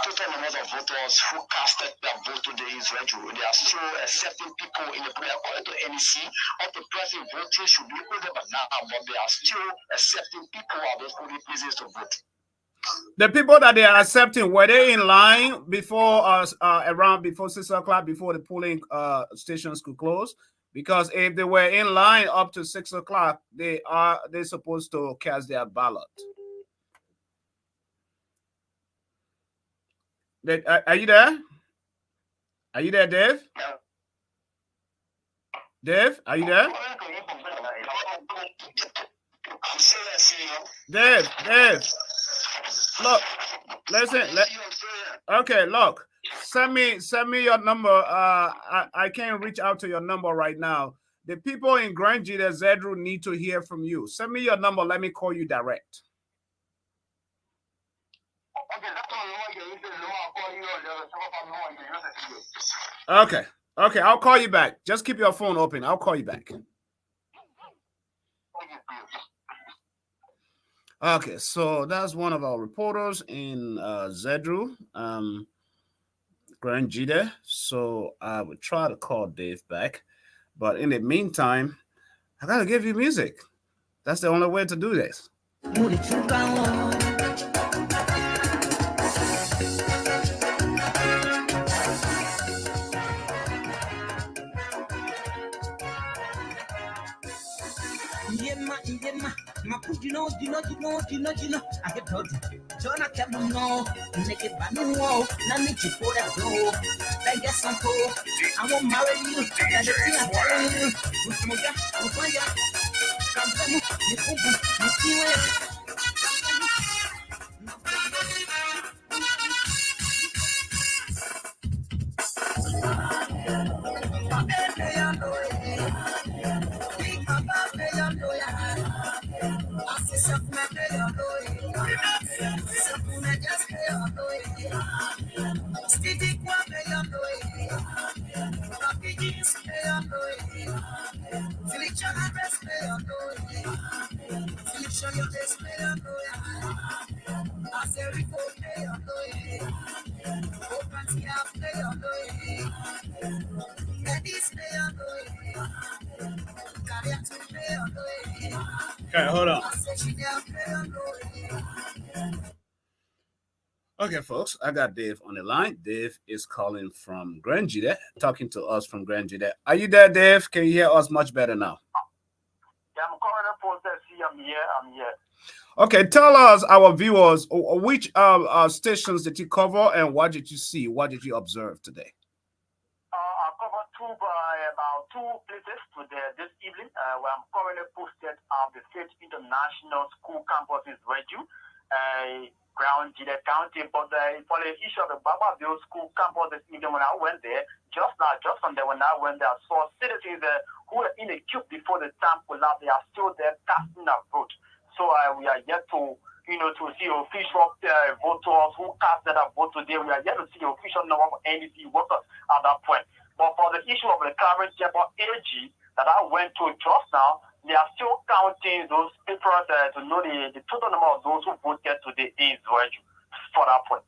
total number of voters who casted their vote today is Israel. They are still accepting people in the prayer. According to NEC, up to present voting should be over by now, but they are still accepting people at those polling places to vote. The people that they are accepting, were they in line before around before 6 o'clock, before the polling stations could close? Because if they were in line up to 6 o'clock, they're supposed to cast their ballot. Are you there? Are you there, Dave? Dave, are you there? Dave. Look, listen. Okay, look. Send me your number. I can't reach out to your number right now. The people in Grand Jita Zedru need to hear from you. Send me your number. Let me call you direct. Okay, I'll call you back. Just keep your phone open. I'll call you back. Okay, so that's one of our reporters in Zedru, Grand Jita. So I would try to call Dave back, but in the meantime, I gotta give you music. That's the only way to do this. I get told John, I kept no, make it bad no, not need to put that door. I get some cool. I won't marry you. That's the thing I'm telling you. With Moga, with Maya, come from you, Okay, hold on. Okay, folks, I got Dave on the line. Dave is calling from Grand Jita, talking to us from Grand Jita. Are you there, Dave? Can you hear us much better now? Yeah, I'm calling up for that. See, I'm here. Okay, tell us, our viewers, which stations did you cover and what did you see? What did you observe today? I covered about two places today this evening where I'm currently posted at the State International School campus in Reju, Grand Jita County. But for the issue of the Baba Bill School campus this evening, when I went there, just from there when I went there, I saw citizens who were in a queue before the time collapsed. They are still there casting a vote. So we are yet to see official voters who casted a vote today. We are yet to see official number of NDC voters at that point. But for the issue of the Clarence Chamber AG that I went to just now, they are still counting those papers to know the total number of those who voted today in Israel for that point.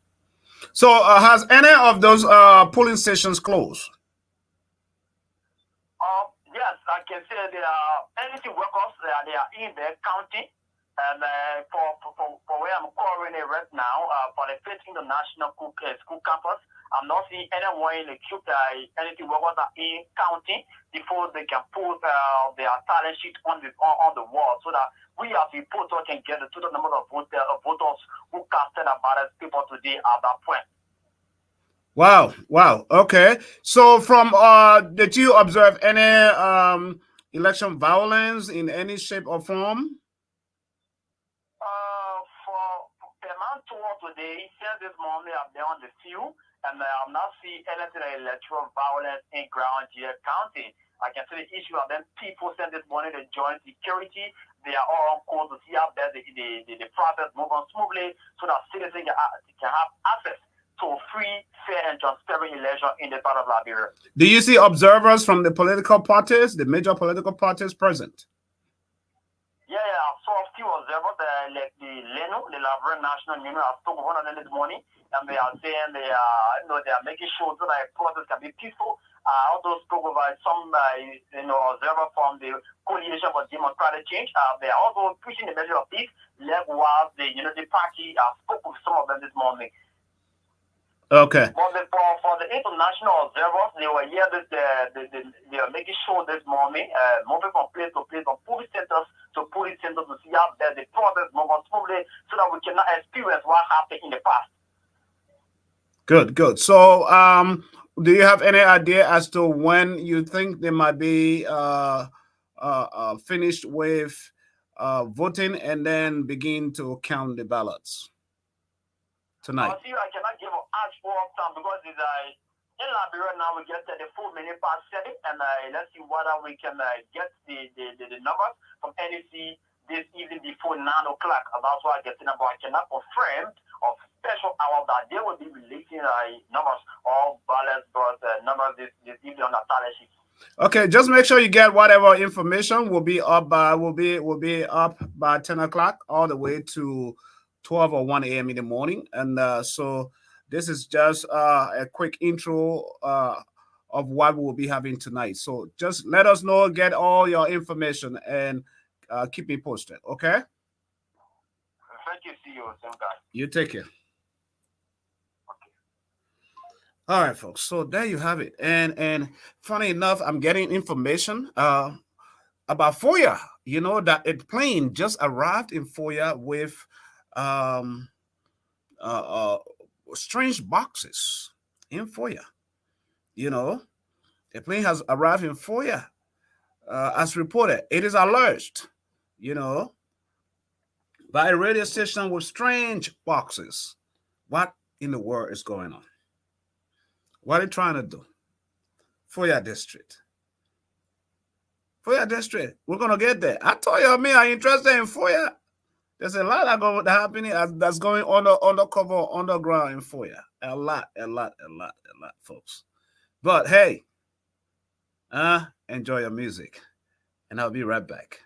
So has any of those polling stations closed? Yes, I can say they are NDC workers. They are in there counting. And for where I'm calling it right now, for the Faith International School campus, I'm not seeing anyone in the queue. Anything workers are in counting before they can put their talent sheet on the wall, so that we as reporters can get the total number of voters who casted a ballot paper today at that point. Wow. Okay. So from did you observe any election violence in any shape or form? Today, since this morning, I've been on the field, and I'm not seeing anything like electoral violence in Grand Jita County. I can see the issue of them people sent this morning to join security. they are all on course to see how best the process move on smoothly so that citizens can have access to a free, fair, and transparent election in the part of Liberia. Do you see observers from the political parties, the major political parties present? Yeah, I saw a few observers, like the LENU, the Liberian National Union. I spoke with one of them this morning, and they are saying they are making sure that the process can be peaceful. I also spoke about some, observers from the Coalition for Democratic Change. They are also pushing the message of peace. Likewise, the Unity Party, I spoke with some of them this morning. Okay. But for the international observers, they were here. They are making sure this morning, moving from place to place, from police centers to see how the process move on smoothly, so that we cannot experience what happened in the past. Good. So, do you have any idea as to when you think they might be finished with voting and then begin to count the ballots tonight? I cannot give an actual time because it's in Liberia now. We get the 4 minute past 7, and let's see whether we can get the numbers from NEC this evening before 9 o'clock. That's why I get the number. I cannot confirm of special hour that they will be releasing numbers or ballots, but numbers this evening on the tally sheet. Okay, just make sure you get whatever information will be up by will be up by 10 o'clock all the way to 12 or 1 a.m. in the morning. And so this is just a quick intro of what we will be having tonight. So just let us know, get all your information, and keep me posted. Okay. Thank you. See you, same guy. You take care. All right, folks. So there you have it. And funny enough, I'm getting information about Foya. You know that a plane just arrived in Foya with strange boxes in Foya. You know, a plane has arrived in Foya, as reported. It is alleged, by a radio station with strange boxes. What in the world is going on? What are they trying to do? Foya District. Foya District. We're going to get there. I told you, I'm interested in Foya. There's a lot that's happening that's going undercover, underground in Foya. A lot, folks. But hey, enjoy your music. And I'll be right back.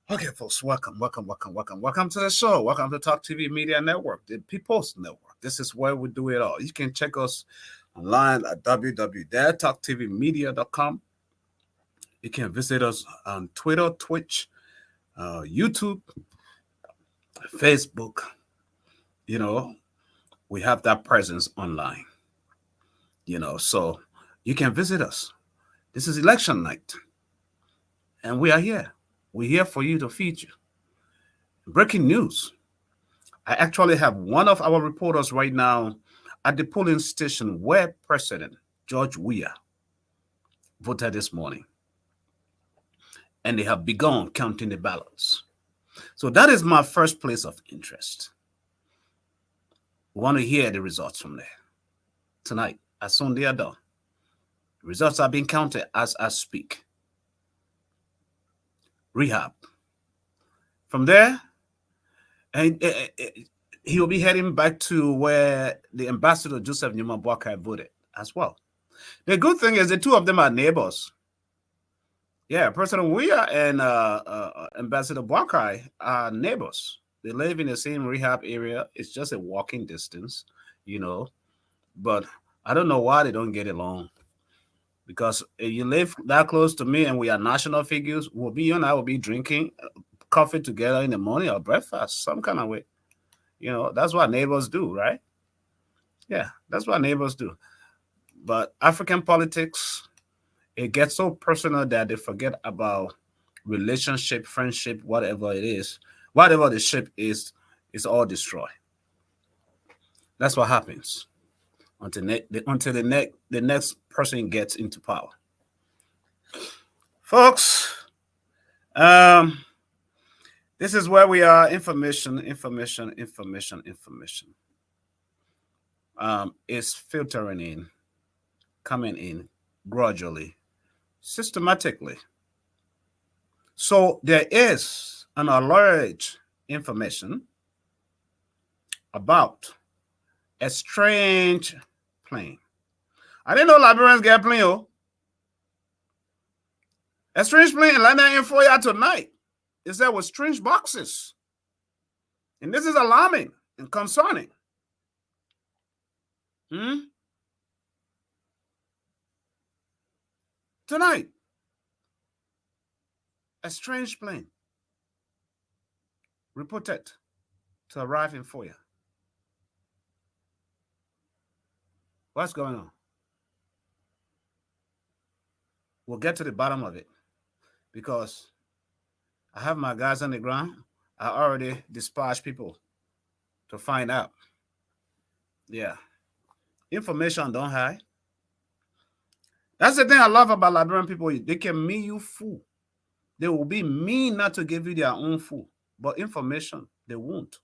Okay, folks, welcome to the show. Welcome to Talk TV Media Network, the People's Network. This is where we do it all. You can check us online at www.talktvmedia.com. You can visit us on Twitter, Twitch, YouTube, Facebook. You know, we have that presence online. You know, so you can visit us. This is election night, and we are here. We're here for you to feed you. Breaking news. I actually have one of our reporters right now at the polling station where President George Weah voted this morning. And they have begun counting the ballots. So that is my first place of interest. We want to hear the results from there. Tonight, as soon as they are done. The results are being counted as I speak. Rehab. From there, and he will be heading back to where the ambassador Joseph Numa Boakai voted as well. The good thing is the two of them are neighbors. Yeah, President Weah and Ambassador Boakai are neighbors. They live in the same rehab area. It's just a walking distance, you know. But I don't know why they don't get along. Because if you live that close to me and we are national figures, you and I will be drinking coffee together in the morning or breakfast, some kind of way. You know, that's what neighbors do, right? Yeah, that's what neighbors do. But African politics, it gets so personal that they forget about relationship, friendship, whatever it is. Whatever the ship is, it's all destroyed. That's what happens. Until the next person gets into power. Folks, this is where we are. Information. Is filtering in, coming in gradually, systematically. So there is an alleged information about a strange plane. I didn't know Liberians get plane. Oh. A strange plane landing in Foya tonight. Is there with strange boxes. And this is alarming and concerning. Tonight, a strange plane reported to arrive in Foya. What's going on? We'll get to the bottom of it because I have my guys on the ground. I already dispatched people to find out. Yeah. Information don't hide. That's the thing I love about Liberian people. They can mean you fool. They will be mean not to give you their own fool. But information, they won't.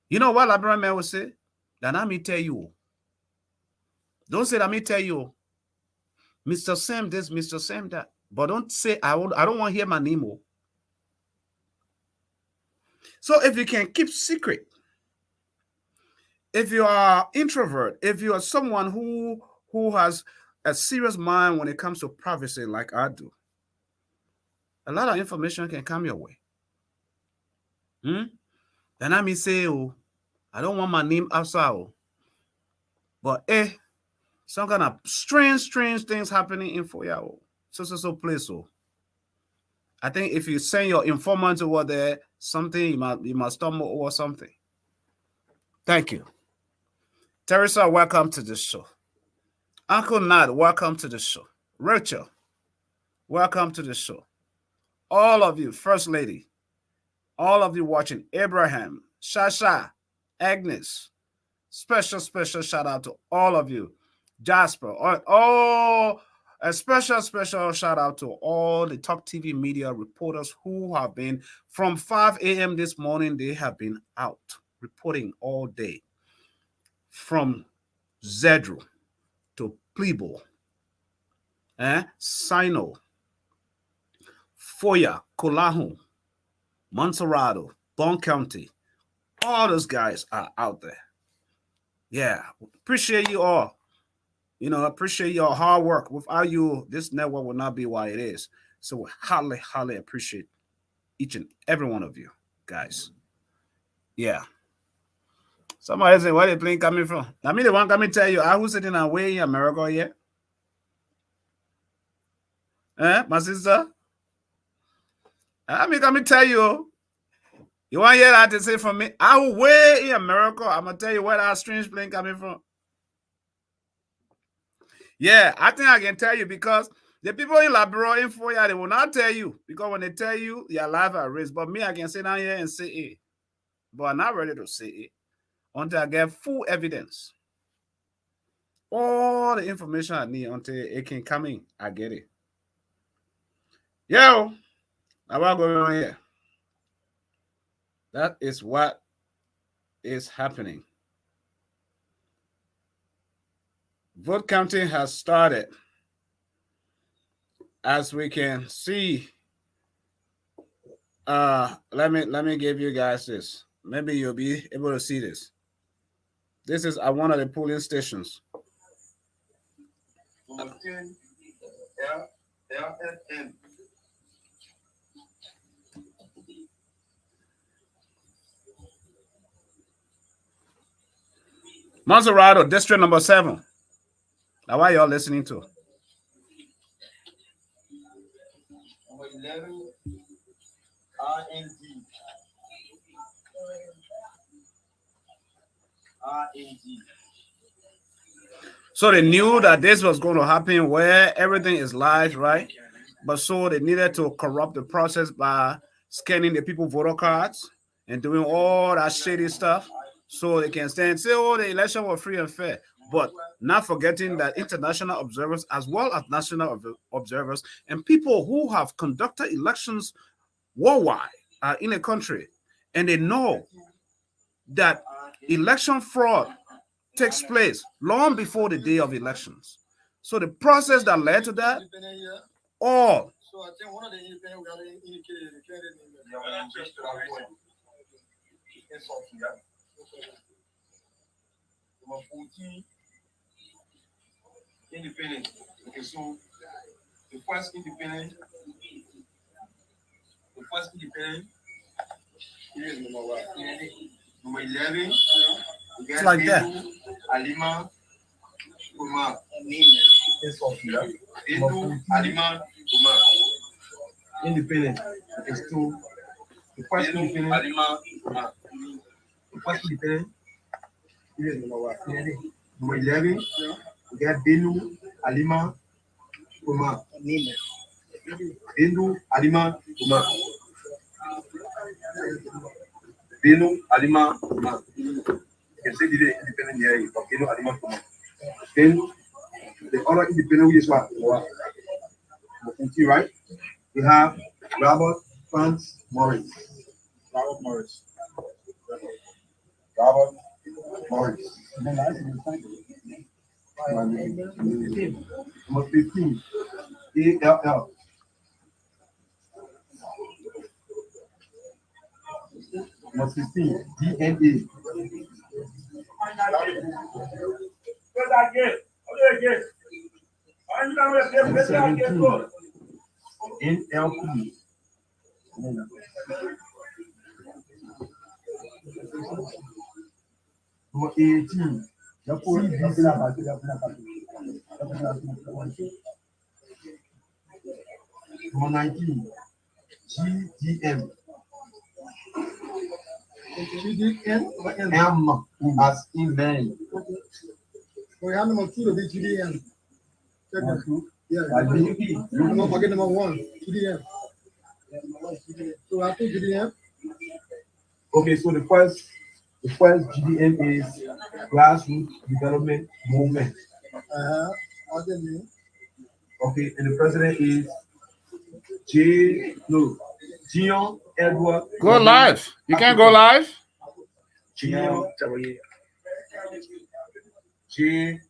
You know what Liberian men will say? That I me tell you. Don't say that me tell you. Mr. Sam this, Mr. Sam that. But don't say I don't want to hear my name. Oh. So if you can keep secret, if you are introvert, if you are someone who has a serious mind when it comes to privacy like I do, a lot of information can come your way. Then I may say, oh, I don't want my name outside. Oh. But some kind of strange things happening in Foya. So place. Oh. I think if you send your informant over there, something you must stumble over something. Thank you. Teresa, welcome to the show. Uncle Nad, welcome to the show. Rachel, welcome to the show. All of you, First Lady, all of you watching, Abraham, Shasha, Agnes, special shout out to all of you. Jasper, a special shout out to all the Talk TV media reporters who have been from 5 a.m. this morning. They have been out reporting all day, from Zedru to Plebo, Sino, Foya, Kolahu, Monserrado, Bon County. All those guys are out there. Yeah, appreciate you all. You know, appreciate your hard work. Without you, this network would not be what it is. So we highly appreciate each and every one of you guys. Yeah. Somebody say, where the plane coming from? I mean, the one coming tell you, I who's sitting away in America here? My sister? I mean, come tell you. You want to hear that to say from me? I will way in America. I'm going to tell you where that strange plane coming from. Yeah, I think I can tell you because the people in Labrador in Foya, they will not tell you. Because when they tell you, your life at risk. But me, I can sit down here and say it. But I'm not ready to say it until I get full evidence. All the information I need until it can come in. I get it. Yo, now what's going on here? That is what is happening. Vote counting has started. As we can see, let me give you guys this. Maybe you'll be able to see this. This is at one of the polling stations. Monserrado, district number 7. Now, why y'all listening to? Number 11, RND. So they knew that this was going to happen where everything is live, right? But so they needed to corrupt the process by scanning the people voter cards and doing all that shady stuff so they can stand and say, oh, the election was free and fair. But not forgetting that international observers as well as national observers and people who have conducted elections worldwide are in a country, and they know that election fraud takes place long before the day of elections. So the process that led to that, all. So I think one of the independent we have indicated the candidate number 14 independent. Okay, so the first independent is number what? Number 11. It's like that. Alima Kumar. Alima Kumar. Independent. It's two. The first independent. Alima Kumar. The first independent is number what? Number 11. We got Benu Alima Kumar. Benu Alima Kumar. Benu Alima Kumar. You can say the independent here, but Benu Alima Kumar. Then the other independent is what? Right? We have Robert Franz Morris. Robert Morris. Number 15, ALL. Number 16, DNA. Number 17, NLP. Number 18, Number 19, GDM. M as in man. We have number 2 to be GDM. Check that. Yeah. Don't forget number 1, GDM. So after GDM. Okay, so the first GDM is grassroots development movement. What's the name? Okay, and the president is Jean Edward. Go live. You can't go live. Jean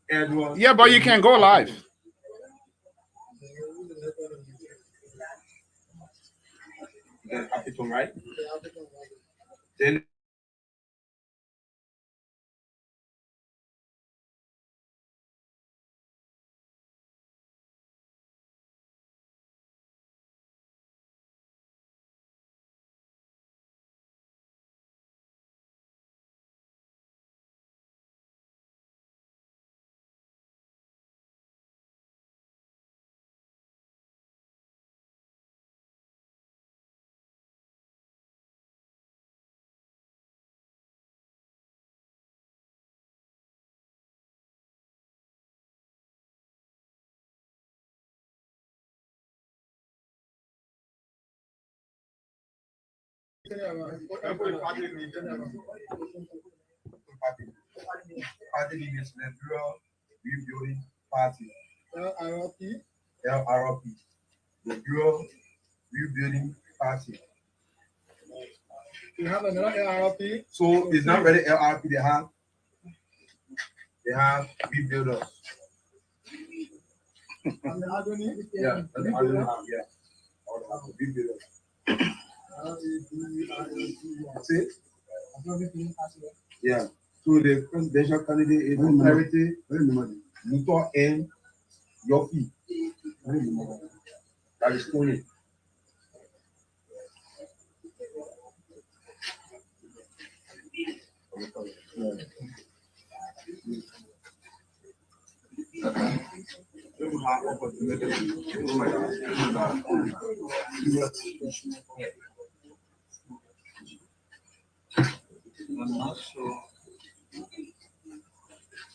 Edward. Yeah, but you can't go live. African, right? Then Party leaders, Liberal Rebuilding Party. LRP. The Bureau Rebuilding Party. You have another LRP. So it's not really LRP. They have rebuilders. Yeah, that's all they have. Yeah, rebuilders. See? Yeah. So the presidential candidate is Charity Luthor N. Yofi. That is Tony.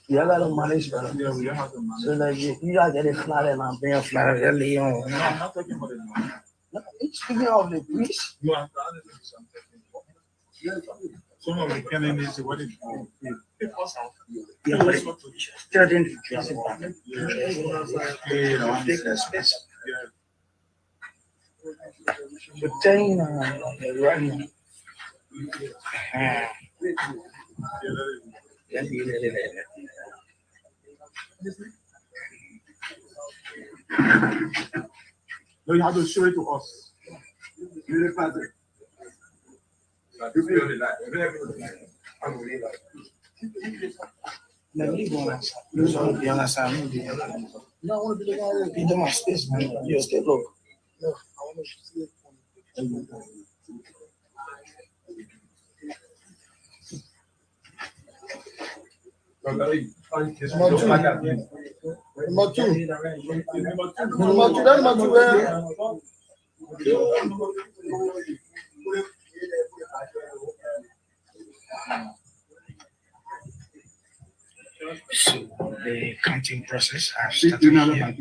You gotta manage better. Yeah, we have to manage. So like you gotta get it flat and I'm being flat. No, I'm not talking about it now. No, speaking of the priest. You are some of the candidates what it yeah, but still didn't trace it back. Take that space. But then running. No, you have to show it to us. You understand? You understand? No, I want to be the guy that be my space, man. You stay look. No, I want to see it. Number two. So the counting process has started here.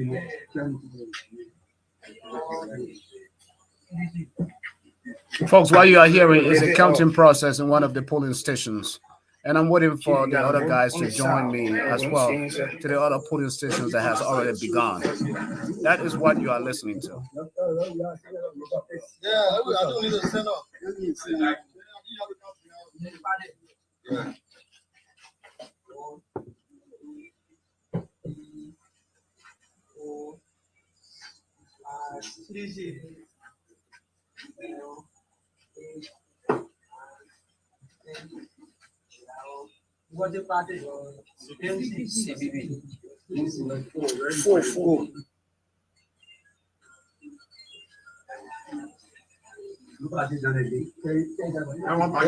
Folks, what you are hearing is a counting process in one of the polling stations. And I'm waiting for the other guys to join me as well to the other polling stations that has already begun. That is what you are listening to. Yeah, I don't need to send up. What the party? CBB. Four. Look at this already. I want to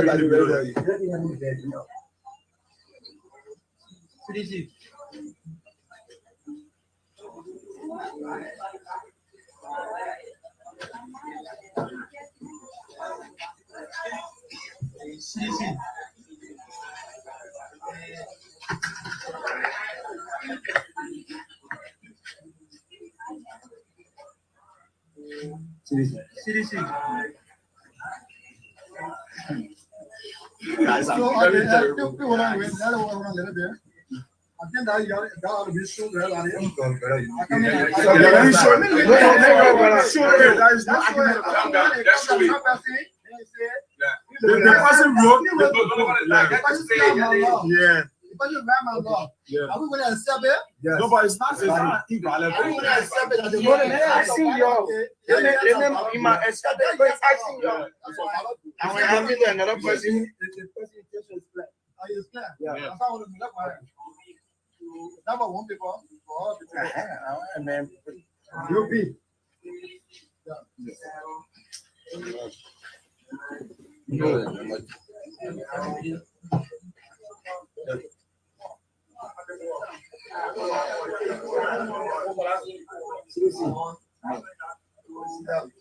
Guys, I'm very terrible. I think that you got to be sure that I The person wrote. Yeah. But you grab my law. Yeah. Are we going to accept it? Yes. No, but it's not illegal. Are we going to accept it? I see y'all. Remember, in my accept it, but I see y'all. And when I meet another person, the person is black. Are you clear? Yeah. That's how I want to look at it. Number one people for all the time. And then UP.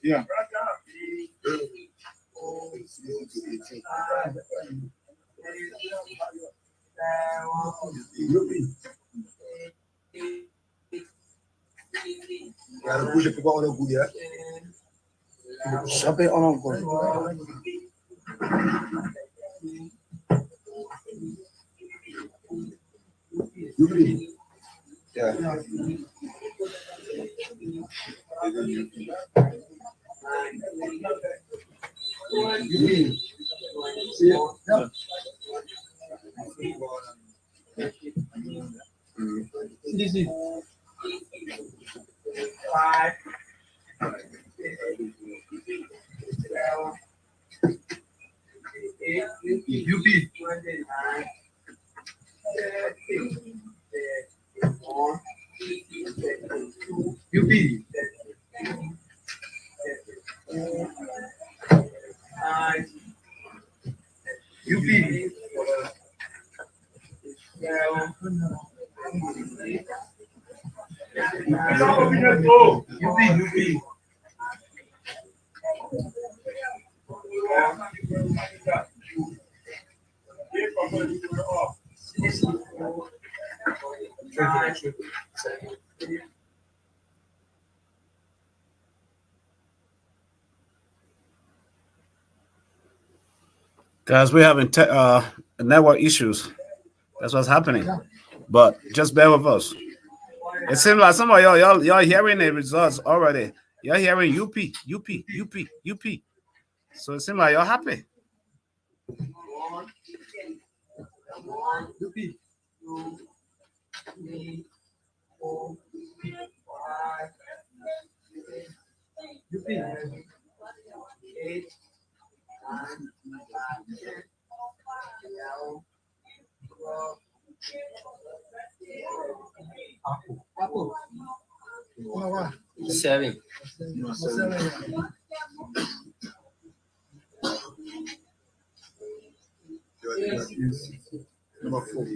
Yeah. Chape on encore. Yeah. Guys, we're having network issues. That's what's happening. But just bear with us. It seems like some of y'all hearing the results already. You're hearing UP. So it seems like you're happy. Seven. Number 4.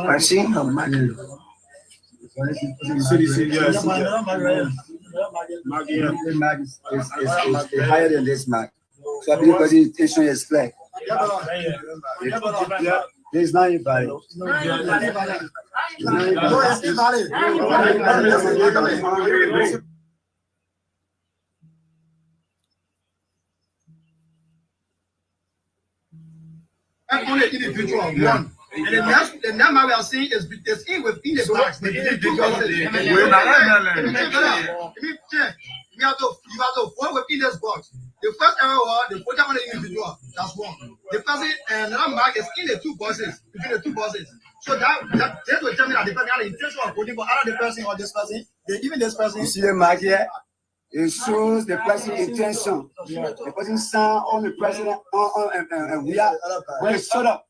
I see her money. Mag is higher than this mag. So I believe because the issue is flat. There's not invalid. And only individual one. And the number we are seeing is in within the box. You have to fall within this box. The first error was the photo on the individual. That's one. The person and another mark is in the two boxes, between the two boxes. So that will tell me that depending on the intention of voting for either the person or this person, even this person. You see the mark here? It shows the person's intention. The person signed on the president and we are when it shut up.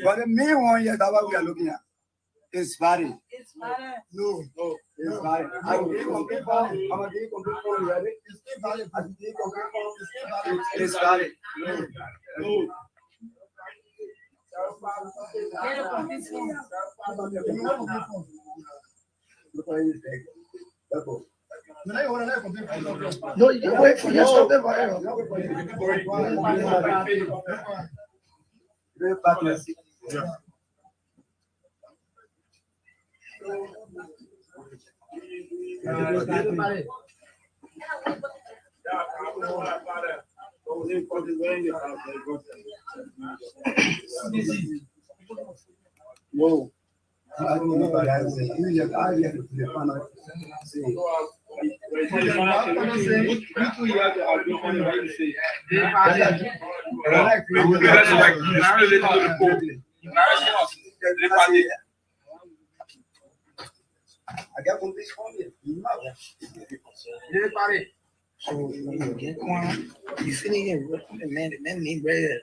But the main one here, that's what we are looking at. It's valid. It's valid. No, it's valid. I'm going to complete form. You ready? It's valid. It's valid. No. No, you can wait for your stuff there. Whoa. I got one this one here. So you get one, you finish it, man need bread.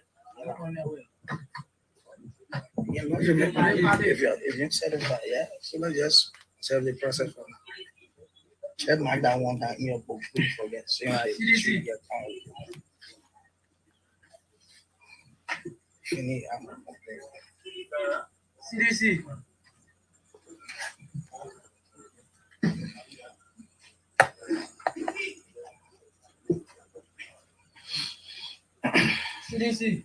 Yeah, if you're satisfied, yeah, so let's just serve the process for now. Check mark that one down in your book, please forget. So you get finish. CDC. CDC.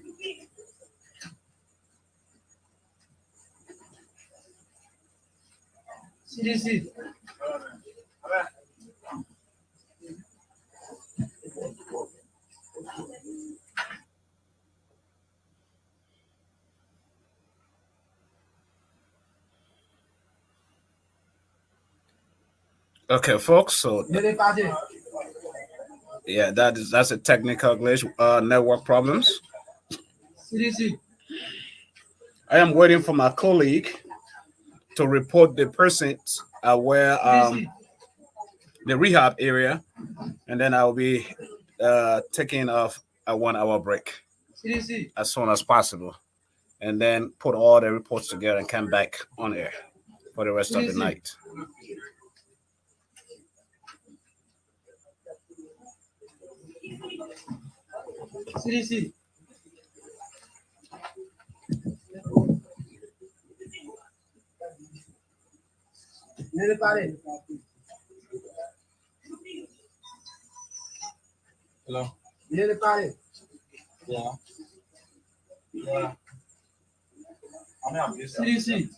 CDC. Okay, folks. So yeah, that's a technical glitch. Network problems. CDC. I am waiting for my colleague to report the persons where the rehab area, and then I will be taking off a 1 hour break CDC. as soon as possible, and then put all the reports together and come back on air for the rest of the night. CDC. Hello. Yeah. Yeah. CDC.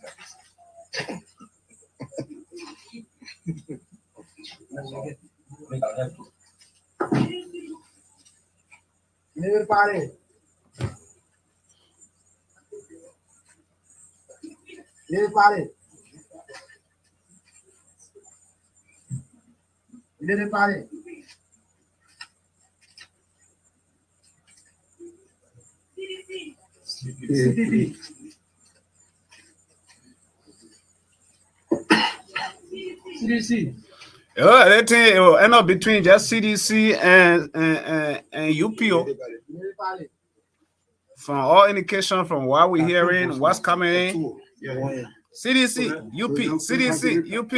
CDC. Oh, that thing it will end up between just CDC and UPO. From all indication from what we're hearing, what's coming in. CDC, UP, CDC, UP.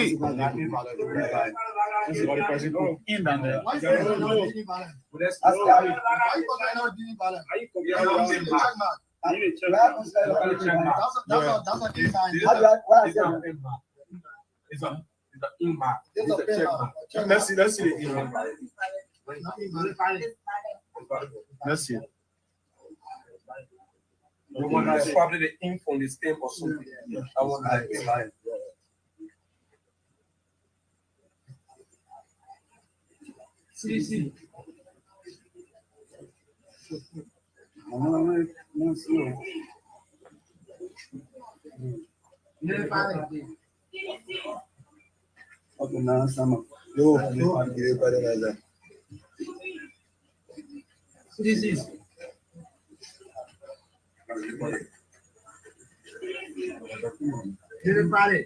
The in-mark. Let's see the in-mark. Let's see. The one that is probably the ink from the stamp or something. That one that is lying. See. Okay, now some. Yo, This is. Everybody.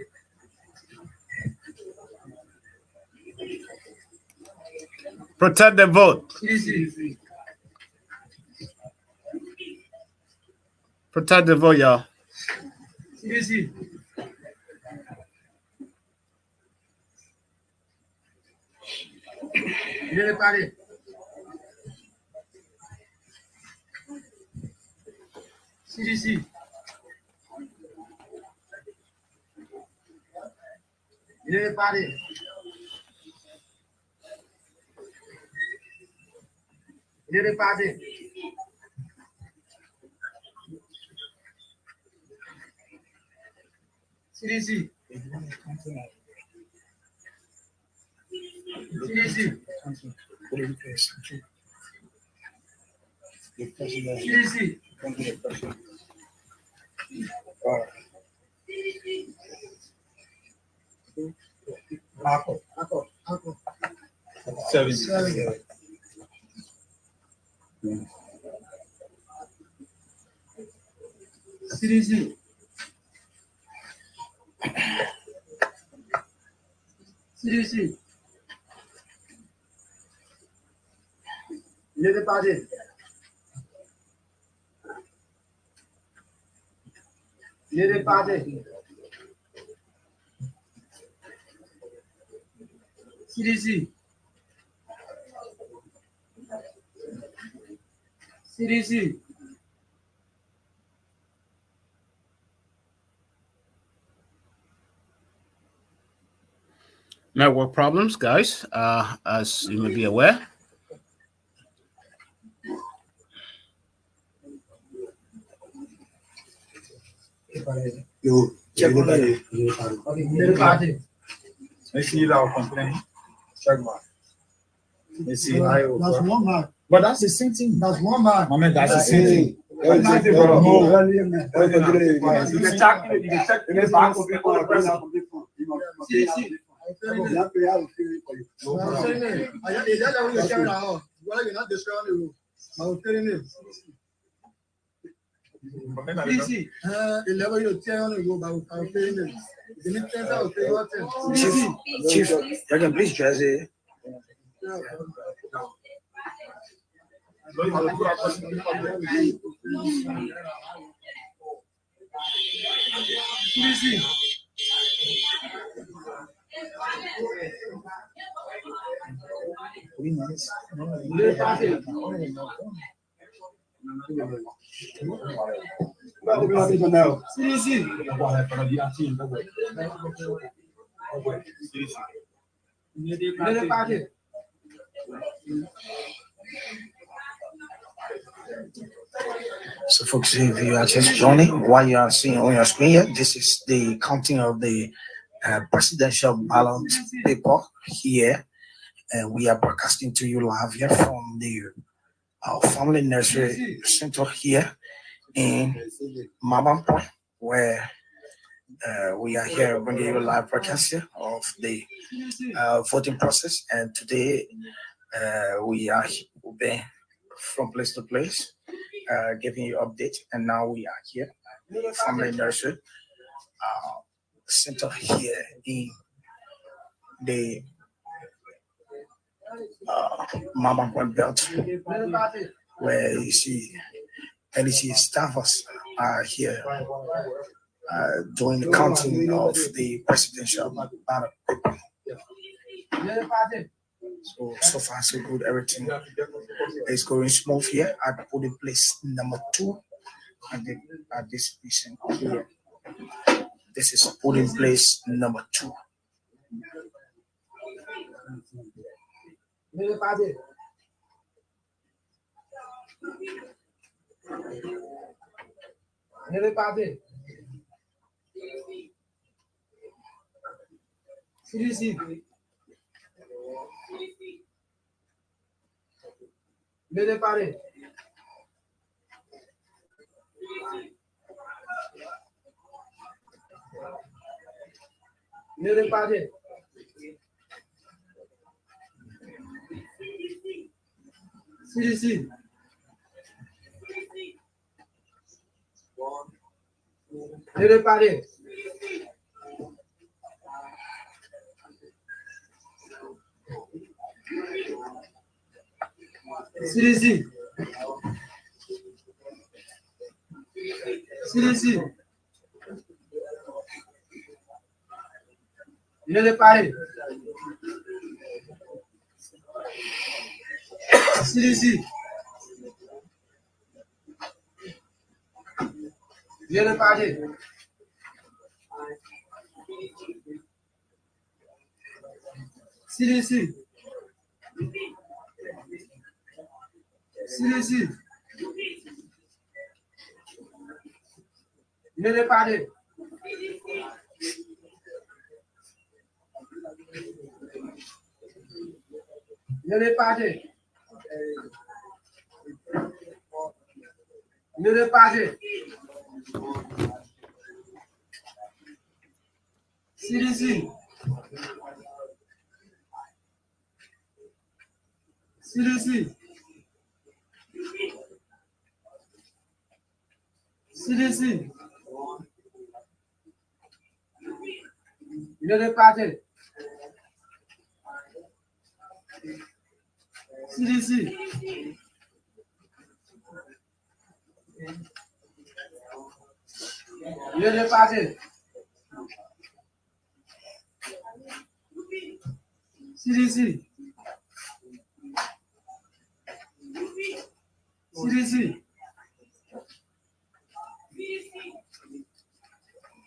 Protect the vote. Easy. Protect the vote, y'all. Easy. Everybody. CDC. Everybody. Everybody. CDC. CDC. CDC. Uncle. Service. CDC. CDC. Everybody. Everybody. CDC. CDC. Network problems, guys, as you may be aware. Yo, check on that. Let's see that complaint. Check mark. Let's see. That's one man. But that's the same thing. That's one man. I mean, that's the same thing. You can check in the back of the person. Chief, you can please dress it. So, folks, if you are just joining, what you are seeing on your screen here, this is the counting of the presidential ballot paper here, and we are broadcasting to you live here from the Family Nursery Center here in Mabam Point, where we are here bringing you live broadcast here of the voting process. And today we are moving from place to place, giving you updates. And now we are here at the Family Nursery Center here in the Mabam Point belt, where you see NDC staffers are here doing the counting of the presidential ballot paper. So far so good. Everything is going smooth here at polling place number 2 at this precinct here. This is polling place number 2. Venez de partir. CDC. Venez de partir. Venez de partir. CDC. Venez de partir. CDC. CDC. Venez de partir. CDC. Venez de partir. CDC. CDC. Venez de partir. Venez de partir. Venez de partir. CDC. CDC. CDC. Venez de partir. CDC. Venez de partir. CDC. CDC.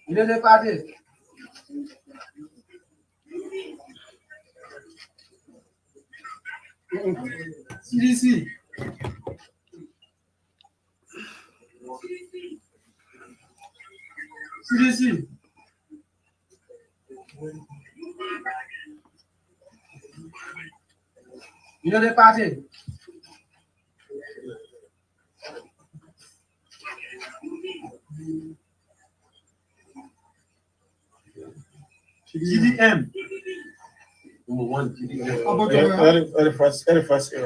Venez de partir. CDC. CDC. Venez de partir. CDM. Number one, CDM.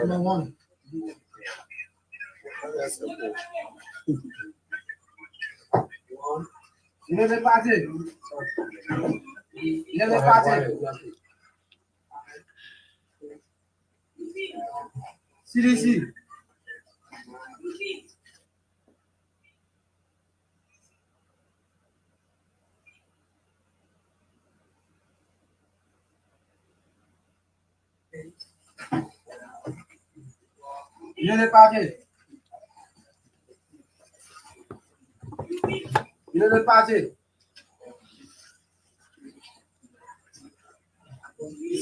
Number one. Venez de partir. Venez de partir. CDC. Venez de partir. Venez de partir.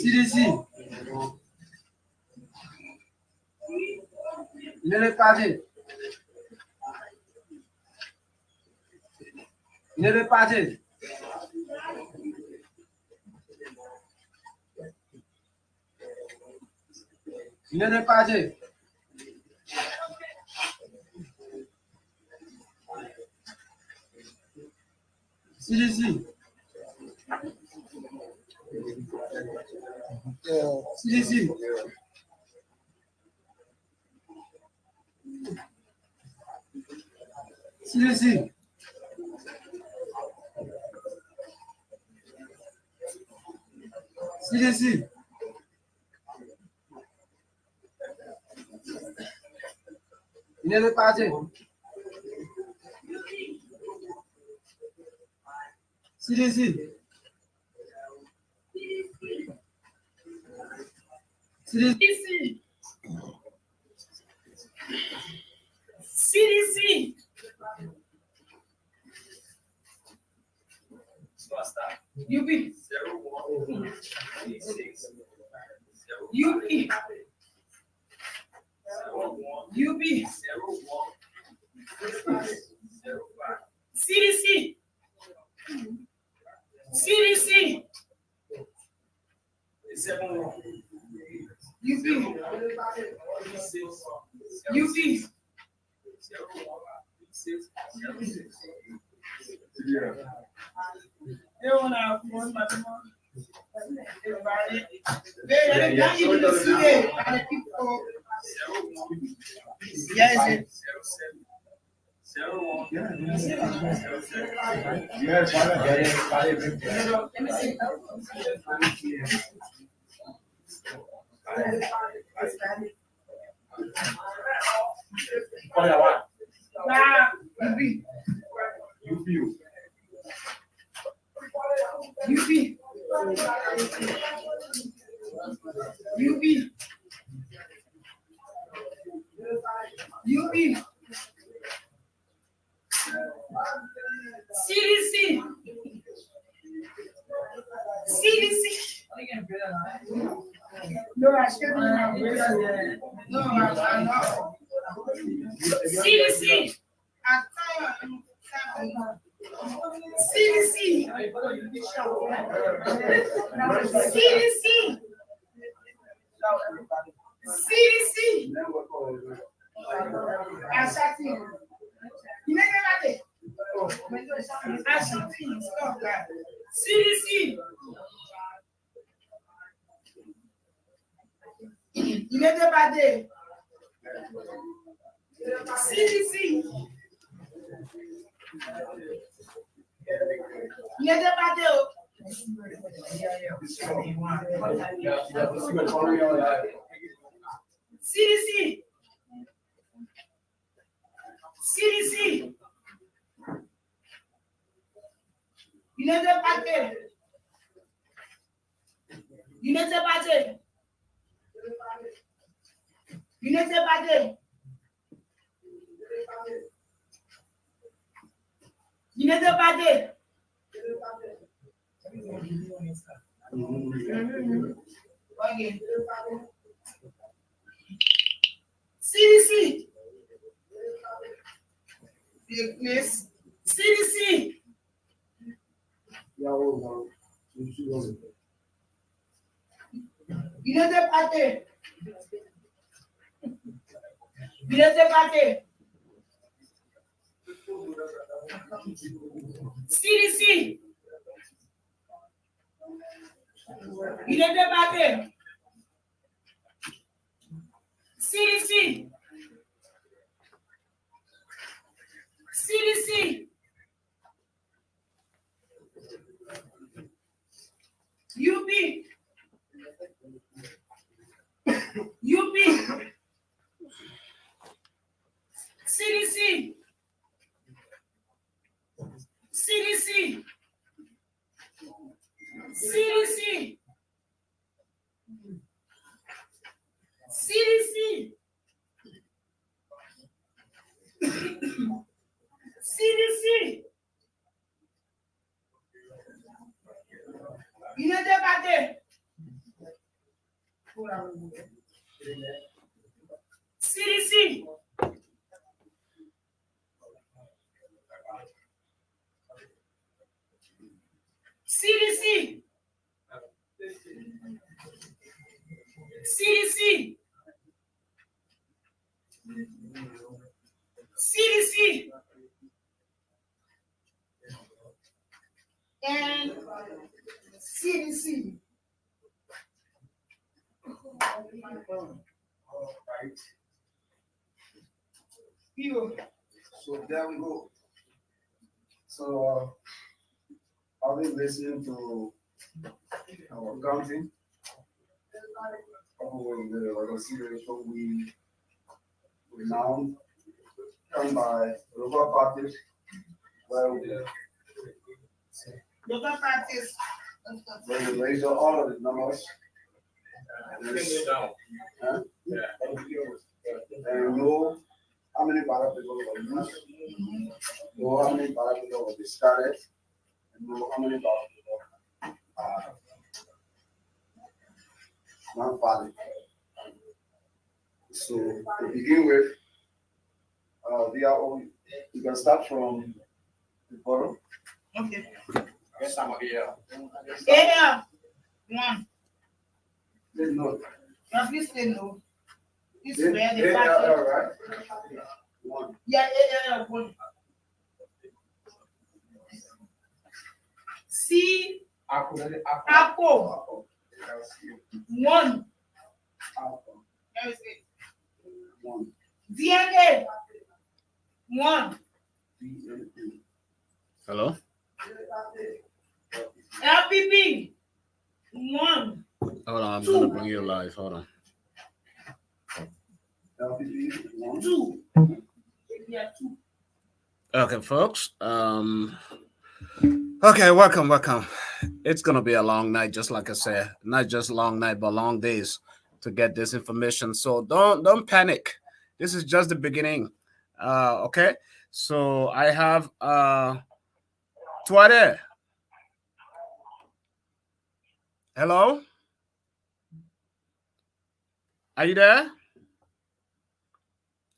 CDC. Venez de partir. Venez de partir. Venez de partir. CDC. CDC. CDC. CDC. Venez de partir. CDC. CDC. CDC. UP. UP. UP. CDC. CDC. UP. UP. They want to one by one. They don't even see it. And the people. Yes, it. CDC. CDC. No, I shouldn't. No, I know. CDC. CDC. CDC. CDC. CDC. Il n'était pas des. CDC. Il n'était pas des. CDC. CDC. Il n'était pas des. Il n'était pas des. Il n'était pas des. Il n'était pas des. Okay. CDC. Sickness. CDC. Il n'était pas des. Il n'était pas des. CDC. Il n'était pas des. CDC. CDC. UP. UP. CDC. CDC. CDC. CDC. CDC. Il n'était pas des. CDC. CDC. CDC. CDC. And CDC. So there we go. So I've been listening to our counting. We now come by local parties where we local parties. where we raise all of the numbers. Huh? And know how many ballot people were used, know how many ballot people were discarded, and know how many ballot people are not valid. So to begin with, you can start from the Okay. Yes, I'm here. Area 1. No. Now please say no. This is where the party. Right? Yeah, area 1. C. Apple. 1. Let me see. DNA. 1. Hello? LPP. 1. Hold on, I'm gonna bring you live. Hold on. 2. Okay, folks. Okay, welcome. It's gonna be a long night, just like I said. Not just long night, but long days to get this information. So don't panic. This is just the beginning. Okay. So I have Tuare. Hello? Are you there?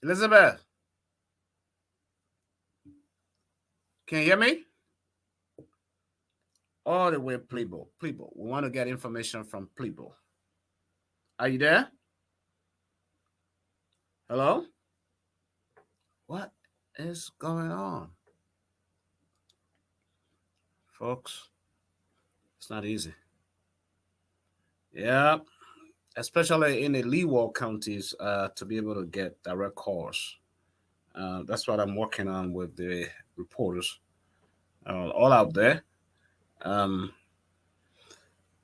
Elizabeth? Can you hear me? All the way, Plebo. We want to get information from Plebo. Are you there? Hello? What is going on? Folks, it's not easy. Yeah, especially in the Leeward counties, to be able to get direct calls. That's what I'm working on with the reporters all out there.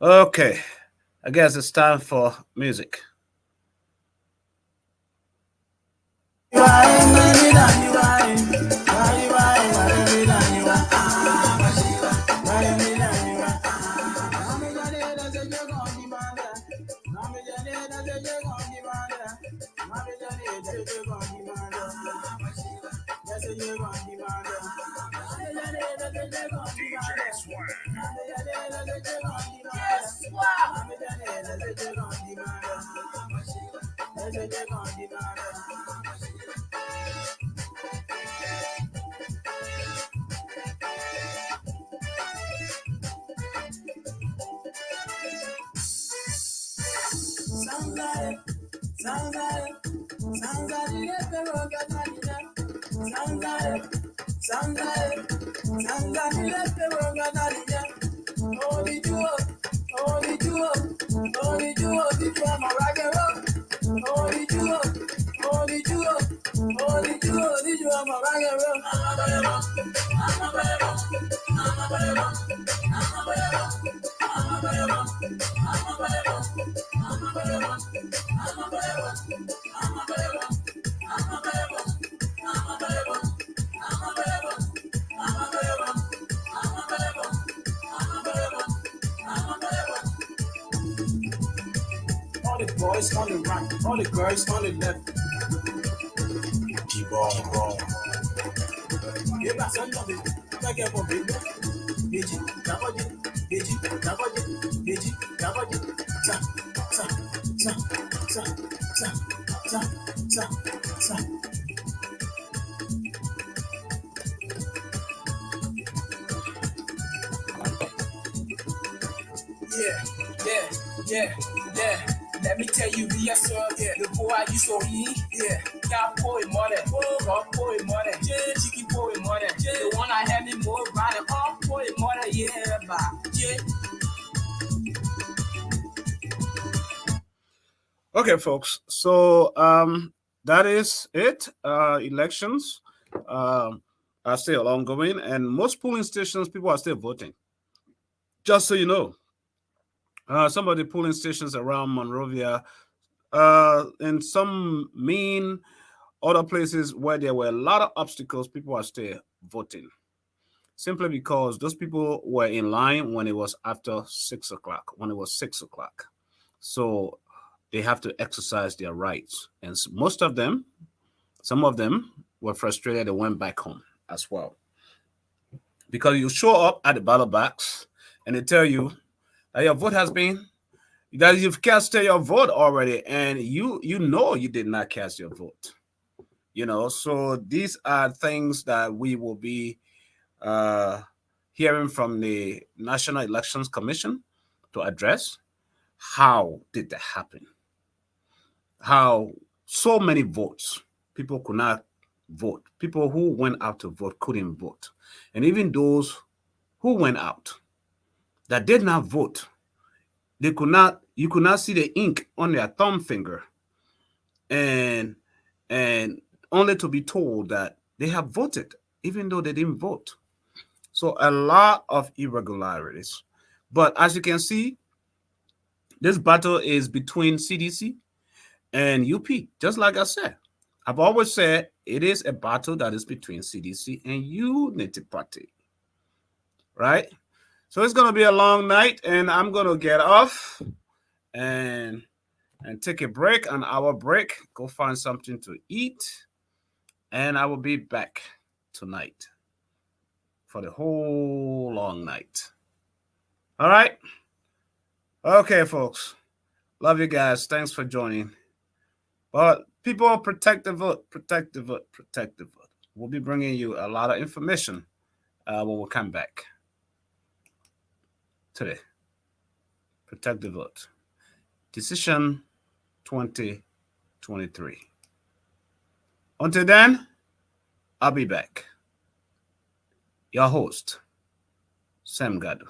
Okay, I guess it's time for music. All the boys on the right, all the girls on the left. Keep on. Give us another. Like a bobby. Digi, Yeah. Let me tell you, we are so the boy you so yeah. Got boy money, got boy money, chicken boy money, the one I had me more by the all boy money, yeah, yeah. Okay, folks. So that is it. Elections are still ongoing, and most polling stations, people are still voting. Just so you know. Some of the polling stations around Monrovia, in some mean other places where there were a lot of obstacles, people are still voting. Simply because those people were in line when it was after 6 o'clock, when it was 6 o'clock. So they have to exercise their rights. And most of them, some of them were frustrated and went back home as well. Because you show up at the ballot box and they tell you, your vote has been, that you've cast your vote already, and you know you did not cast your vote. So these are things that we will be hearing from the National Elections Commission to address how did that happen? How so many votes, people could not vote. People who went out to vote couldn't vote. And even those who went out that did not vote, you could not see the ink on their thumb finger, and only to be told that they have voted, even though they didn't vote. So a lot of irregularities. But as you can see, this battle is between CDC and UP. Just like I said, I've always said it is a battle that is between CDC and Unity Party, right? So it's going to be a long night, and I'm going to get off and take a break, an hour break, go find something to eat, and I will be back tonight for the whole long night. All right? Okay, folks. Love you guys. Thanks for joining. But people, protect the vote, protect the vote, protect the vote. We'll be bringing you a lot of information when we come back today. Protect the vote. Decision 2023. Until then, I'll be back. Your host, Sam Gadu.